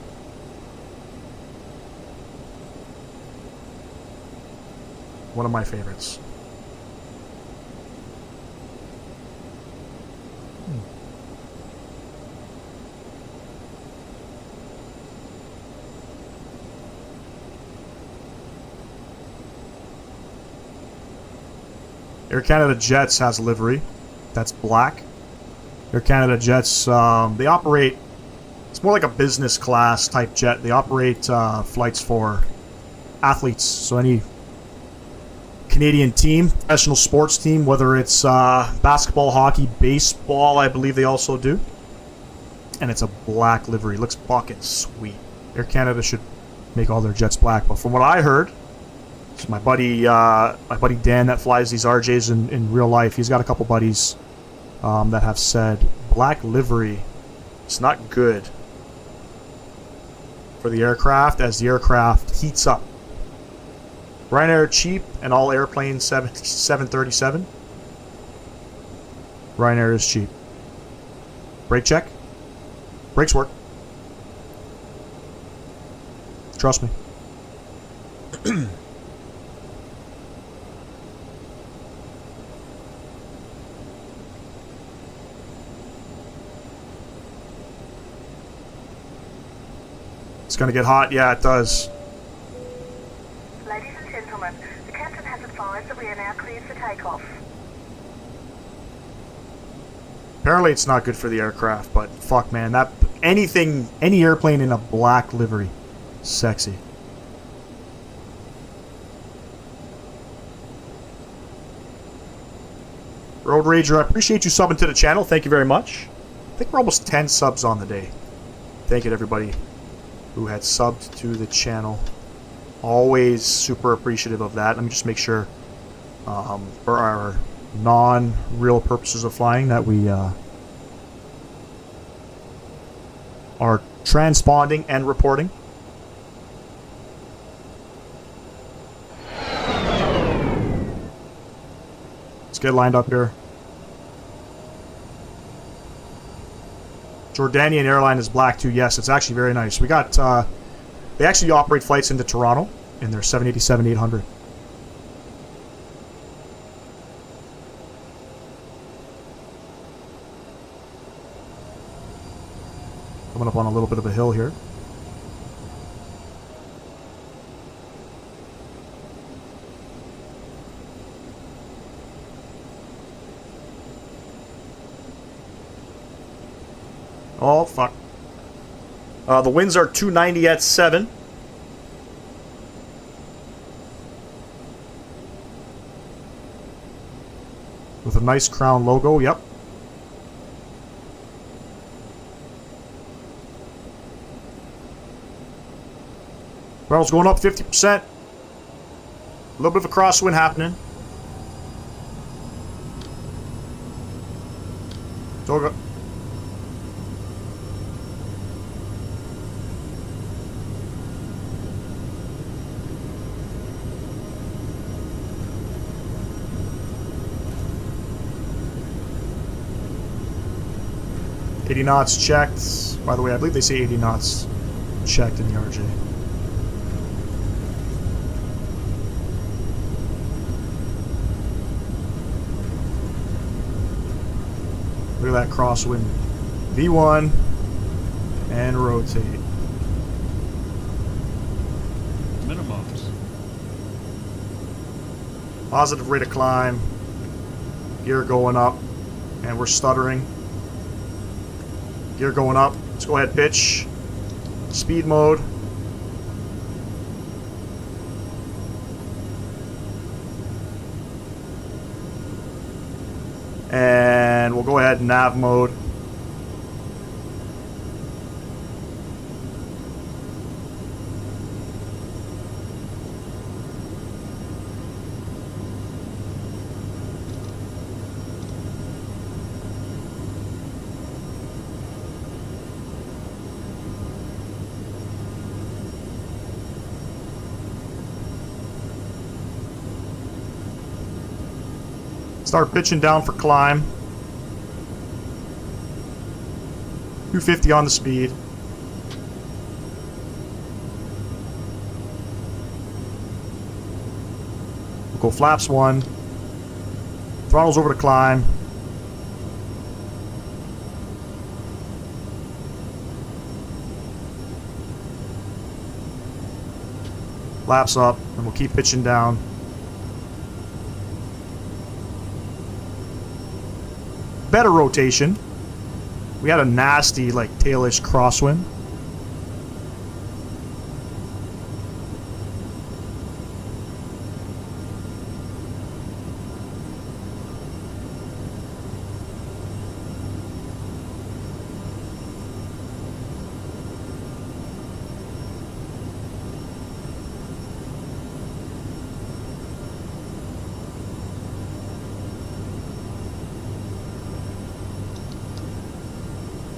One of my favorites. Air Canada Jets has a livery. That's black. Air Canada Jets, they operate... It's more like a business class type jet. They operate flights for athletes. So any Canadian team, professional sports team, whether it's basketball, hockey, baseball, I believe they also do. And it's a black livery. Looks fucking sweet. Air Canada should make all their jets black. But from what I heard... So my buddy Dan that flies these RJs in real life, he's got a couple buddies that have said black livery is not good for the aircraft as the aircraft heats up. Ryanair cheap and all airplanes 737. Ryanair is cheap. Brake check. Brakes work. Trust me. It's going to get hot. Yeah, it does. Ladies and gentlemen, the captain has advised that we are now cleared for takeoff. Apparently it's not good for the aircraft, but fuck, man. That anything, any airplane in a black livery, sexy. Road Rager, I appreciate you subbing to the channel. Thank you very much. I think we're almost 10 subs on the day. Thank you to everybody who had subbed to the channel. Always super appreciative of that. Let me just make sure for our non-real purposes of flying that we are transponding and reporting. Let's get lined up here. Jordanian airline is black too. Yes, it's actually very nice. We got they actually operate flights into Toronto in their 787-800. Coming up on a little bit of a hill here. Oh, fuck. The winds are 290 at 7. With a nice crown logo, yep. Throttle's going up 50%. A little bit of a crosswind happening. Toga. $80 knots checked. By the way, I believe they say 80 knots checked in the RJ. Look at that crosswind. V1 and rotate. Minimums. Positive rate of climb. Gear going up. And we're stuttering. Gear going up. Let's go ahead, pitch. Speed mode. And we'll go ahead, nav mode. Start pitching down for climb. 250 on the speed. We'll go flaps 1. Throttles over to climb. Flaps up, and we'll keep pitching down. Better rotation. We had a nasty, like, tailish crosswind.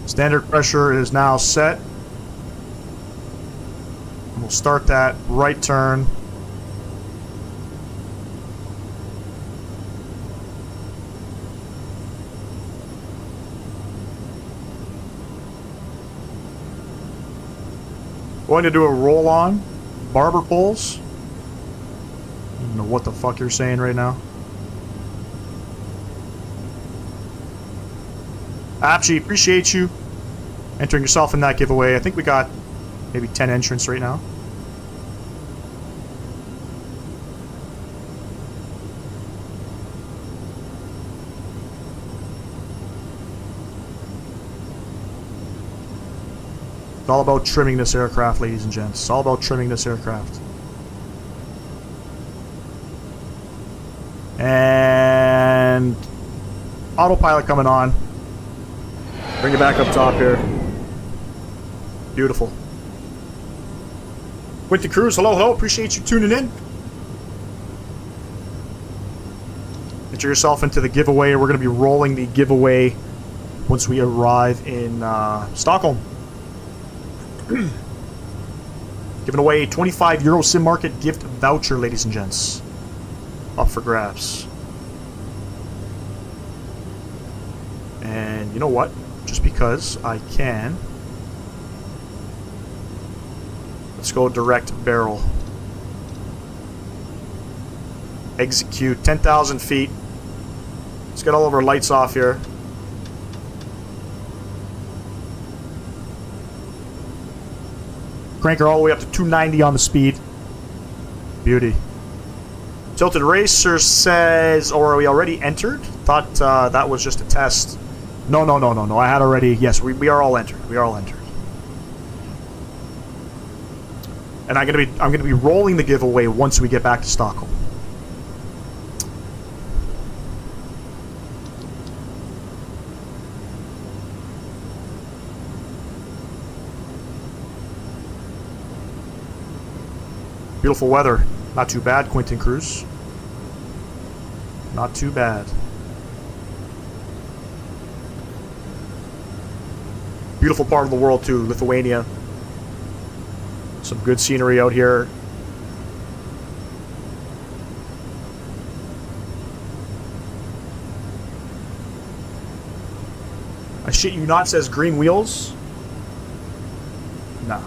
Standard pressure is now set. And we'll start that right turn. Going to do a roll on. Barber poles. I don't know what the fuck you're saying right now. Apchi, appreciate you entering yourself in that giveaway. I think we got maybe 10 entrants right now. It's all about trimming this aircraft, ladies and gents. It's all about trimming this aircraft. And autopilot coming on. Bring it back up top here. Beautiful. Quinton Cruz, hello, hello. Appreciate you tuning in. Enter yourself into the giveaway. We're going to be rolling the giveaway once we arrive in Stockholm. Giving away a €25 Sim Market gift voucher, ladies and gents. Up for grabs. And you know what? Just because I can, let's go direct barrel. Execute 10,000 feet. Let's get all of our lights off here. Crank her all the way up to 290 on the speed. Beauty. Tilted Racer says, or are we already entered? Thought that was just a test. No. I had already. Yes, we are all entered. We are all entered. And I'm gonna be rolling the giveaway once we get back to Stockholm. Beautiful weather. Not too bad, Quinton Cruz. Not too bad. Beautiful part of the world too, Lithuania. Some good scenery out here. I shit you not says green wheels. Nah.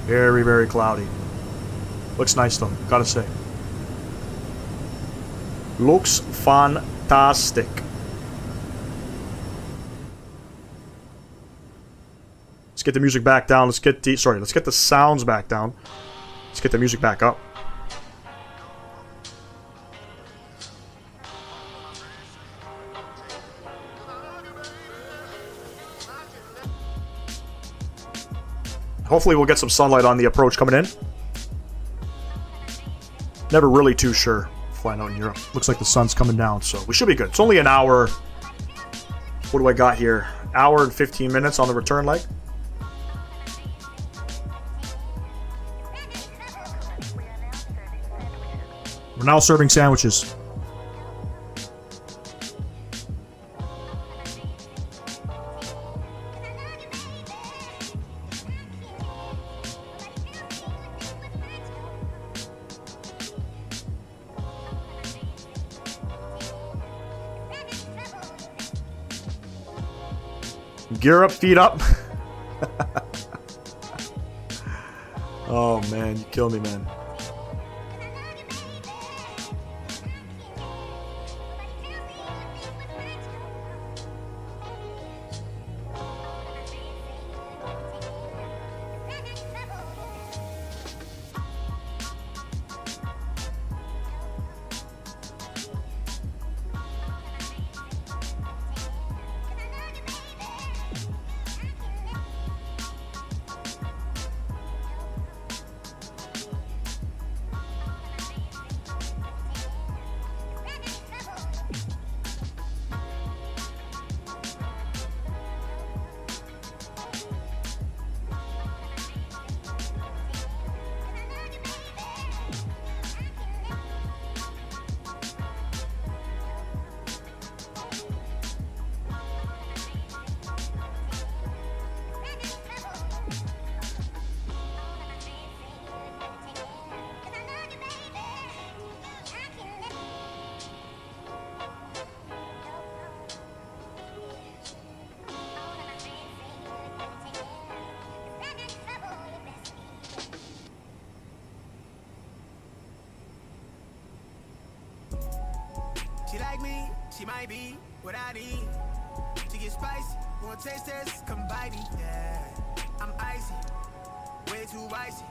Very, very cloudy. Looks nice though, gotta say. Looks fantastic. Let's get the music back down. Let's get the sounds back down. Let's get the music back up. Hopefully we'll get some sunlight on the approach coming in. Never really too sure flying out in Europe. Looks like the sun's coming down, so we should be good. It's only an hour. What do I got here? Hour and 15 minutes on the return leg. We're now serving sandwiches. Gear up, feet up. Oh man, you kill me, man. She like me, she might be what I need. She get spicy, want taste test, come bite me. Yeah, I'm icy, too icy.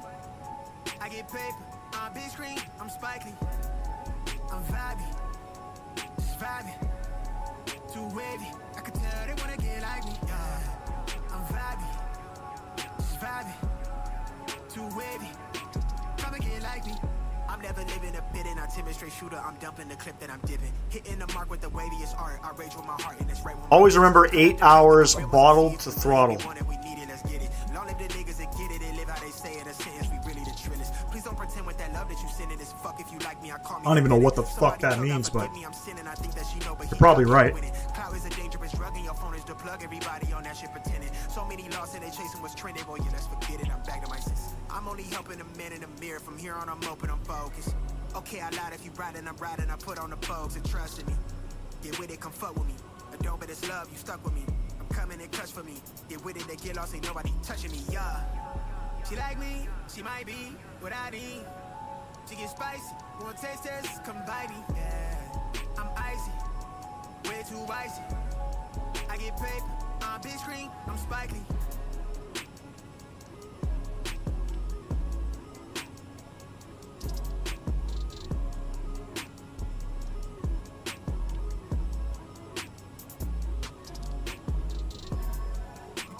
I get paper on big screen. I'm spiking. I'm vibing, just vibing. Too wavy. I can tell they wanna get like me. Yeah. I'm vibing, just vibing. Too wavy. Come and get like me. I'm never living a bit in. I timid straight shooter. I'm dumping the clip that I'm dipping. Hitting the mark with the waviest art. I rage with my heart and it's right. Always remember 8 hours bottled to throttle. We need it, let's get it. Long live the niggas that get it. They live how they say it. A sentence, we really the trillest. Please don't pretend with that love that you sending is fuck if you like me. I call me. I don't even know what the fuck that means, but you're probably right. Cloud is a dangerous drug and your phone is the plug. Everybody on that shit pretending. So many lost and they chasing what's trending. Boy, yeah, let's forget it. I'm back to my senses. I'm only helping a man in the mirror. From here on, I'm open, I'm focused. Okay, I lied if you riding, I'm riding. I put on the pogues and trust in me. Get with it, come fuck with me. I don't bet it's love, you stuck with me. I'm coming in clutch for me. Get with it, they get lost, ain't nobody touching me, yeah. She like me, she might be what I need. She get spicy, want taste test, come by me, yeah. I'm icy, way too icy. I get paper on big screen, I'm spiking.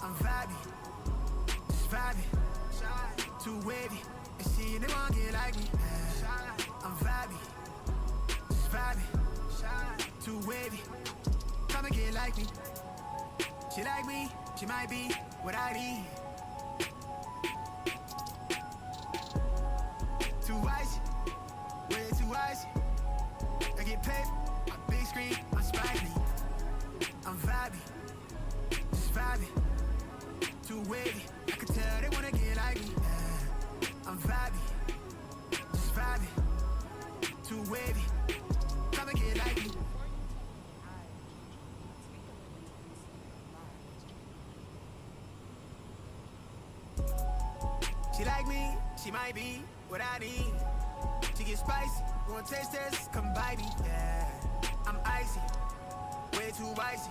I'm vibing, just vibing. Too wavy, and she and they want get like me. I'm vibing, just vibing. Too wavy, come and get like me. She like me, she might be what I need. Too icy, way too icy. I get paid, a big screen, I'm spiking. I'm vibing, just vibing. Too wavy, I can tell they wanna get like me. I'm vibing, just vibing. Too wavy, come and get like me. She like me, she might be what I need. She get spicy, want taste test, come by me. Yeah, I'm icy, way too icy.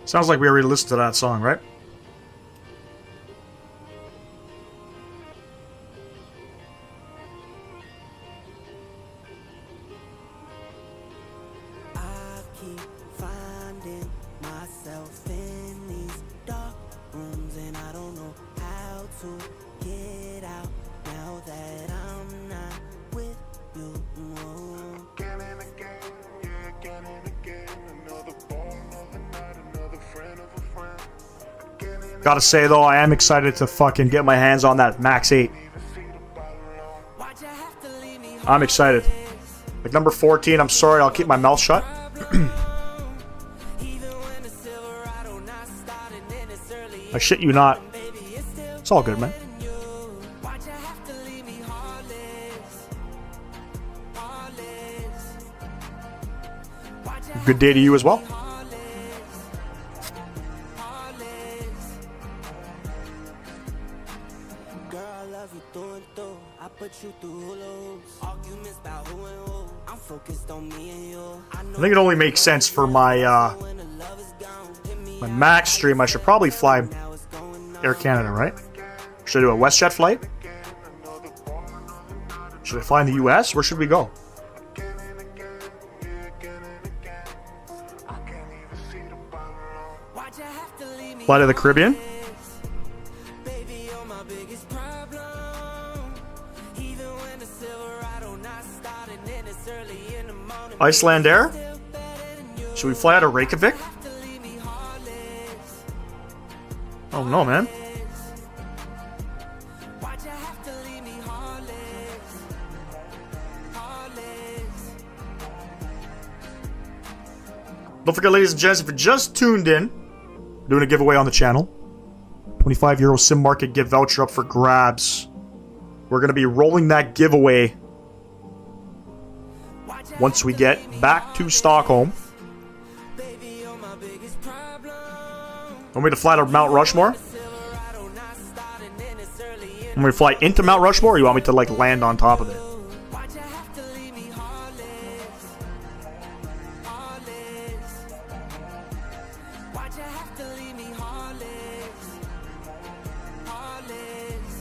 Sounds like we already listened to that song, right? I keep finding myself in these dark rooms and I don't know how to get out now that I'm not with you. Again and again, yeah, again and again. Another ball, another night, another friend of a friend. Again and Gotta say though, I am excited to fucking get my hands on that Max 8. Why'd you have to leave me I'm excited. Like number 14, I'm sorry, I'll keep my mouth shut. even when the Silverado not starting and it's early? I shit you not. Baby, it's still It's all good, man. you. Why'd you have to leave me heartless? Heartless. Why'd you Good day to you as well. heartless? Heartless. Girl, I love you through and through. I put you through loops. Arguments about who and who. I'm focused on me and you. I think it only makes sense for my when the love is gone. Hit me my Max stream. I should probably fly now it's going on. Air Canada, right? Should I do a WestJet flight? Should I fly in the US? Where should we go? Why'd you have to leave me Fly to the Caribbean? Baby, you're my biggest problem. Even when the Silverado not starting and it's early in the morning. Iceland Air? Should we fly out of Reykjavik? To leave me heartless. Oh no, man. Why'd you have to leave me heartless? Heartless. Don't forget, ladies and gents, if you just tuned in, doing a giveaway on the channel. 25 euro sim market gift voucher up for grabs. We're going to be rolling that giveaway once we get back to Stockholm. Baby, you're my biggest problem. Want me to fly to Mount Rushmore? Silverado not starting and it's early in Want me to fly into Mount Rushmore, or you want me to like land on top of it? Why'd you have to leave me heartless? Heartless. Why'd you have to leave me heartless? Heartless.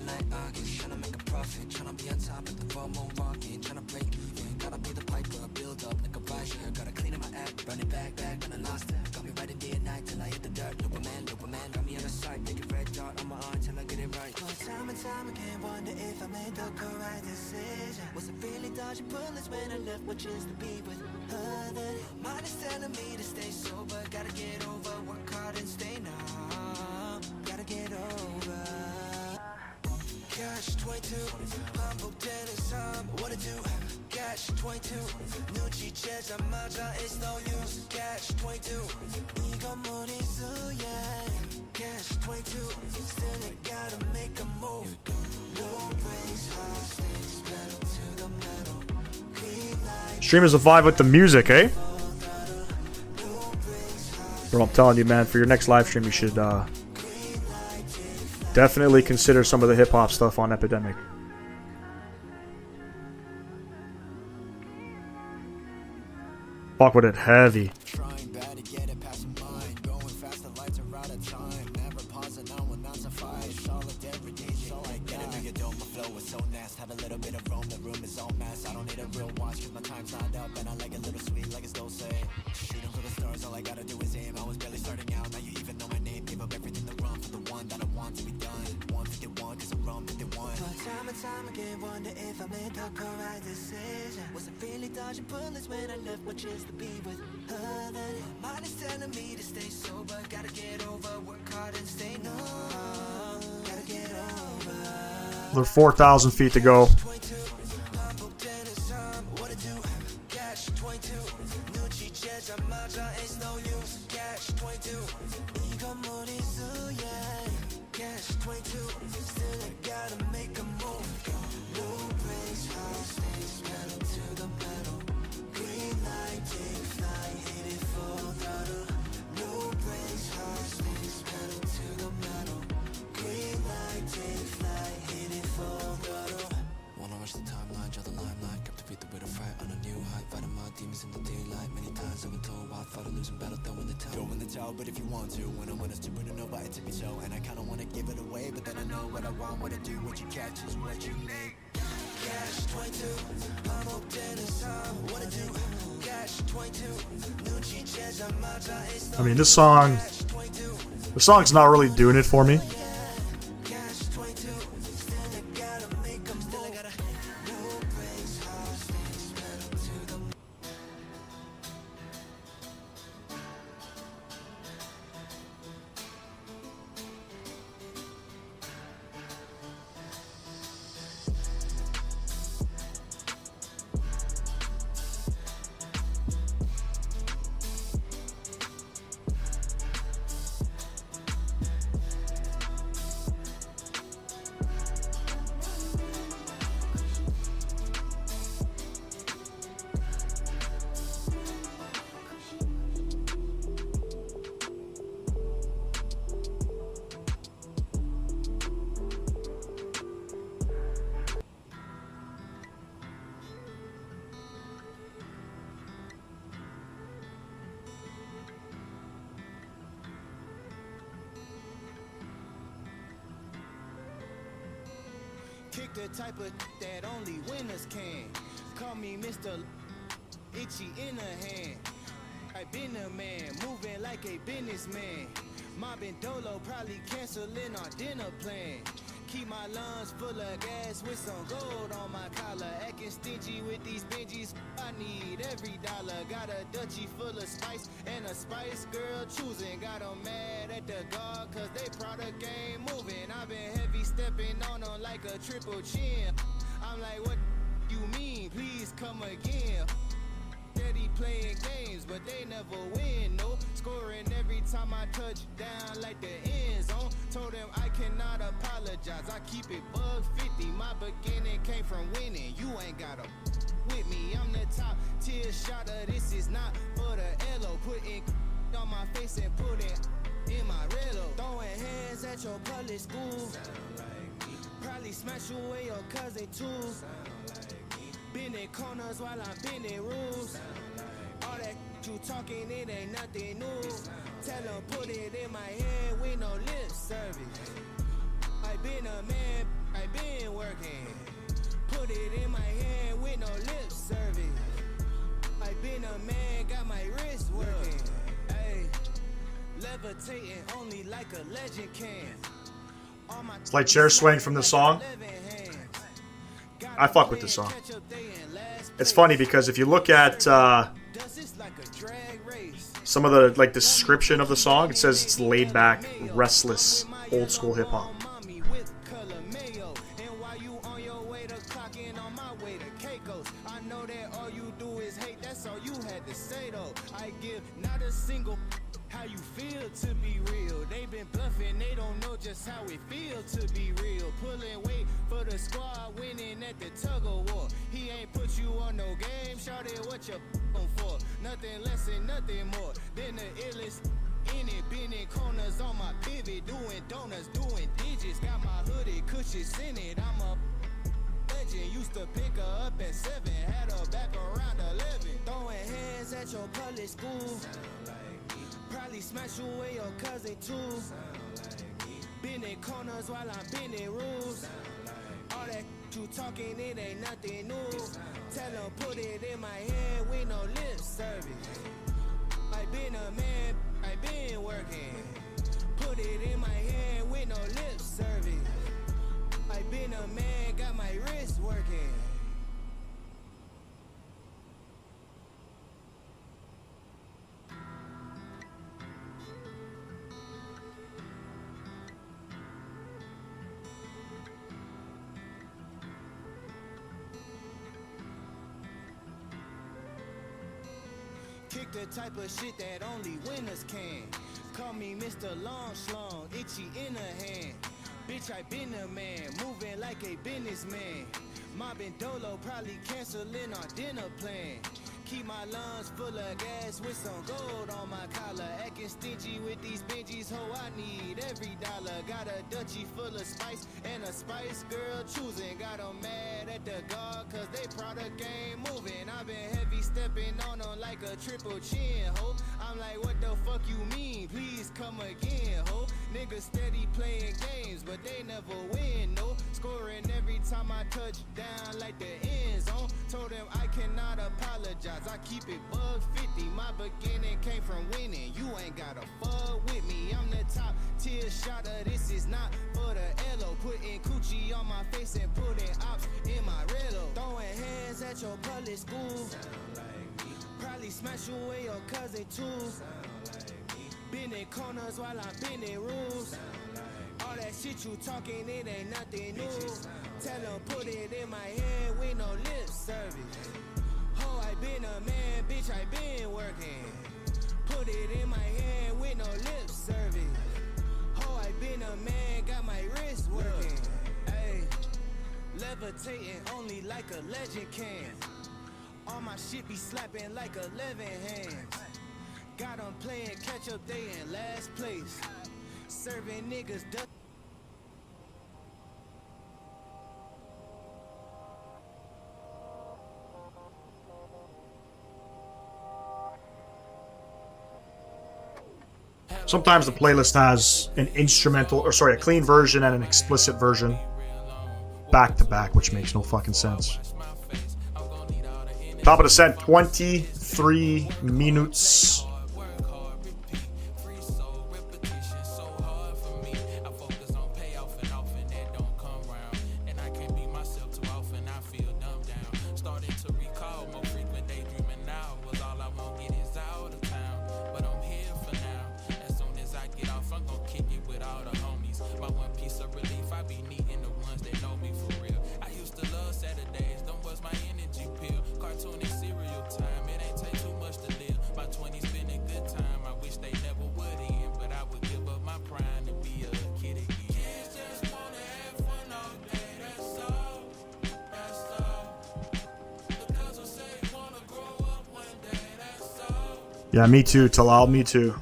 Like August, tryna make a profit, tryna be on top of the full moon walking, tryna break even, gotta be the piper, build up like a rise here, gotta clean up my act, run it back, when I lost it, got me riding day and night till I hit the dirt, Doberman, got me on the side, take a red dot on my arm till I get it right. Time and time again, wonder if I made the correct decision, was it really dodging bullets when I left my chance to be with her then? Mind is telling me to stay sober, gotta get over, work hard and stay numb, gotta get over. Cash 22, I'm booked in it's time, what to do? Cash 22, new G-Chess, I'm out, it's no use. Cash 22, 이건 무리수야. Cash 22, still I gotta make a move. No brakes, high stakes, pedal to the metal. Green light. Streamers will vibe with the music, eh? Bro, I'm telling you, man, for your next live stream, you should definitely consider some of the hip-hop stuff on Epidemic. Fuck with it heavy. Time again, wonder if I made the correct decision. Was it really dodging bullets when I left my chance to be with her then? Mind is telling me to stay sober, gotta get over, work hard and stay numb, gotta get over. Another 4,000 feet to go. But if you want to, when I want us to put it over, it to be so. And I kinda wanna give it away, but then I know what I want, what I do, what you catch is what you make. Cash 22, I'm hooked in a time, what I do. Cash 22, new G-Chess, I'm out, it's I mean, this song's not really doing it for me. Kick the type of that only winners can. Call me Mr. Itchy in the hand. I been a man, moving like a businessman. Mobbing Dolo, probably canceling our dinner plan. Keep my lungs full of gas with some gold on my collar. Acting stingy with these Benjis, I need every dollar. Got a Dutchie full of spice and a Spice Girl choosing. Got them mad at the guard cause they product ain't moving. I've been heavy stepping on them like a triple chin. I'm like, what you mean? Please come again. Steady playing games, but they never win, no. Scoring every time I touch down like the end zone. Told them I cannot apologize, I keep it bug 50. My beginning came from winning, you ain't gotta with me. I'm the top tier shotter, this is not for the LO. Putting on my face and putting in my relo. Throwing hands at your public school. Probably smash you and your cousin too. Bending corners while I'm bending rules. All that you talking, it ain't nothing new. Tell them put it in my hand with no lip service. I been a man, I been working. Put it in my hand with no lip service. I been a man, got my wrist working. Ay, levitating only like a legend can. Slight chair swing from the song. I fuck with this song. It's funny because if you look at some of the like description of the song, it says it's laid back, restless, old school hip hop. I know that all you do is hate, that's all you had to say though. I give not a single how you feel to be real. They been bluffing, they don't know just how it feel to be real. Pulling weight for the squad, winning at the tug of war. He ain't put you on no game, shawty, what you for? Nothing less and nothing more than the illest in it. Been in corners on my pivot, doing donuts, doing digits. Got my hoodie, cushions in it, I'm a legend. Used to pick her up at 7, had her back around 11. Throwing hands at your public school. Probably smash you with your cousin too. Been in corners while I'm bending rules. All that you talking, it ain't nothing new. Tell them put it in my hand with no lip service. I been a man, I been working. Put it in my hand with no lip service. I been a man, got my wrist working. Kick the type of shit that only winners can. Call me Mr. Long Schlong, itchy in the hand. Bitch, I been a man, moving like a businessman. Mobbing Dolo, probably canceling our dinner plan. Keep my lungs full of gas with some gold on my collar. Acting stingy with these Benjis, ho, I need every dollar. Got a Dutchie full of spice and a Spice Girl choosing. Got them mad at the guard cause they product game moving. I've been heavy stepping on them like a triple chin, ho. I'm like, what the fuck you mean? Please come again, ho. Niggas steady playing games, but they never win, no. Scoring every time I touch down like the end zone. Told them I cannot apologize. I keep it bug 50. My beginning came from winning. You ain't gotta fuck with me. I'm the top tier shotter. This is not for the LO. Putting coochie on my face and putting ops in my relo. Throwing hands at your public school. Probably smash you with your cousin too. Been in corners while I'm bending rules. All that shit you talking, it ain't nothing new. Tell them put it in my hand with no lip service. Ho, I been a man, bitch, I been working. Put it in my hand with no lip service. Ho, I been a man, got my wrist working. Ay, levitating only like a legend can. All my shit be slapping like 11 hands. Got them playing catch up, they in last place. Serving niggas duck. Sometimes the playlist has an instrumental, or sorry, a clean version and an explicit version back to back, which makes no fucking sense. Top of the set, 23 minutes. Yeah, me too, Talal, me too.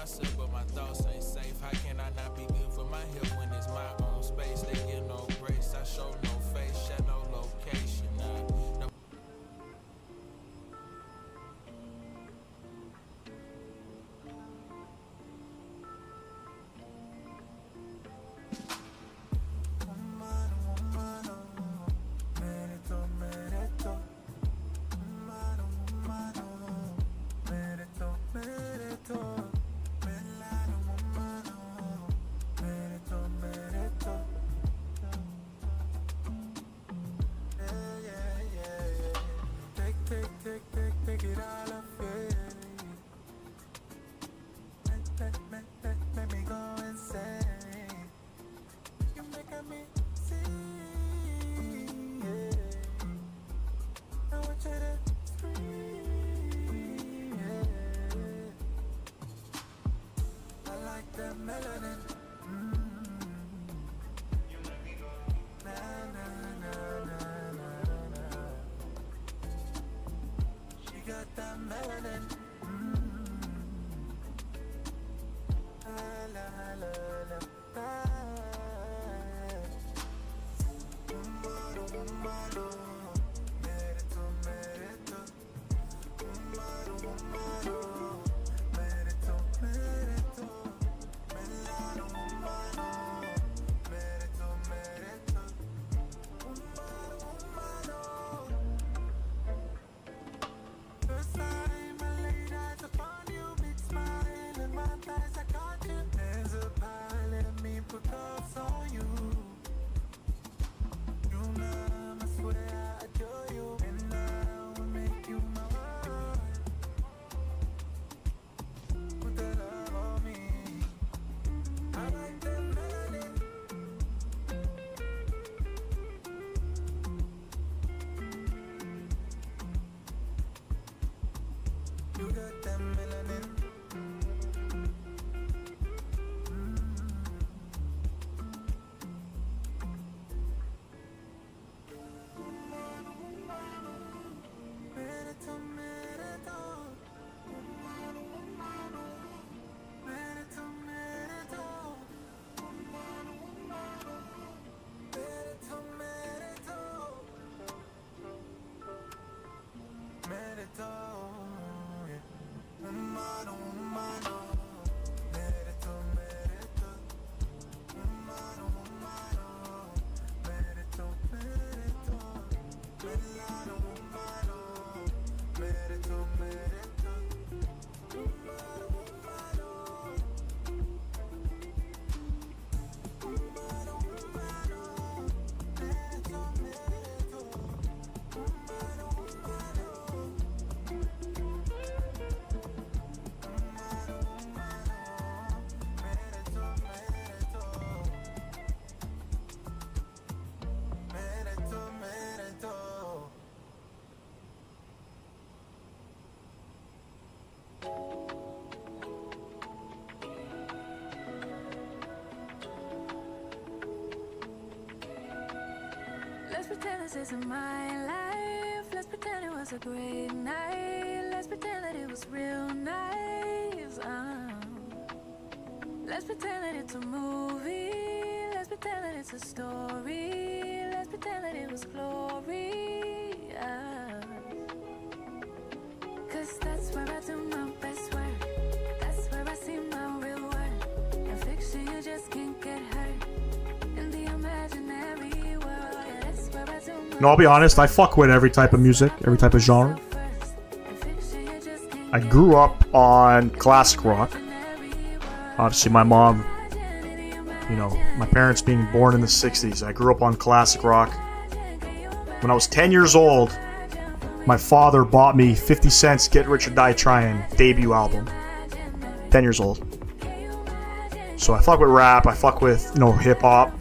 myself, but my thoughts ain't safe. How can I not be good for my health when it's my own space? They give no grace, I show no face, share no location. No. Take it all up, make me go insane. You're making me see, I want you to scream, I like that melanin. Na, na, na, na, na. She got that melanin. La, la, la, la, la. Umaro, umaro. Merito, merito. Umaro, umaro. Merito, merito. Melano, umaro. Merito, merito. Umaro, umaro. First time I laid eyes upon you, big smile in my eyes, I caught you. There's a pile, let me put cuffs on you. You know, I swear I adore you, and I will make you my wife. Put that love on me. I like that melanin. You got that melanin. Merito, merito. Merito, merito. Merito, merito. Merito, yeah. Umano, umano. Merito, merito. Umano, umano. Merito, merito. Melano, umano. Merito, merito. Umano, umano. Umano, umano. Merito, merito. Umano, umano. Let's pretend this isn't my life. Let's pretend it was a great night. Let's pretend that it was real nice. Let's pretend that it's a movie. Let's pretend that it's a story. Let's pretend that it was glorious. Cause that's where I do my best work. That's where I see my real worth. In fiction you just can't get hurt. In the imaginary world, yeah, that's where I do my No, I'll be honest, I fuck with every type of music, every type of genre. I grew up on classic rock. Obviously, my mom, you know, my parents being born in the 60s, I grew up on classic rock. When I was 10 years old, my father bought me 50 Cent's Get Rich or Die Tryin' debut album. 10 years old. So I fuck with rap, I fuck with, you know, hip-hop,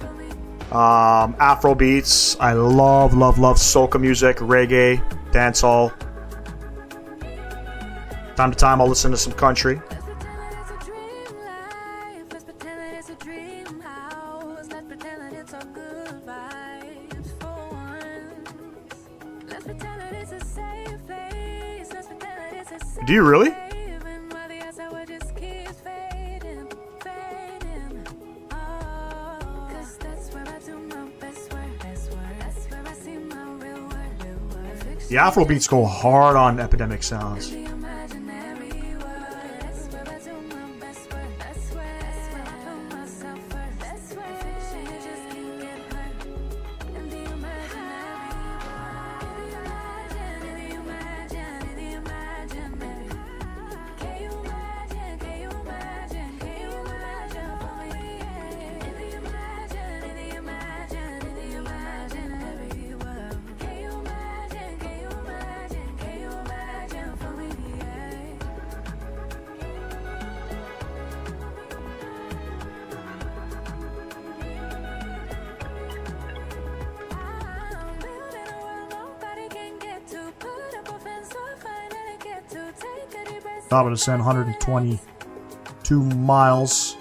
Afro beats. I love soca music, reggae, dancehall. Time to time I'll listen to some country. Do you really? The Afro beats go hard on Epidemic sounds. Top of descent, 122 miles.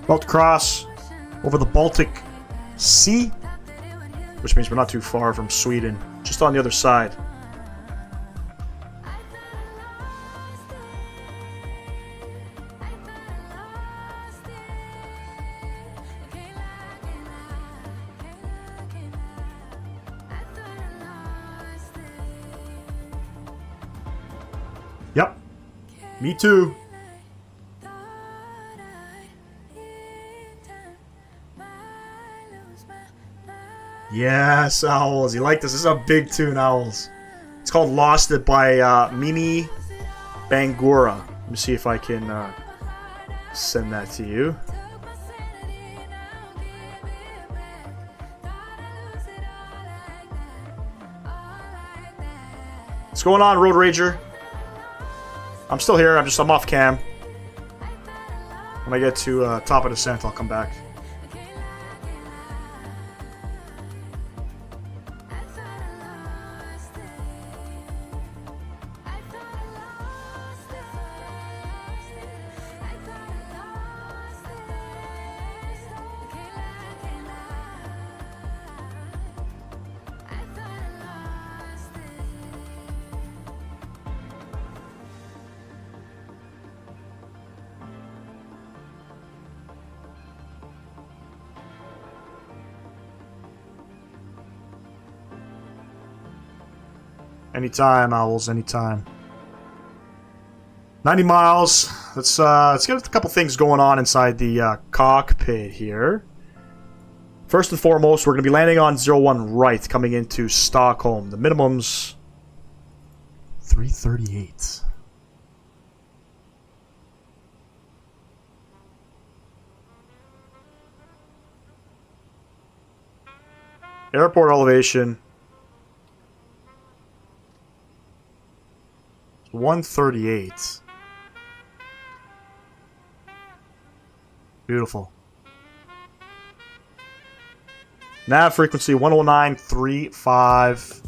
About to cross over the Baltic Sea, which means we're not too far from Sweden, just on the other side. Yep, me too. Yes, Owls. You like this? This is a big tune, Owls. It's called Lost It by Mimi Bangura. Let me see if I can send that to you. What's going on, Road Rager? I'm still here. I'm off cam. When I get to top of descent, I'll come back. Anytime, Owls, anytime. 90 miles. Let's get a couple things going on inside the cockpit here. First and foremost, we're going to be landing on 01 right, coming into Stockholm. The minimum's 338. Airport elevation 138. Beautiful. Nav frequency 109.35.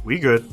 We good.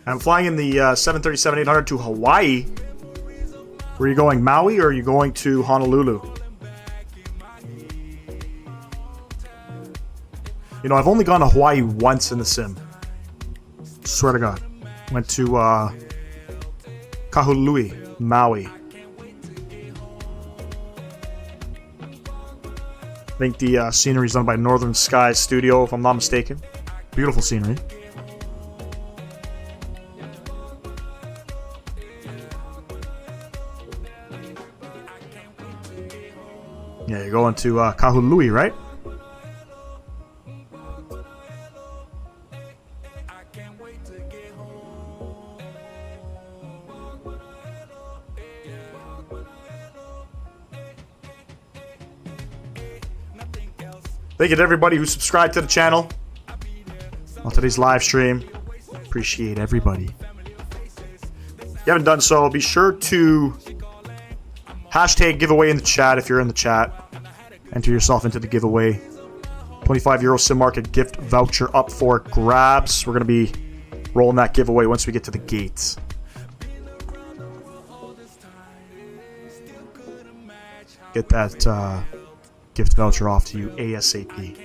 I'm flying in the 737-800 to Hawaii. Where are you going, Maui, or are you going to Honolulu? You know, I've only gone to Hawaii once in the sim. Swear to God. Went to Kahului, Maui. I think the scenery is done by Northern Sky Studio, if I'm not mistaken. Beautiful scenery. Yeah, you're going to Kahului, right? Thank you to everybody who subscribed to the channel on today's live stream. Appreciate everybody. If you haven't done so, be sure to hashtag giveaway in the chat if you're in the chat. Enter yourself into the giveaway. €25 Sim Market gift voucher up for grabs. We're going to be rolling that giveaway once we get to the gates. Get that gift voucher off to you ASAP.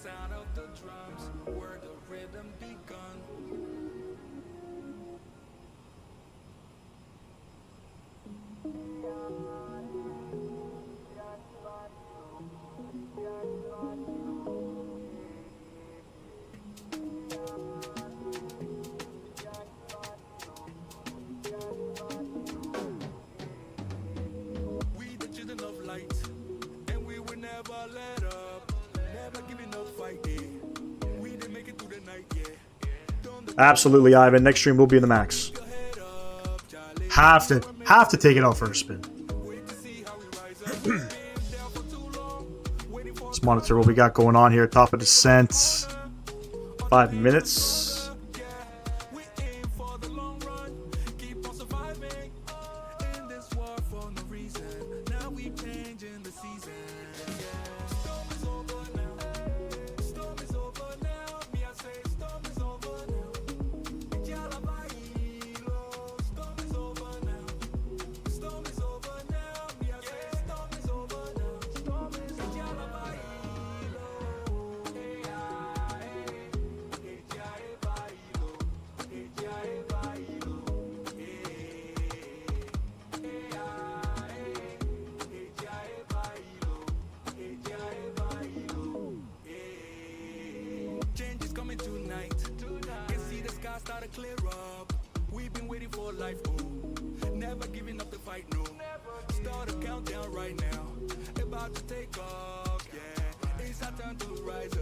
sound of the drums, where the rhythm begun. We the children of light, and we will never let up, never giving up fight, yeah. We didn't make it through the night, yeah. Absolutely, Ivan. Next stream will be in the max. Have to take it out for a spin. Let's monitor what we got going on here. Top of descent. 5 minutes.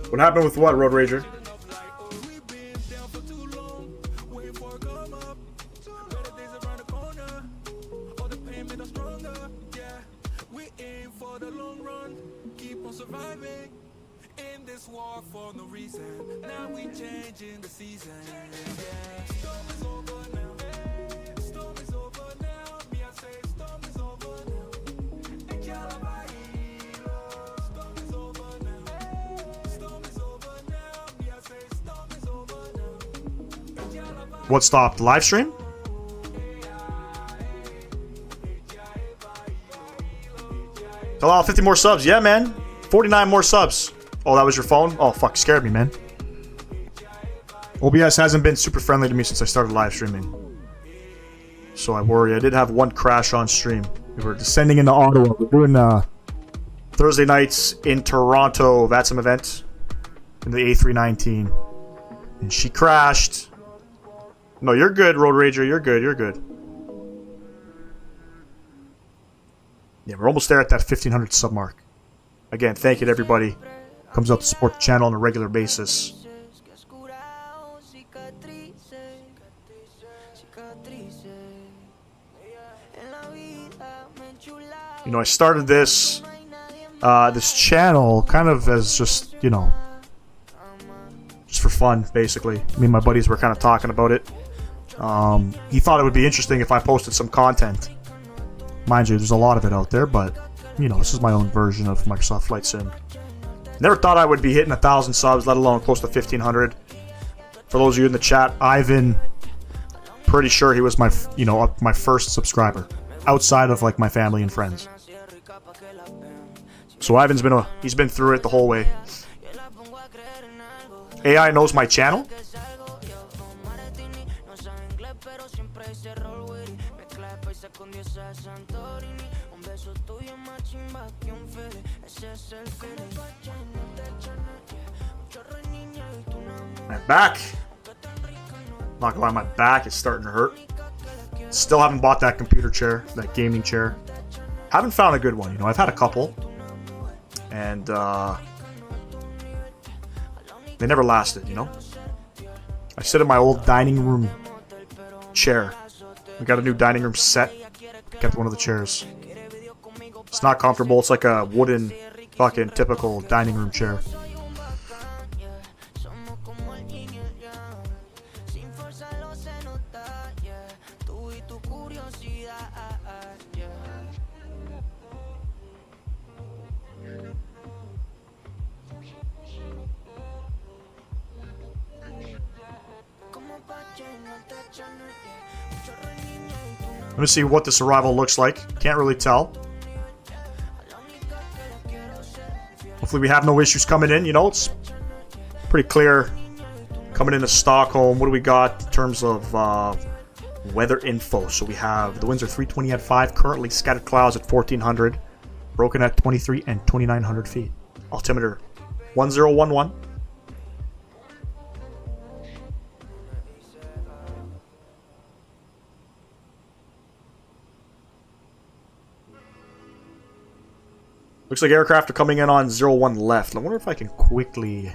What happened with what, Road Rager? What stopped? Live stream? Hello, 50 more subs. Yeah, man. 49 more subs. Oh, that was your phone? Oh, fuck. Scared me, man. OBS hasn't been super friendly to me since I started live streaming. So I worry. I did have one crash on stream. We were descending into Ottawa. We're doing Thursday nights in Toronto VATSIM event in the A319. And she crashed. No, you're good, Road Rager. You're good. You're good. Yeah, we're almost there at that 1,500 sub mark. Again, thank you to everybody who comes out to support the channel on a regular basis. You know, I started this this channel kind of as just, you know, just for fun, basically. Me and my buddies were kind of talking about it. He thought it would be interesting if I posted some content. Mind you, there's a lot of it out there, but, you know, this is my own version of Microsoft Flight Sim. Never thought I would be hitting 1,000 subs, let alone close to 1,500. For those of you in the chat, Ivan, pretty sure he was my, you know, my first subscriber, outside of, like, my family and friends. So Ivan's he's been through it the whole way. AI knows my channel? My back. Not gonna lie, my back is starting to hurt. Still haven't bought that computer chair, that gaming chair. Haven't found a good one, you know. I've had a couple. And they never lasted, you know. I sit in my old dining room chair. We got a new dining room set. Kept one of the chairs. It's not comfortable. It's like a wooden, fucking typical dining room chair. Let me see what this arrival looks like. Can't really tell. Hopefully we have no issues coming in. You know, it's Pretty clear. Coming into Stockholm, what do we got in terms of weather info? So we have the winds are 320 at 5, currently scattered clouds at 1400, broken at 23 and 2900 feet. Altimeter 1011. Looks like aircraft are coming in on 01 left. I wonder if I can quickly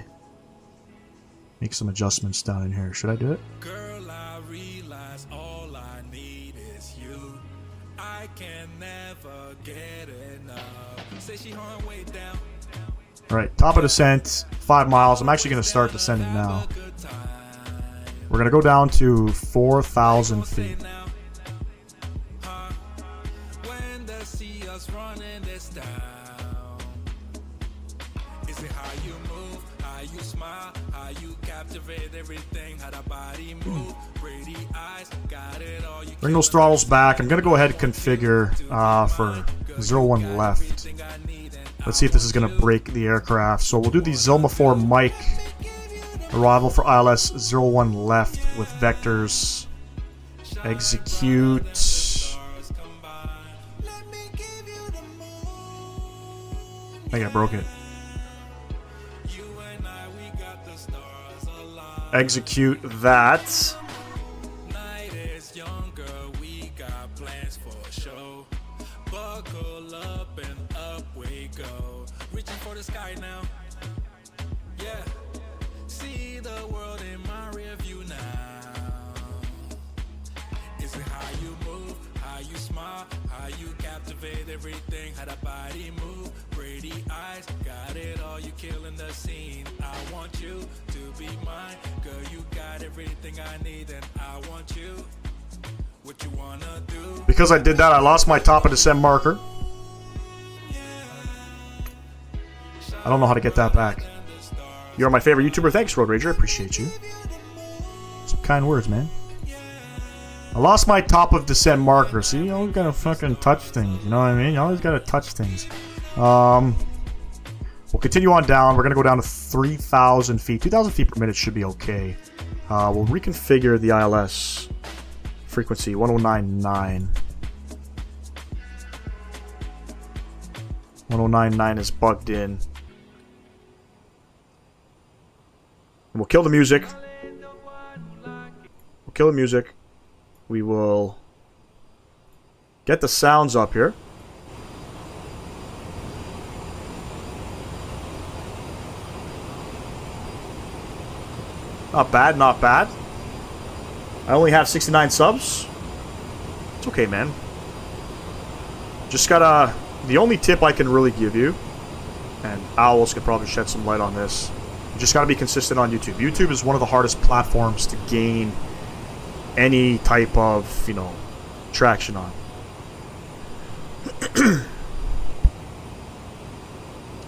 make some adjustments down in here. Should I do it? Girl, I realize all I need is you. I can never get enough. Say she hung way down. Alright, top of descent, 5 miles. I'm actually going to start descending now. We're going to go down to 4,000 feet. When they see us running this down. Is it how you move, how you smile, how you captivate everything, how the body move, pretty eyes, got it all. You Bring those throttles back. I'm going to go ahead and configure for 01 left. Let's see if this is going to break the aircraft. So we'll do the Zilma 4 Mike arrival for ILS 01 left with vectors. Execute. I think I broke it. Execute that. Night is younger, we got plans for show. Buckle up and up we go. Reaching for the sky now. Yeah. See the world in my rear view now. Is it how you move, how you smile, how you captivate everything, how the body move, pretty eyes, got it all, you killing the scene. I want you to be mine, girl, you got everything I need and I want you. What you wanna do? Because I did that, I lost my top of descent marker. I don't know how to get that back. You're my favorite YouTuber. Thanks, Road Rager. I appreciate you. Some kind words, man. I lost my top of descent marker. See, you always gotta fucking touch things. You know what I mean? You always gotta touch things. We'll continue on down. We're gonna go down to 3,000 feet. 2,000 feet per minute should be okay. We'll reconfigure the ILS frequency 1099. 1099 is bugged in. We'll kill the music. We'll kill the music. We will get the sounds up here. Not bad, not bad. I only have 69 subs. It's okay, man. Just gotta... The only tip I can really give you, and Owls could probably shed some light on this, you just gotta be consistent on YouTube. YouTube is one of the hardest platforms to gain any type of, you know, traction on.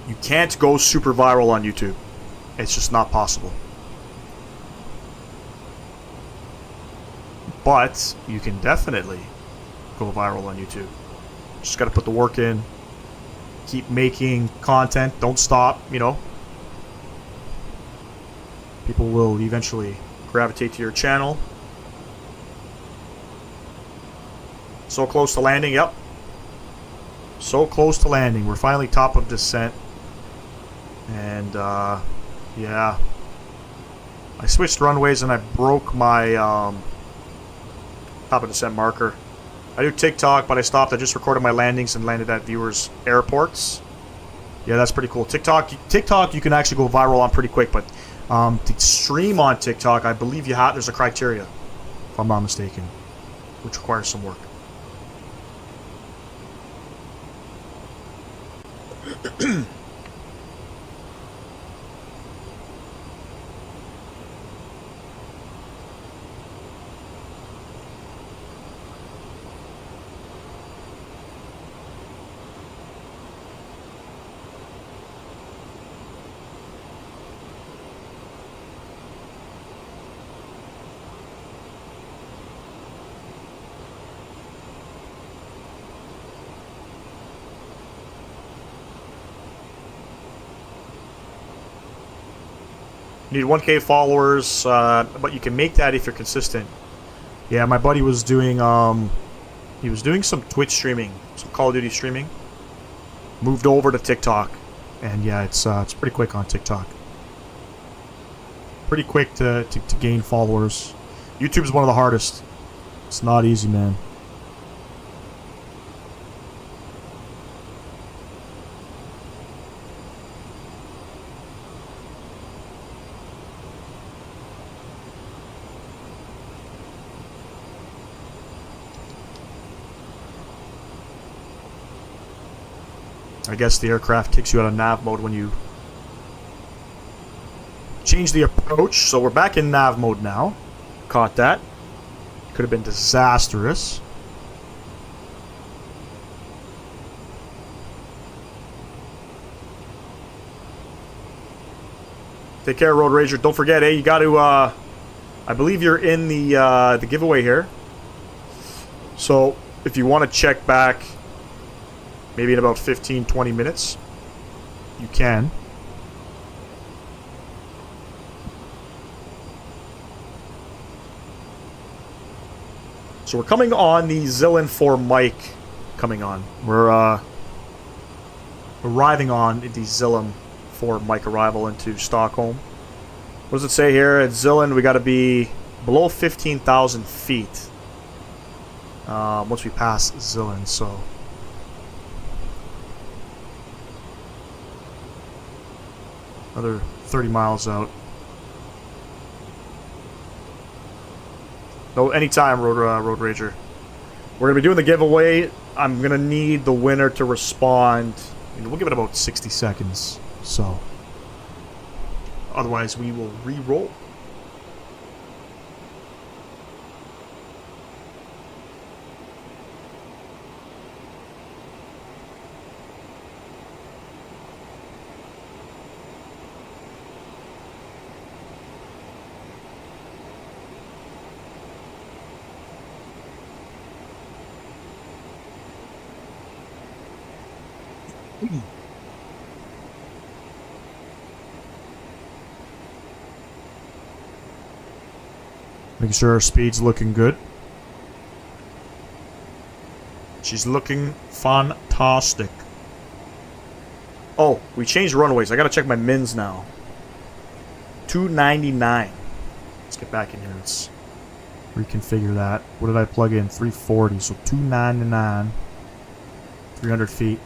You can't go super viral on YouTube. It's just not possible. But you can definitely go viral on YouTube. Just gotta put the work in. Keep making content. Don't stop, you know. People will eventually gravitate to your channel. So close to landing, yep. So close to landing. We're finally top of descent. And, yeah. I switched runways and I broke my, top of descent marker. I do TikTok, but I stopped. I just recorded my landings and landed at viewers' airports. Yeah, that's pretty cool. TikTok, you can actually go viral on pretty quick, but to stream on TikTok, I believe there's a criteria, if I'm not mistaken, which requires some work. You need 1K followers, but you can make that if you're consistent. Yeah, my buddy was doing he was doing some Twitch streaming, some Call of Duty streaming. Moved over to TikTok, and yeah, it's pretty quick on TikTok. Pretty quick to gain followers. YouTube's one of the hardest. It's not easy, man. I guess the aircraft kicks you out of nav mode when you change the approach. So we're back in nav mode now. Caught that. Could have been disastrous. Take care, Road Rager. Don't forget, you got to, I believe you're in the giveaway here. So if you want to check back, maybe in about 15-20 minutes, you can. So we're coming on the Zillion for Mike. Coming on. We're arriving on the Zillion for Mike arrival into Stockholm. What does it say here? At Zillion, we got to be below 15,000 feet once we pass Zillion. So another 30 miles out. No, anytime, Road Rager. We're going to be doing the giveaway. I'm going to need the winner to respond. We'll give it about 60 seconds. So, otherwise we will re-roll. Making sure our speed's looking good. She's looking fantastic. Oh, we changed runways. I gotta check my mins now. 299. Let's get back in here. Let's reconfigure that. What did I plug in? 340. So 299. 300 feet.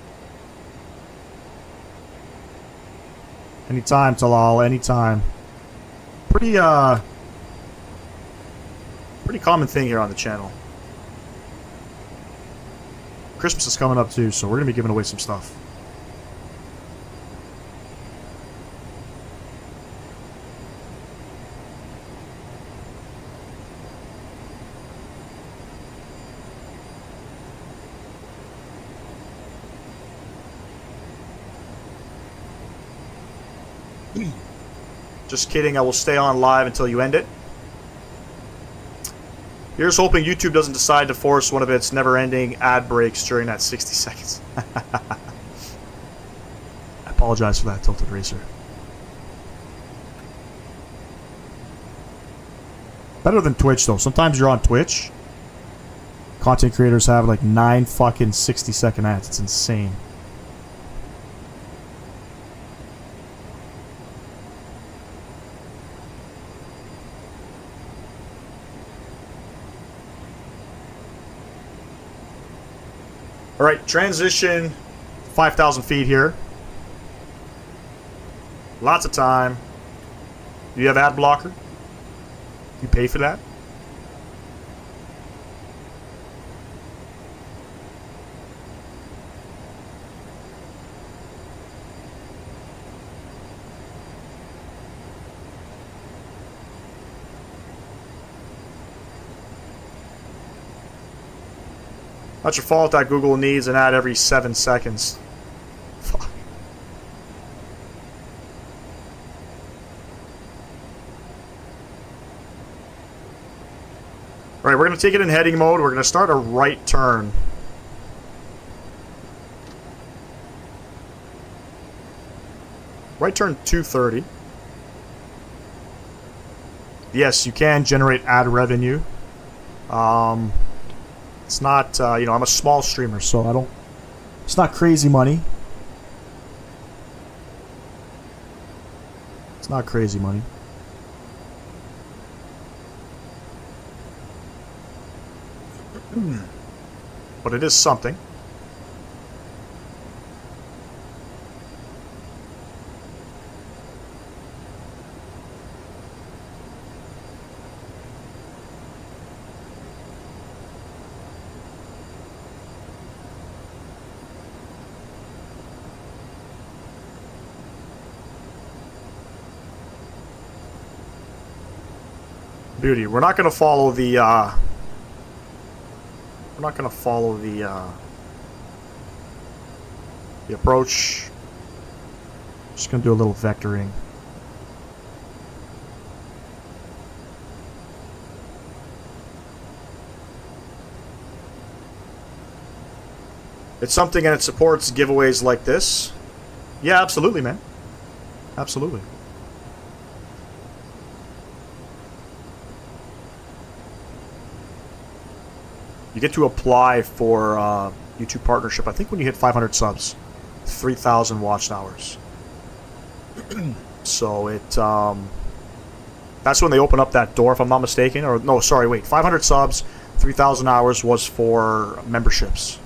Anytime, Talal. Anytime. Pretty common thing here on the channel. Christmas is coming up too, so we're gonna be giving away some stuff. Just kidding, I will stay on live until you end it. Here's hoping YouTube doesn't decide to force one of its never-ending ad breaks during that 60 seconds. I apologize for that, Tilted Racer. Better than Twitch, though. Sometimes you're on Twitch. Content creators have like 9 fucking 60-second ads. It's insane. Alright, transition 5,000 feet here. Lots of time. Do you have ad blocker? You pay for that? Not your fault that Google needs an ad every 7 seconds. Fuck. Alright, we're going to take it in heading mode. We're going to start a right turn. Right turn 230. yes, you can generate ad revenue. It's not, you know, I'm a small streamer, so I don't, it's not crazy money. It's not crazy money. But it is something. Beauty. We're not going to follow the the approach. Just going to do a little vectoring. It's something, and it supports giveaways like this. Yeah, absolutely, man. Absolutely. You get to apply for YouTube partnership, I think when you hit 500 subs, 3,000 watch hours. So it, that's when they open up that door, if I'm not mistaken. Or no, sorry, wait, 500 subs, 3,000 hours was for memberships.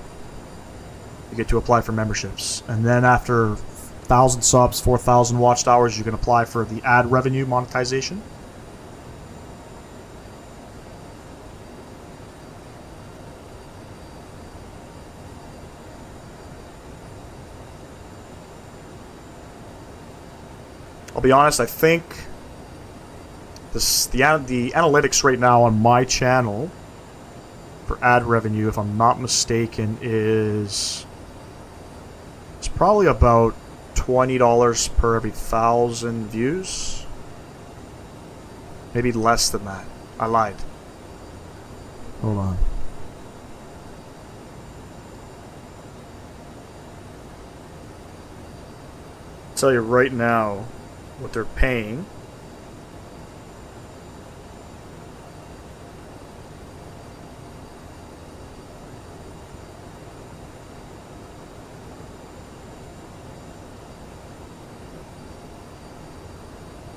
You get to apply for memberships, and then after 1,000 subs, 4,000 watched hours, you can apply for the ad revenue monetization. I'll be honest, I think this, the analytics right now on my channel for ad revenue, if I'm not mistaken, is it's probably about $20 per every 1,000 views. Maybe less than that. I lied. Hold on. I'll tell you right now what they're paying.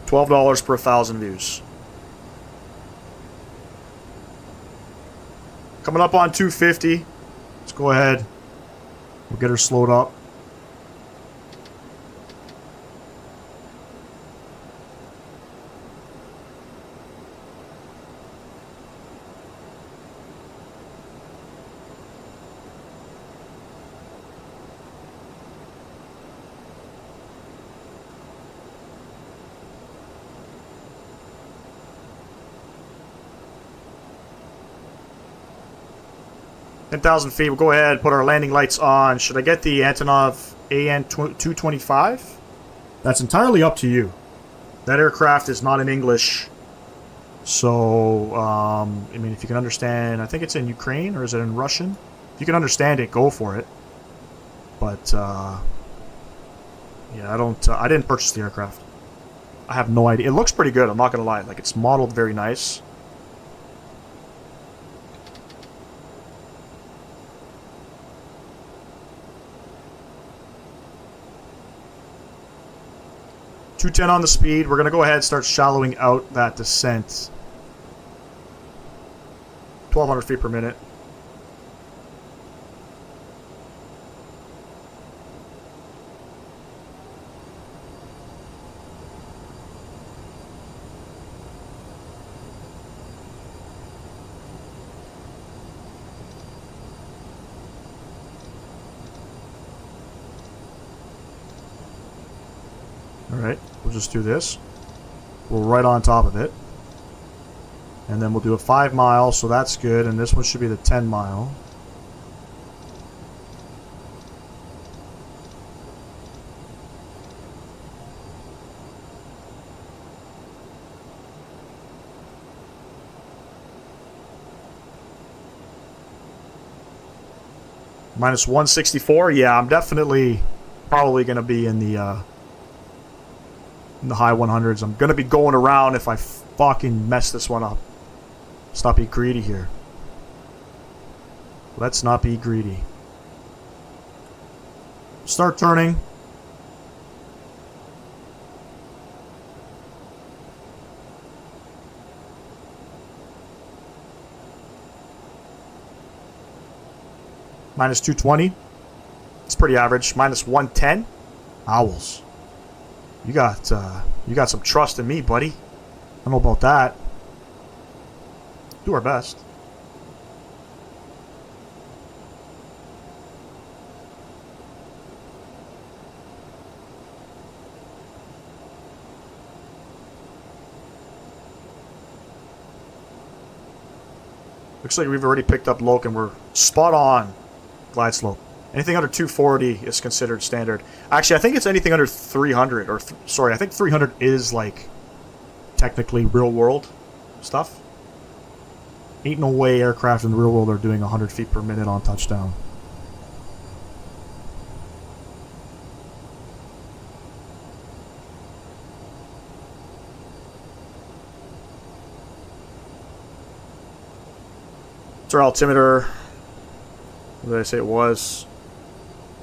$12 per 1,000 views. Coming up on 250. Let's go ahead. We'll get her slowed up. $10,000 feet. We'll go ahead, put our landing lights on. Should I get the Antonov AN-225? That's entirely up to you. That aircraft is not in English. So, I mean, if you can understand, I think it's in Ukraine, or is it in Russian? If you can understand it, go for it. But, yeah, I didn't purchase the aircraft. I have no idea. It looks pretty good, I'm not gonna lie. Like, it's modeled very nice. .210 on the speed. We're going to go ahead and start shallowing out that descent. 1,200 feet per minute. Alright, we'll just do this. We're right on top of it. And then we'll do a 5 mile, so that's good. And this one should be the 10 mile. Minus 164. Yeah, I'm definitely probably going to be in the in the high 100s. I'm going to be going around if I fucking mess this one up. Let's not be greedy here. Let's not be greedy. Start turning. Minus 220. It's pretty average. Minus 110. Owls. You got some trust in me, buddy. I don't know about that. Do our best. Looks like we've already picked up Yoke and we're spot on glide slope. Anything under 240 is considered standard. Actually, I think it's anything under 300. Or sorry, I think 300 is like technically real world stuff. Ain't no way aircraft in the real world are doing 100 feet per minute on touchdown. What's our altimeter? What did I say it was?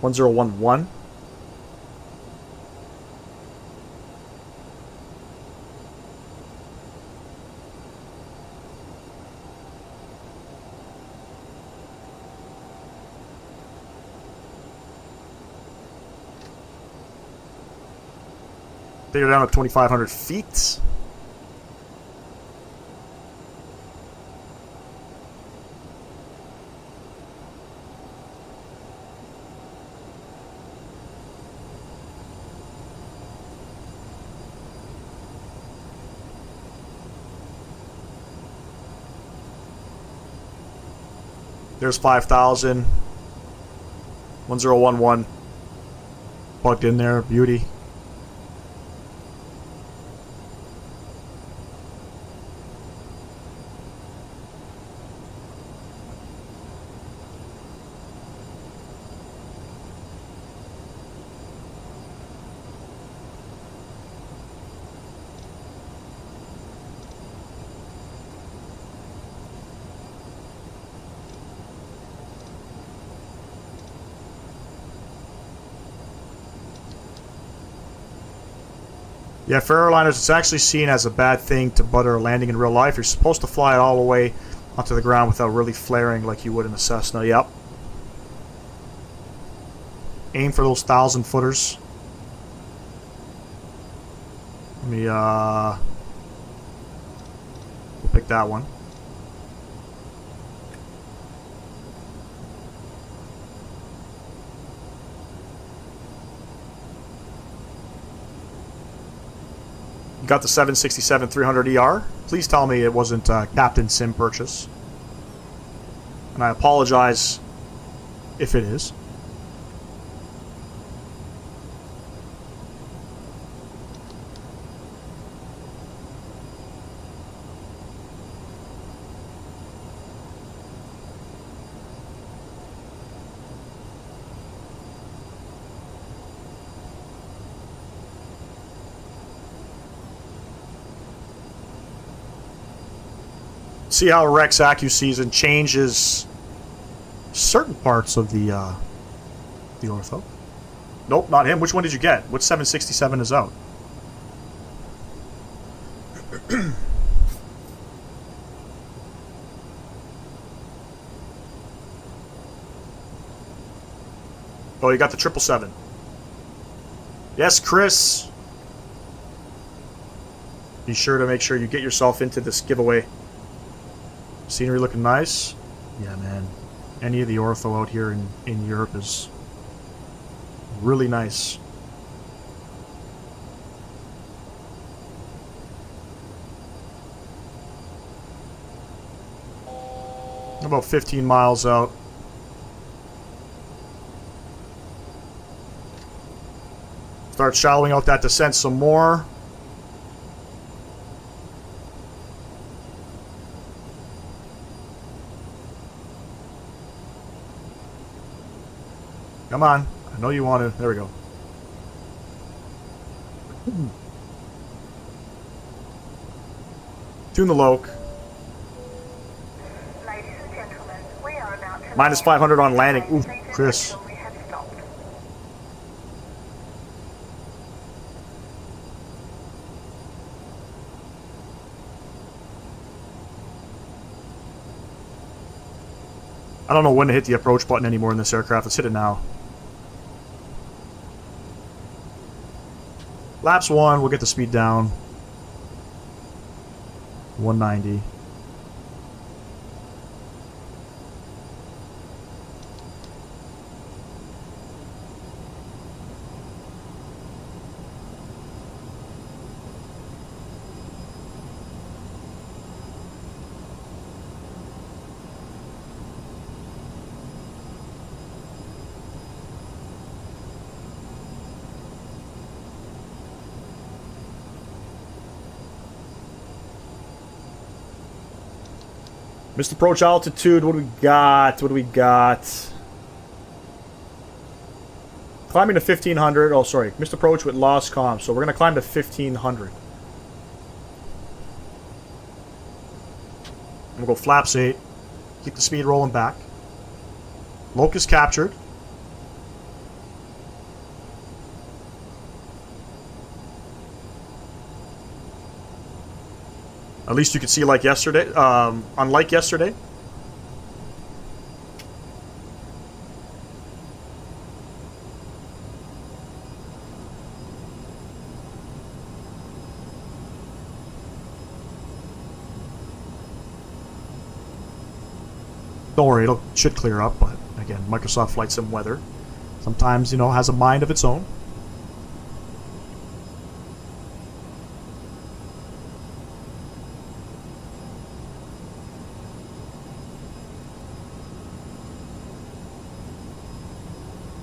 1011. They're down at 2,500 feet. There's 5,000. 1011. Plugged in there. Beauty. Yeah, for airliners, it's actually seen as a bad thing to butter a landing in real life. You're supposed to fly it all the way onto the ground without really flaring like you would in a Cessna. Yep. Aim for those 1,000-footers. Let me, we'll pick that one. You got the 767-300ER. Please tell me it wasn't a Captain Sim purchase. And I apologize if it is. See how Rex AccuSeason changes certain parts of the ortho. Nope, not him. Which one did you get? Which 767 is out? Oh, you got the 777. Yes, Chris. Be sure to make sure you get yourself into this giveaway. Scenery looking nice. Yeah, man. Any of the ortho out here in Europe is really nice. About 15 miles out. Start shallowing out that descent some more. Come on. I know you want to. There we go. Tune the Loke. Ladies and gentlemen, we are about to Minus 500 on landing. Ooh, Chris. we have stopped. I don't know when to hit the approach button anymore in this aircraft. Let's hit it now. Laps 1, we'll get the speed down. 190. Missed approach altitude. What do we got? What do we got? Climbing to 1500. Oh, sorry. Missed approach with lost comms. So we're going to climb to 1500. We'll go flaps 8. Keep the speed rolling back. Locust captured. At least you could see like yesterday. Unlike yesterday. Don't worry, it should clear up, but again, Microsoft Flight Sim weather sometimes, you know, has a mind of its own.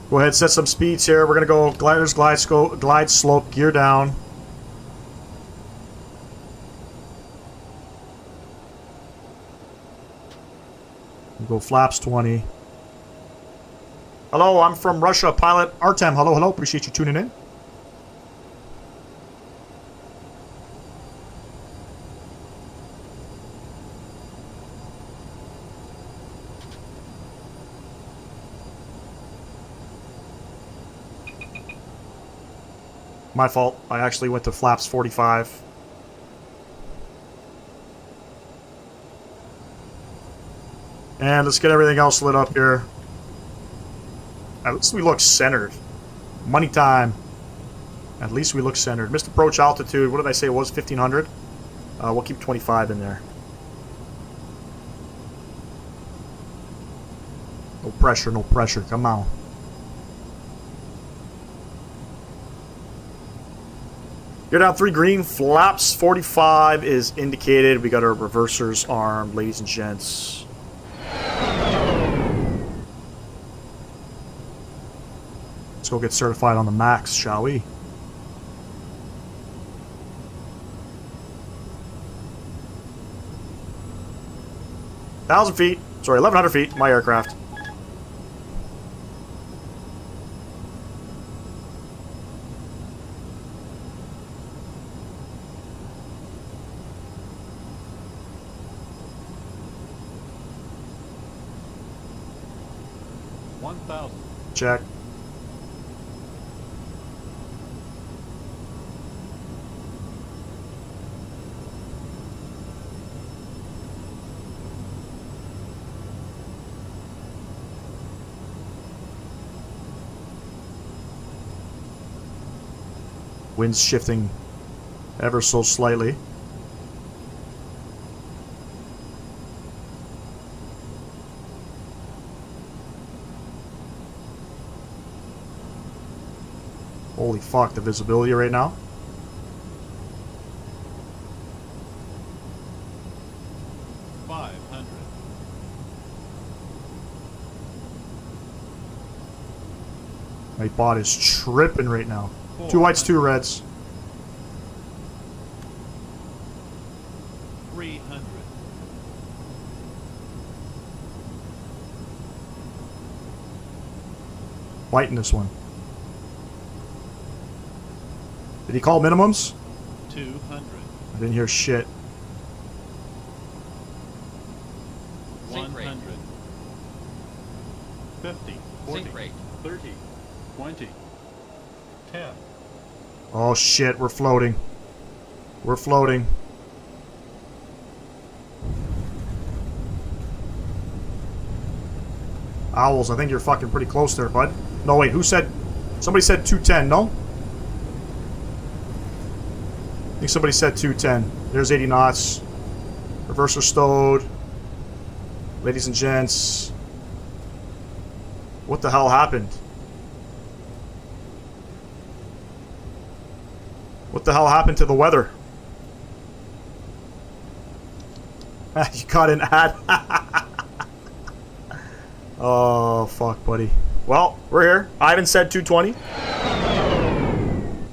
Go ahead, set some speeds here. We're gonna go gliders, glide slope, gear down. We'll go flaps 20. Hello, I'm from Russia, pilot Artem. Hello, hello. Appreciate you tuning in. My fault. I actually went to flaps 45. And let's get everything else lit up here. At least we look centered. Money time. At least we look centered. Missed approach altitude. What did I say it was? 1500? We'll keep 25 in there. No pressure, no pressure. Come on. You're down 3 green. Flaps 45 is indicated. We got our reversers armed, ladies and gents. Let's go get certified on the max, shall we? Thousand feet. Sorry, 1,100 feet. My aircraft. Check. Wind's shifting ever so slightly. Holy fuck, the visibility right now. My bot is tripping right now. 2 whites, 2 reds. 300. White in this one. Did he call minimums? 200. I didn't hear shit. Oh shit, we're floating. We're floating. Owls, I think you're fucking pretty close there, bud. No, wait, who said... Somebody said 210, no? I think somebody said 210. There's 80 knots. Reverser stowed. Ladies and gents. What the hell happened? What the hell happened to the weather? You got an ad. Oh, fuck, buddy. Well, we're here. Ivan said 220.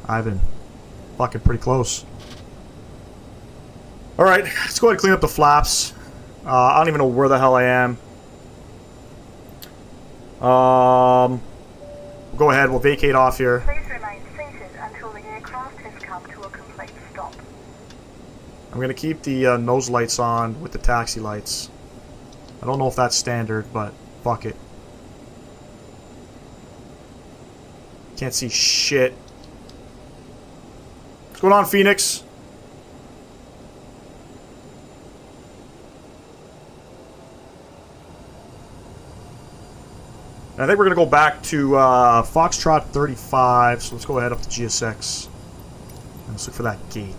Ivan. Fucking pretty close. Alright, let's go ahead and clean up the flaps. I don't even know where the hell I am. Go ahead, we'll vacate off here. Please remain seated until the aircraft has come to a complete stop. I'm gonna keep the nose lights on with the taxi lights. I don't know if that's standard, but fuck it. Can't see shit. What's going on, Phoenix? I think we're going to go back to Foxtrot 35, so let's go ahead up to GSX. And let's look for that gate.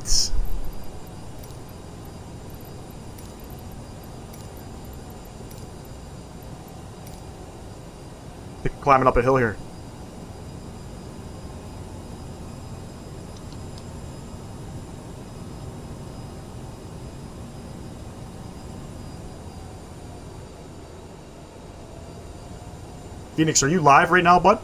I think we're climbing up a hill here. Phoenix, are you live right now, bud?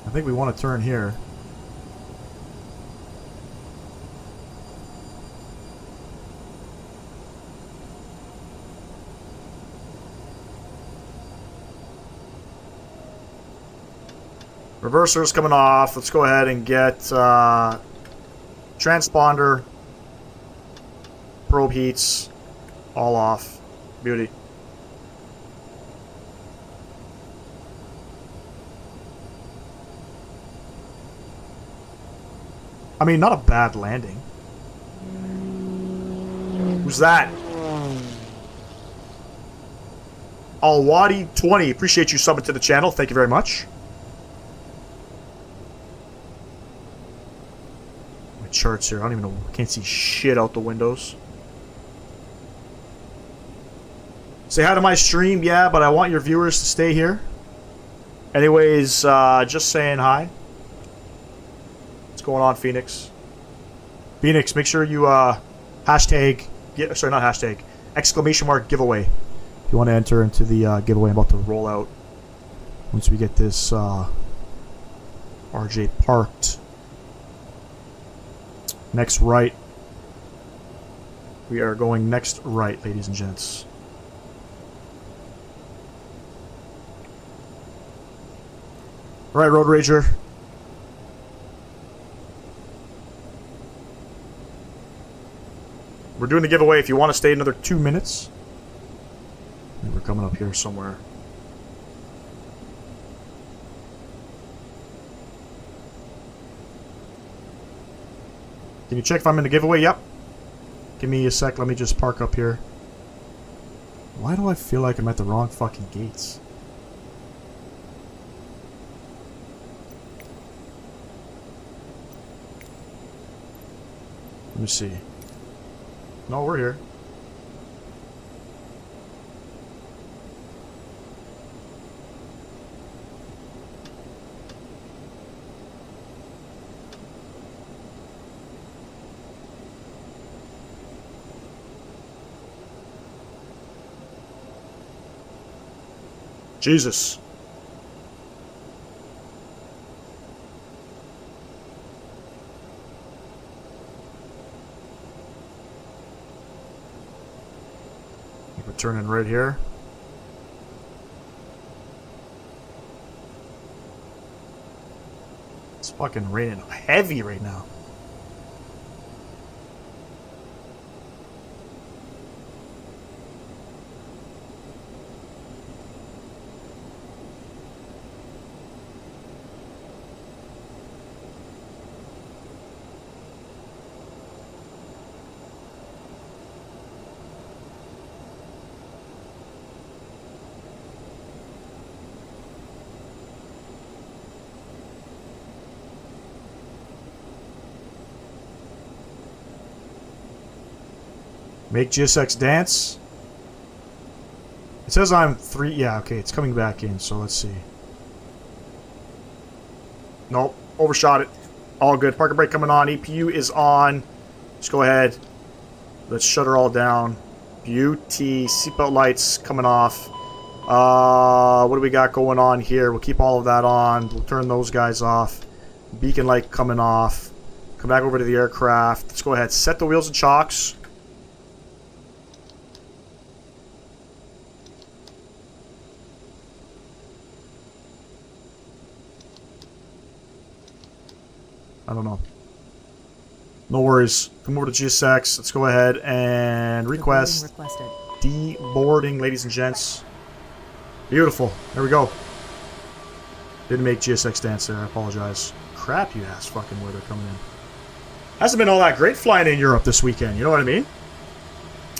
I think we want to turn here. Reverser's coming off. Let's go ahead and get transponder, probe heats, all off. Beauty. I mean, not a bad landing. Who's that? Alwadi20, appreciate you subbing to the channel. Thank you very much. My charts here. I don't even know. I can't see shit out the windows. Say hi to my stream, yeah, but I want your viewers to stay here. Anyways, just saying hi. What's going on, Phoenix? Phoenix, make sure you hashtag, sorry, not hashtag, exclamation mark giveaway. If you want to enter into the giveaway I'm about to roll out. Once we get this RJ parked. Next right. We are going next right, ladies and gents. Alright, Road Rager. We're doing the giveaway if you want to stay another 2 minutes. I think we're coming up here somewhere. Can you check if I'm in the giveaway? Yep. Give me a sec, let me just park up here. Why do I feel like I'm at the wrong fucking gates? Let me see. No, we're here. Jesus. We're turning right here. It's fucking raining heavy right now. Make GSX dance. It says I'm 3. Yeah, okay, it's coming back in, so let's see. Nope, overshot it. All good. Parking brake coming on. APU is on. Let's go ahead. Let's shut her all down. Beauty. Seatbelt lights coming off. What do we got going on here? We'll keep all of that on. We'll turn those guys off. Beacon light coming off. Come back over to the aircraft. Let's go ahead. Set the wheels and chocks. I don't know. No worries. Come over to GSX. Let's go ahead and request deboarding, ladies and gents. Beautiful. There we go. Didn't make GSX dance there. I apologize. Crap, you ass fucking weather coming in. Hasn't been all that great flying in Europe this weekend. You know what I mean?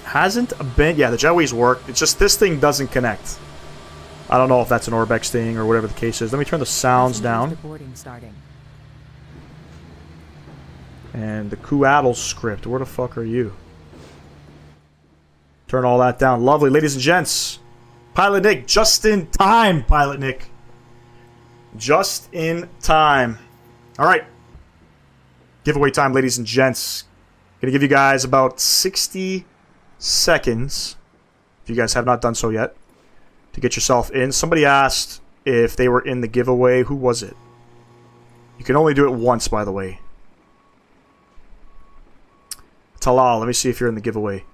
Hasn't been. Yeah, the jetways work. It's just this thing doesn't connect. I don't know if that's an Orbex thing or whatever the case is. Let me turn the sounds down. And the Quadrant script. Where the fuck are you? Turn all that down. Lovely. Ladies and gents. Pilot Nick. Just in time, Pilot Nick. Just in time. Alright. Giveaway time, ladies and gents. Gonna give you guys about 60 seconds, if you guys have not done so yet, to get yourself in. Somebody asked if they were in the giveaway. Who was it? You can only do it once, by the way. Talal, let me see if you're in the giveaway.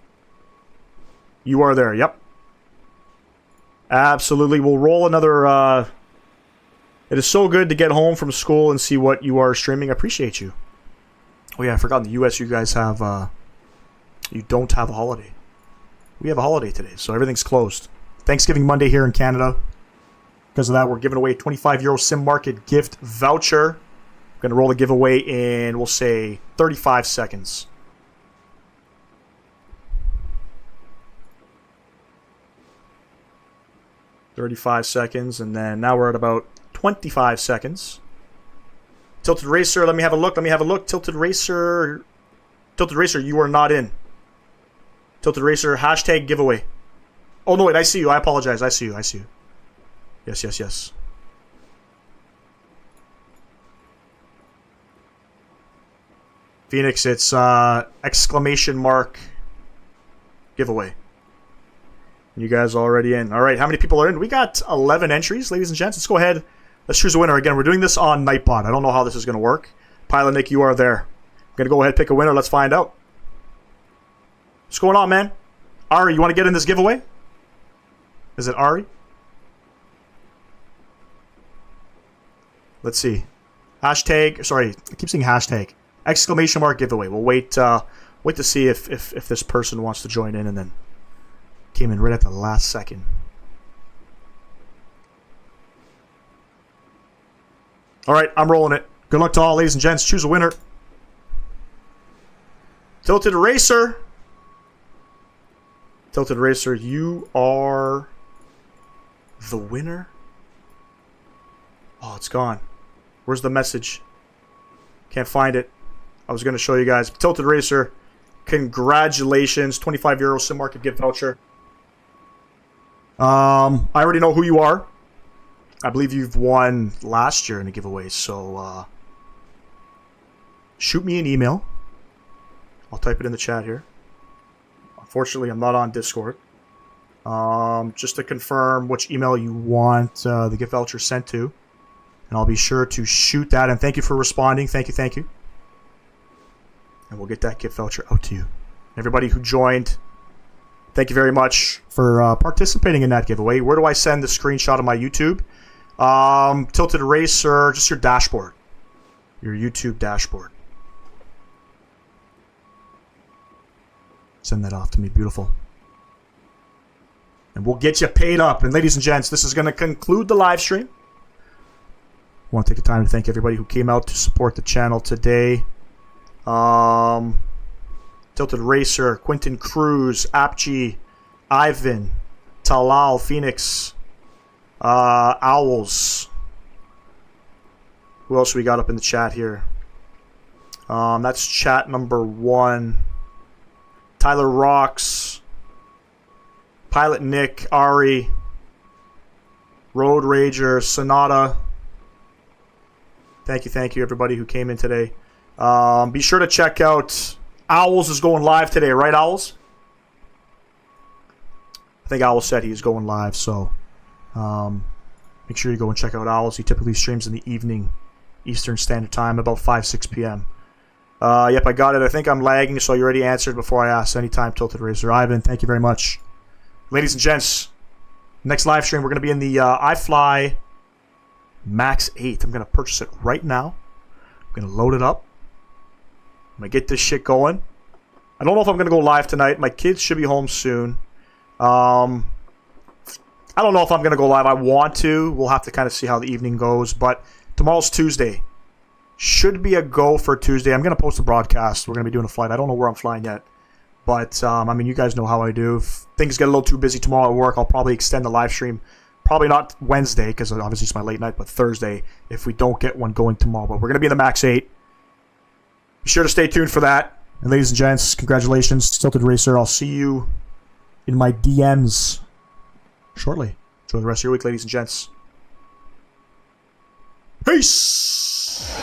You are there, yep. Absolutely. We'll roll another... It is so good to get home from school and see what you are streaming. I appreciate you. Oh yeah, I forgot in the US you guys have... you don't have a holiday. We have a holiday today, so everything's closed. Thanksgiving Monday here in Canada. Because of that, we're giving away a €25 Sim Market gift voucher. I'm going to roll the giveaway in, we'll say, 35 seconds. $35 seconds, and then now we're at about 25 seconds. Tilted Racer, let me have a look, Tilted Racer, you are not in. Tilted Racer, hashtag giveaway. Oh no, wait, I see you, I apologize, I see you. Yes. Phoenix, it's exclamation mark giveaway. You guys are already in. All right, how many people are in? We got 11 entries, ladies and gents. Let's go ahead. Let's choose a winner. Again, we're doing this on Nightbot. I don't know how this is going to work. Pilot Nick, you are there. I'm going to go ahead and pick a winner. Let's find out. What's going on, man? Ari, you want to get in this giveaway? Is it Ari? Let's see. Hashtag, sorry, I keep saying hashtag. Exclamation mark giveaway. We'll wait to see if this person wants to join in, and then came in right at the last second. Alright, I'm rolling it. Good luck to all, ladies and gents. Choose a winner. Tilted Racer. Tilted Racer, you are the winner? Oh, it's gone. Where's the message? Can't find it. I was going to show you guys. Tilted Racer, congratulations. €25 Sim Market gift voucher. I already know who you are. I believe you've won last year in a giveaway, so shoot me an email. I'll type it in the chat here. Unfortunately, I'm not on Discord. Just to confirm which email you want the gift voucher sent to. And I'll be sure to shoot that. And thank you for responding. Thank you. And we'll get that gift voucher out to you. Everybody who joined, thank you very much for participating in that giveaway. Where do I send the screenshot of my YouTube? Tilted Racer, just your dashboard. Your YouTube dashboard. Send that off to me. Beautiful. And we'll get you paid up. And ladies and gents, this is going to conclude the live stream. I want to take the time to thank everybody who came out to support the channel today. Tilted Racer, Quentin Cruz, Apchi, Ivan, Talal, Phoenix, Owls. Who else we got up in the chat here? That's chat number 1. Tyler Rocks, Pilot Nick, Ari, Road Rager, Sonata. Thank you, everybody who came in today. Be sure to check out Owls is going live today, right, Owls? I think Owls said he's going live, so make sure you go and check out Owls. He typically streams in the evening, Eastern Standard Time, about 6 p.m. Yep, I got it. I think I'm lagging, so you already answered before I asked. Anytime, Tilted Racer. Ivan, thank you very much. Ladies and gents, next live stream, we're going to be in the iFly Max 8. I'm going to purchase it right now. I'm going to load it up. I'm going to get this shit going. I don't know if I'm going to go live tonight. My kids should be home soon. I don't know if I'm going to go live. I want to. We'll have to kind of see how the evening goes. But tomorrow's Tuesday. Should be a go for Tuesday. I'm going to post a broadcast. We're going to be doing a flight. I don't know where I'm flying yet. But, I mean, you guys know how I do. If things get a little too busy tomorrow at work, I'll probably extend the live stream. Probably not Wednesday, because obviously it's my late night, but Thursday, if we don't get one going tomorrow. But we're going to be in the Max 8. Be sure to stay tuned for that. And ladies and gents, congratulations, Tilted Racer. I'll see you in my DMs shortly. Enjoy the rest of your week, ladies and gents. Peace!